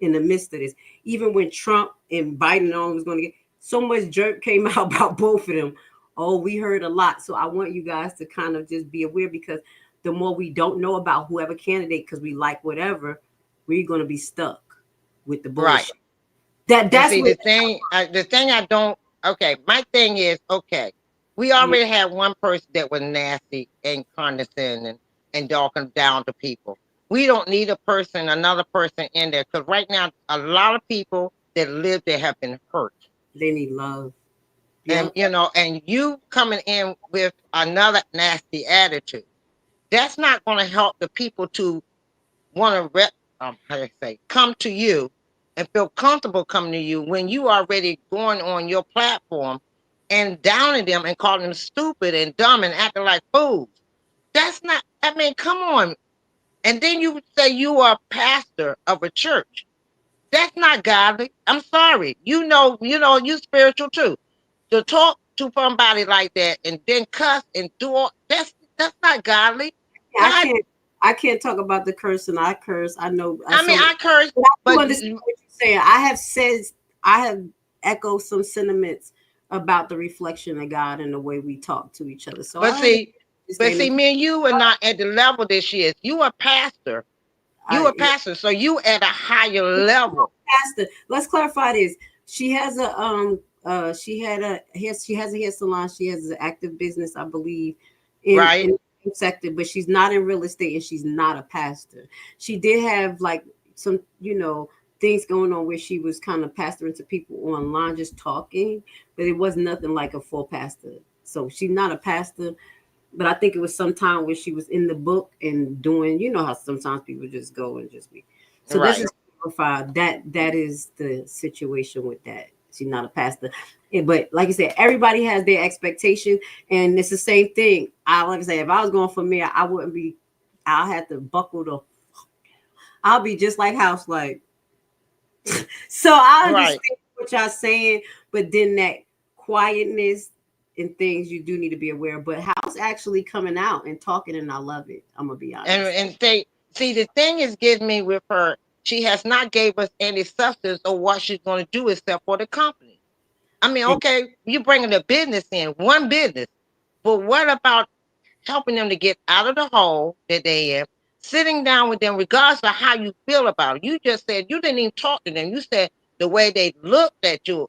S6: in the midst of this. Even when Trump and Biden was going to get so much jerk came out about both of them. Oh, we heard a lot. So I want you guys to kind of just be aware, because the more we don't know about whoever candidate, because we like whatever, we're going to be stuck with the bullshit. Right. That's
S2: the thing. The thing I don't. Okay, my thing is, okay, we already had one person that was nasty and condescending and talking down to people. We don't need another person in there, because right now a lot of people that live there have been hurt.
S6: They need love.
S2: And and you coming in with another nasty attitude, that's not going to help the people to want to come to you and feel comfortable coming to you when you already going on your platform and downing them and calling them stupid and dumb and acting like fools. That's not, I mean, come on. And then you say you are a pastor of a church. That's not godly. I'm sorry. You spiritual too. To talk to somebody like that and then cuss and do all that's not godly.
S6: I can't talk about the curse, and I curse. I know.
S2: I curse,
S6: but I understand what you're saying. I have echoed some sentiments about the reflection of God and the way we talk to each other. So,
S2: me and you are not at the level that she is. You are pastor. You a pastor, so you at a higher level.
S6: Pastor, let's clarify this. She has she has a hair salon. She has an active business, I believe, in sector, but she's not in real estate, and she's not a pastor. She did have like some, things going on where she was kind of pastoring to people online, just talking, but it was nothing like a full pastor. So she's not a pastor. But I think it was some time where she was in the book and doing, how sometimes people just go and just be. So let's just clarify that is the situation with that. She's not a pastor. But like I said, everybody has their expectation, and it's the same thing. Like I say, if I was going for mayor, I'll have to buckle I'll be just like House, like. So I understand what y'all saying, but then that quietness and things you do need to be aware of. But House actually coming out and talking, and I love it. I'm gonna be honest.
S2: And see, the thing is getting me with her. She has not gave us any substance of what she's going to do except for the company. I mean, okay, you bringing the business in, one business, but what about helping them to get out of the hole that they in, sitting down with them, regardless of how you feel about it? You just said you didn't even talk to them. You said the way they looked at you.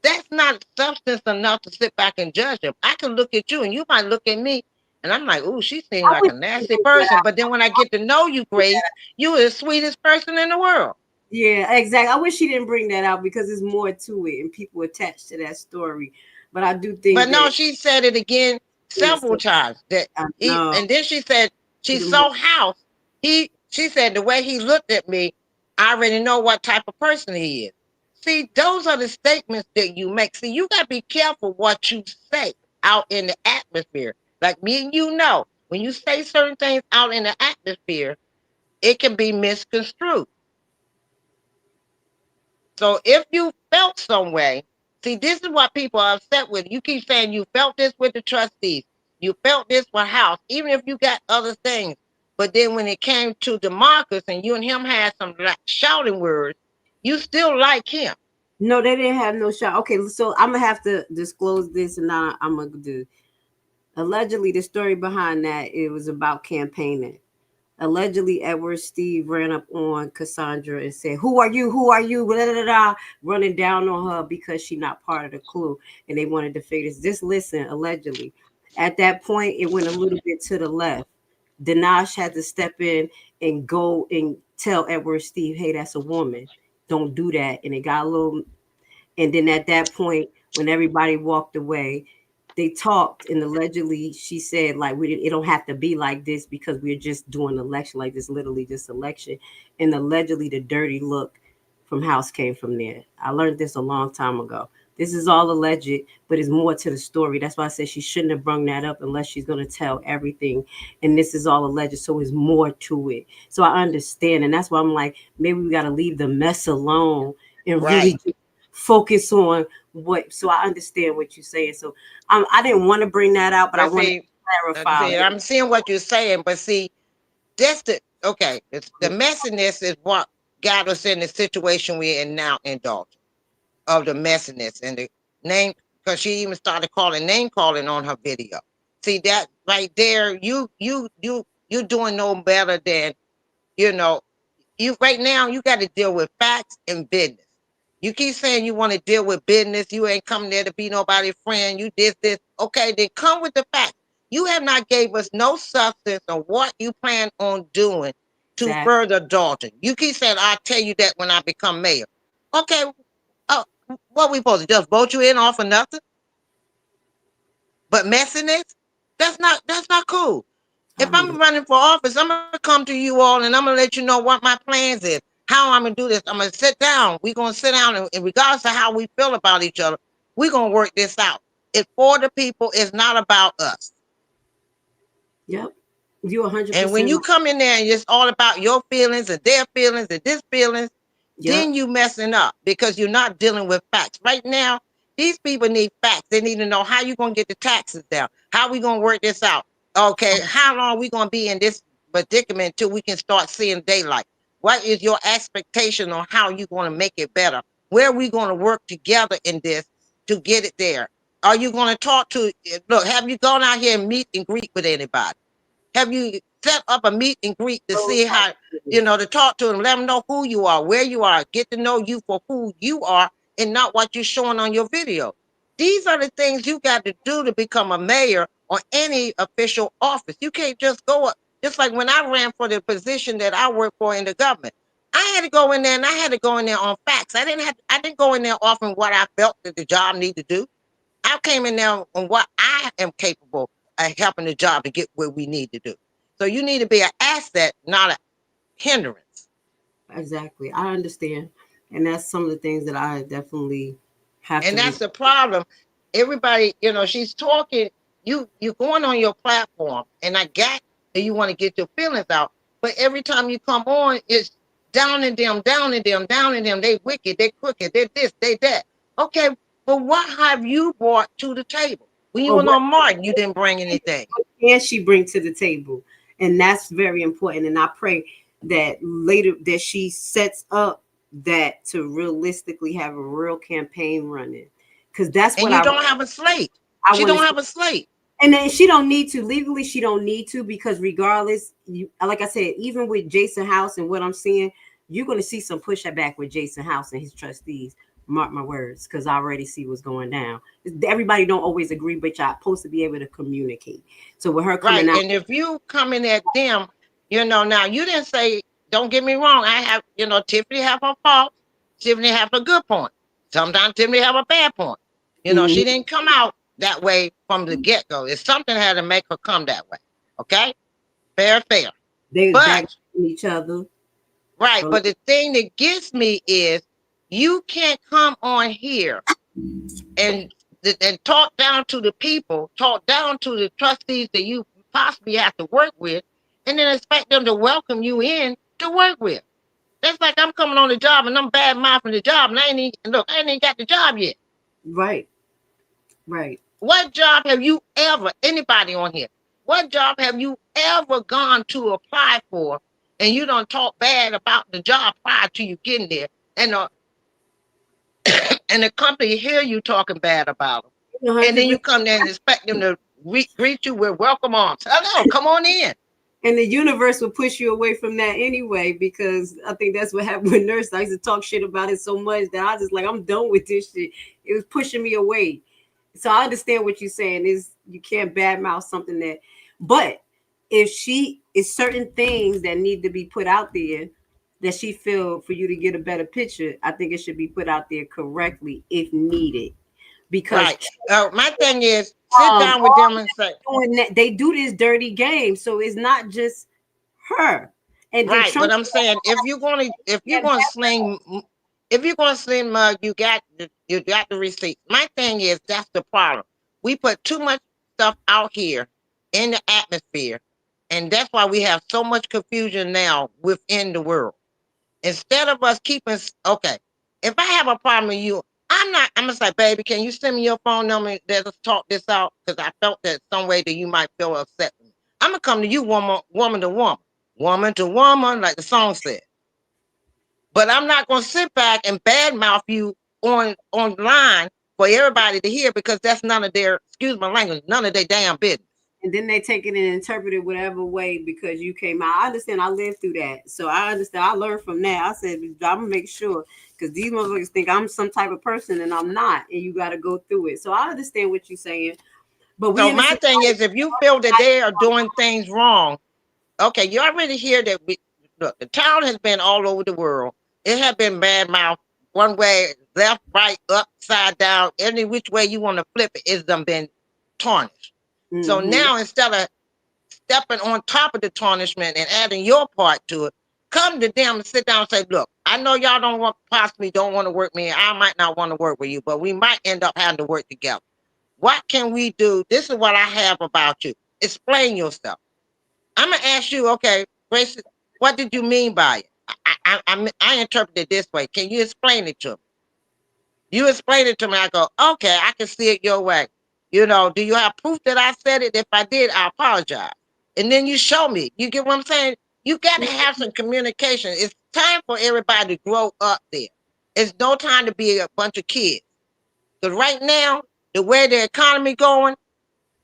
S2: That's not substance enough to sit back and judge them. I can look at you and you might look at me and I'm like, ooh, she seems like a nasty person. But then when I get to know you, Grace, you are the sweetest person in the world.
S6: Yeah, exactly. I wish she didn't bring that out, because there's more to it and people attached to that story. But I do think.
S2: But no, she said it again several times. And then she said she's so House. She said the way he looked at me, I already know what type of person he is. See, those are the statements that you make. See, you got to be careful what you say out in the atmosphere. Like me and when you say certain things out in the atmosphere, it can be misconstrued. So if you felt some way, see, this is what people are upset with. You keep saying you felt this with the trustees. You felt this with House, even if you got other things. But then when it came to DeMarcus and you and him had some shouting words, you still like him.
S6: No, they didn't have no shout. Okay, so I'm going to have to disclose this, and now I'm going to do. Allegedly, the story behind that, it was about campaigning. Allegedly, Edward Steve ran up on Cassandra and said, "Who are you? Who are you?" Blah, blah, blah, blah, running down on her because she's not part of the crew, and they wanted to figure this. Just listen, allegedly. At that point, it went a little bit to the left. Danash had to step in and go and tell Edward Steve, "Hey, that's a woman. Don't do that." And it got a little. And then at that point, when everybody walked away, they talked, and allegedly she said, like, it don't have to be like this because we're just doing election, like this, literally just election. And allegedly the dirty look from House came from there. I learned this a long time ago. This is all alleged, but it's more to the story. That's why I said she shouldn't have brung that up unless she's going to tell everything. And this is all alleged, so it's more to it. So I understand, and that's why I'm like, maybe we got to leave the mess alone and really focus on what. So I understand what you're saying. So I didn't want to bring that out, but I want to clarify.
S2: I'm seeing what you're saying, but see, that's the okay. The messiness is what got us in the situation we're in now in Dolton, of the messiness and the name, because she even started name calling on her video. See that right there, you're doing no better than, you right now you got to deal with facts and business. You keep saying you want to deal with business. You ain't coming there to be nobody's friend. You this. Okay, then come with the facts. You have not gave us no substance on what you plan on doing to further Dolton. You keep saying, I'll tell you that when I become mayor. Okay, what we supposed to just vote you in off of nothing? But messiness? That's not cool. If I'm running for office, I'm gonna come to you all and I'm gonna let you know what my plans is, how I'm gonna do this. I'm gonna sit down. We're gonna sit down, and regardless of how we feel about each other, we're gonna work this out. It's for the people. It's not about us.
S6: Yep. You 100%.
S2: And when you come in there and it's all about your feelings and their feelings and this feelings, then you messing up because you're not dealing with facts. Right now, these people need facts. They need to know how you're going to get the taxes down. How we going to work this out? Okay, how long are we going to be in this predicament until we can start seeing daylight? What is your expectation on how you're going to make it better? Where are we going to work together in this to get it there? Are you going to talk to, look, have you gone out here and meet and greet with anybody? Have you set up a meet and greet to see how, to talk to them, let them know who you are, where you are, get to know you for who you are and not what you're showing on your video. These are the things you got to do to become a mayor or any official office. You can't just go up, just like when I ran for the position that I work for in the government. I had to go in there and I had to go in there on facts. I didn't go in there offering what I felt that the job needed to do. I came in there on what I am capable of helping the job to get where we need to do. So you need to be an asset, not a hindrance.
S6: Exactly. I understand. And that's some of the things that I definitely have
S2: and
S6: to.
S2: And that's the problem. Everybody, she's talking, you're going on your platform, and I got that you want to get your feelings out. But every time you come on, it's down in them, down in them, down in them. They wicked, they crooked, they this, they that. Okay, but what have you brought to the table? When you were on Martin, you didn't bring anything.
S6: What can she bring to the table? And that's very important. And I pray that later that she sets up that to realistically have a real campaign running. Because that's what
S2: you don't have a slate. She don't have a slate.
S6: And then she don't need to. Legally, she don't need to, because regardless, like I said, even with Jason House and what I'm seeing, you're going to see some pushback with Jason House and his trustees. Mark my words, because I already see what's going down. Everybody don't always agree, but y'all supposed to be able to communicate. So with her coming out,
S2: and if you coming at them, now you didn't say. Don't get me wrong. I have, Tiffany have her faults. Tiffany have a good point. Sometimes Tiffany have a bad point. She didn't come out that way from the get go. It's something had to make her come that way. Okay, fair.
S6: They back each other,
S2: right? So, but the thing that gets me is, you can't come on here and talk down to the people, talk down to the trustees that you possibly have to work with, and then expect them to welcome you in to work with. That's like I'm coming on the job and I'm bad mouthing the job, and I ain't even got the job yet.
S6: Right.
S2: What job have you ever, anybody on here, what job have you ever gone to apply for, and you don't talk bad about the job prior to you getting there, and the company hear you talking bad about them, and then you come there and expect them to greet you with welcome arms. Hello, come on in.
S6: And the universe will push you away from that anyway, because I think that's what happened with nurses. I used to talk shit about it so much that I just like, I'm done with this shit. It was pushing me away. So I understand what you're saying is you can't badmouth something that, but if she is certain things that need to be put out there that she feel for you to get a better picture, I think it should be put out there correctly if needed. Because
S2: my thing is, sit down with them and say,
S6: they do this dirty game, so it's not just her. And
S2: right, but I'm saying if you're gonna sling mug, you got the receipt. My thing is that's the problem. We put too much stuff out here in the atmosphere, and that's why we have so much confusion now within the world. Instead of us keeping if I have a problem with you, I'm gonna say, baby, can you send me your phone number? Let's talk this out, because I felt that some way that you might feel upset with me. I'm gonna come to you woman to woman, like the song said. But I'm not gonna sit back and badmouth you online for everybody to hear, because that's none of their, excuse my language, none of their damn business.
S6: And then they take it and interpret it whatever way because you came out. I understand. I lived through that. So I understand. I learned from that. I said, I'm going to make sure, because these motherfuckers think I'm some type of person and I'm not. And you got to go through it. So I understand what you're saying. But
S2: so my thing is, if you feel that they are doing things wrong, okay, you already hear that look, the town has been all over the world. It has been badmouth one way, left, right, upside down, any which way you want to flip it, it's done been tarnished. So now, instead of stepping on top of the tarnishment and adding your part to it, come to them and sit down and say, look, I know y'all possibly don't want to work with me. I might not want to work with you, but we might end up having to work together. What can we do? This is what I have about you. Explain yourself. I'm going to ask you, okay, Grace, what did you mean by it? I interpret it this way. Can you explain it to me? You explain it to me. I go, okay, I can see it your way. You know, do you have proof that I said it? If I did, I apologize. And then you show me. You get what I'm saying? You got to have some communication. It's time for everybody to grow up there. It's no time to be a bunch of kids. Because right now, the way the economy going,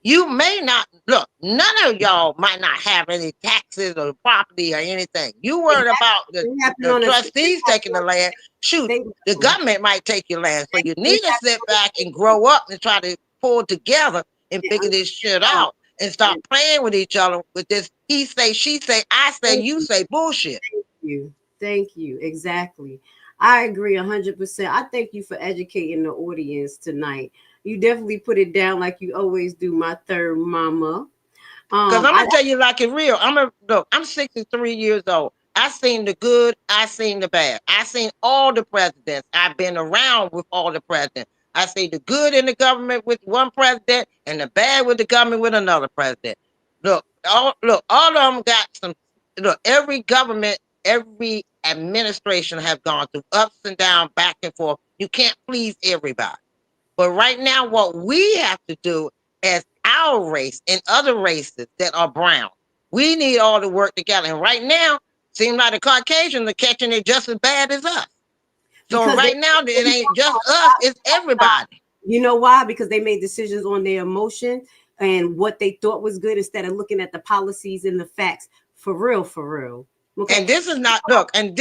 S2: you may not, look, none of y'all might not have any taxes or property or anything. You worried about the trustees taking the land. Shoot, the government might take your land. So you need to sit back and grow up and try to pull together and figure this shit out and stop playing with each other with this he say, she say, I say, you say bullshit.
S6: Thank you. Exactly. I agree 100%. I thank you for educating the audience tonight. You definitely put it down like you always do, my third mama.
S2: Because I'm gonna tell you like it real. I'm 63 years old. I seen the good, I seen the bad. I seen all the presidents. I've been around with all the presidents. I see the good in the government with one president and the bad with the government with another president. All of them got some. Look, every government, every administration have gone through ups and downs, back and forth. You can't please everybody. But right now, what we have to do as our race and other races that are brown, we need all to work together. And right now, seems like the Caucasians are catching it just as bad as us. So because right now, it ain't just us, it's everybody.
S6: You know why? Because they made decisions on their emotion and what they thought was good instead of looking at the policies and the facts. For real, for real.
S2: Okay. And this is not, and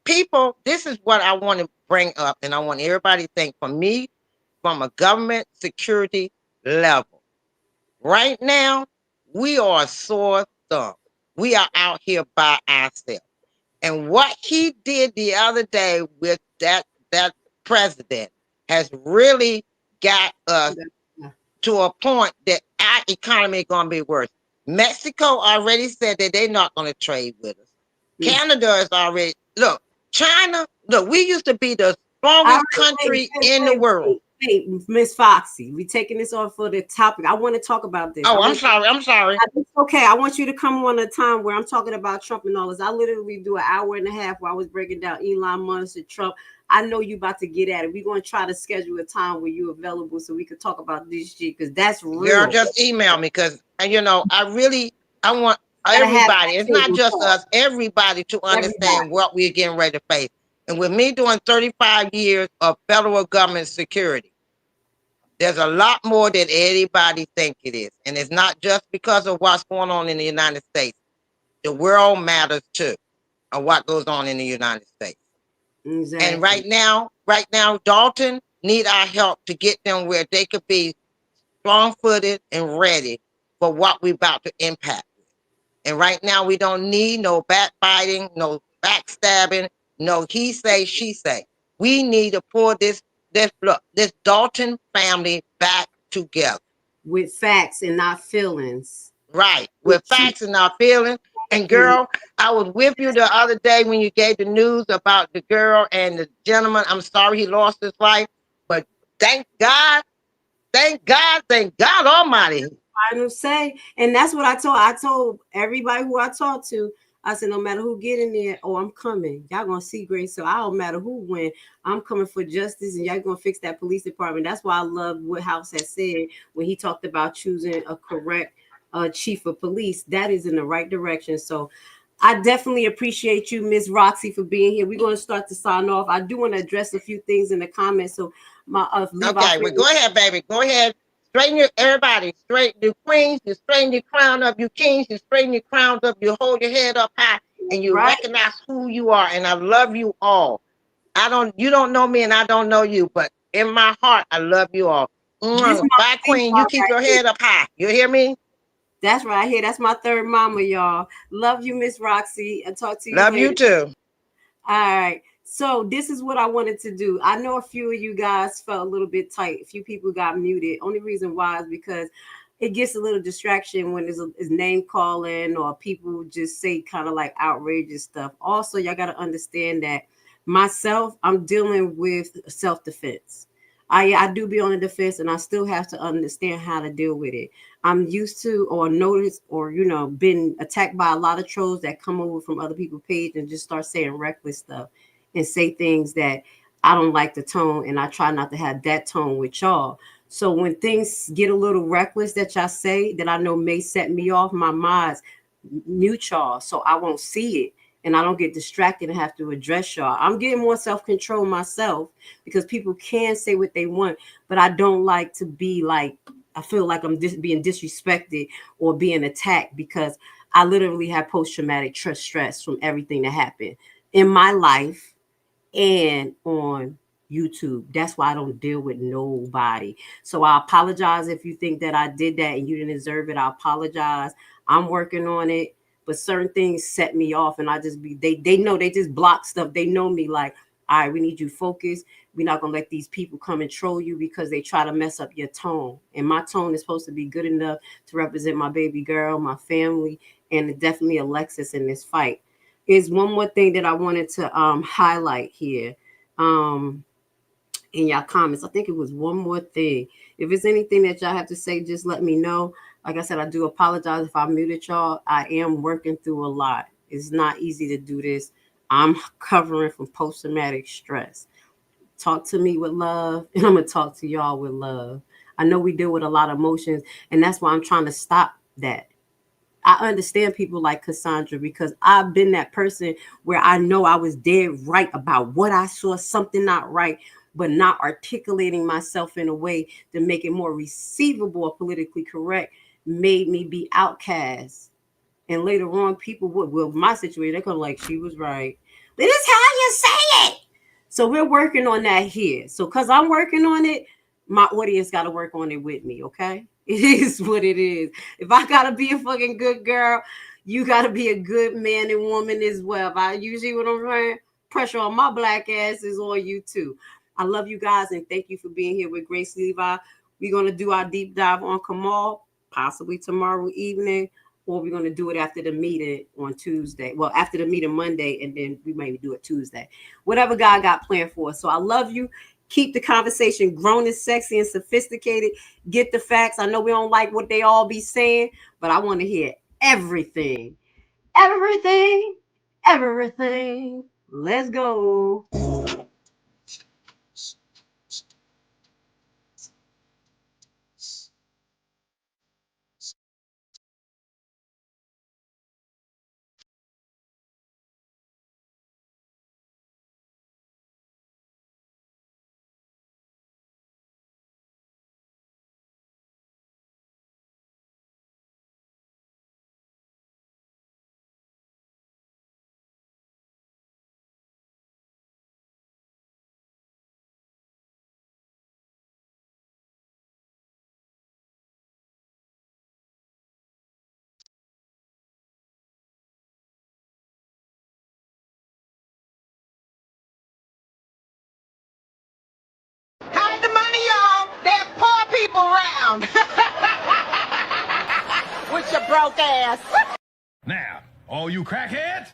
S2: people, this is what I want to bring up, and I want everybody to think, for me, from a government security level. Right now, we are a sore thumb. We are out here by ourselves. And what he did the other day with that president has really got us to a point that our economy is going to be worse. Mexico already said that they're not going to trade with us. Canada is already, China, we used to be the strongest country in the world.
S6: Hey, Miss Foxy, we taking this off for the topic. I want to talk about this.
S2: Oh, I'm sorry.
S6: It's okay. I want you to come on a time where I'm talking about Trump and all this. I literally do an hour and a half where I was breaking down Elon Musk and Trump. I know you about to get at it. We're going to try to schedule a time where you're available so we can talk about this shit, because that's real.
S2: Girl, just email me, because, I want everybody, it's not just us, everybody to understand what we're getting ready to face. And with me doing 35 years of federal government security, There's a lot more than anybody think it is. And it's not just because of what's going on in the United States. The world matters too, of what goes on in the United States.
S6: Exactly.
S2: And right now, Dalton need our help to get them where they could be strong-footed and ready for what we're about to impact. And right now, we don't need no backbiting, no backstabbing, no he say, she say. We need to pull this Dalton family back together.
S6: With facts and not feelings.
S2: Right, with facts and not feelings. And girl, I was with you the other day when you gave the news about the girl and the gentleman. I'm sorry he lost his life, but thank God Almighty.
S6: Final say, and that's what I told everybody who I talked to. I said, no matter who get in there, oh, I'm coming. Y'all gonna see grace. So I don't matter who win. I'm coming for justice, and y'all gonna fix that police department. That's why I love what House has said when he talked about choosing a correct chief of police. That is in the right direction. So I definitely appreciate you, Miss Roxy, for being here. We're going to start to sign off. I do want to address a few things in the comments. So my
S2: okay, well, go ahead, baby. Go ahead. Straighten your everybody. Straighten your queens. You straighten your crown up. You kings. You straighten your crowns up. You hold your head up high, and you recognize who you are. And I love you all. You don't know me, and I don't know you, but in my heart, I love you all. Bye, queen. You keep your head up high. You hear me?
S6: That's right here. That's my third mama, y'all. Love you, Miss Roxy. I'll talk to you
S2: Love
S6: later.
S2: you too.
S6: All right. So this is what I wanted to do. I know a few of you guys felt a little bit tight. A few people got muted. Only reason why is because it gets a little distraction when there's name calling or people just say kind of like outrageous stuff. Also, y'all got to understand that myself, I'm dealing with self-defense. I do be on the defense, and I still have to understand how to deal with it. I'm used to or noticed or been attacked by a lot of trolls that come over from other people's page and just start saying reckless stuff and say things that I don't like the tone, and I try not to have that tone with y'all. So when things get a little reckless that y'all say that I know may set me off, my minds mute y'all so I won't see it and I don't get distracted and have to address y'all. I'm getting more self-control myself because people can say what they want, but I don't like to be like, I feel like I'm being disrespected or being attacked because I literally have post-traumatic stress from everything that happened in my life and on YouTube. That's why I don't deal with nobody. So I apologize if you think that I did that and you didn't deserve it. I apologize. I'm working on it. But certain things set me off, and I just they know, they just block stuff. They know me like, all right, we need you focused. We're not gonna let these people come and troll you because they try to mess up your tone. And my tone is supposed to be good enough to represent my baby girl, my family, and definitely Alexis in this fight. Is one more thing that I wanted to highlight here in y'all comments. I think it was one more thing. If it's anything that y'all have to say, just let me know. Like I said, I do apologize if I muted y'all. I am working through a lot. It's not easy to do this. I'm covering from post-traumatic stress. Talk to me with love, and I'm going to talk to y'all with love. I know we deal with a lot of emotions, and that's why I'm trying to stop that. I understand people like Cassandra because I've been that person where I know I was dead right about what I saw, something not right, but not articulating myself in a way to make it more receivable or politically correct made me be outcast. And later on, people would, well, my situation, they're going to like, she was right. But it's how you say it. So we're working on that here. So because I'm working on it, my audience got to work on it with me, okay? It is what it is. If I got to be a fucking good girl, you got to be a good man and woman as well. If I usually what I'm saying, pressure on my black ass is on you too. I love you guys and thank you for being here with Grace Levi. We're going to do our deep dive on Kamal, possibly tomorrow evening, or we're going to do it after the meeting on Tuesday. Well, after the meeting Monday, and then we maybe do it Tuesday. Whatever God got planned for us. So I love you. Keep the conversation grown and sexy and sophisticated. Get the facts. I know we don't like what they all be saying, but I want to hear everything. Everything. Everything. Let's go.
S2: around with your broke ass.
S3: Now, all you crackheads,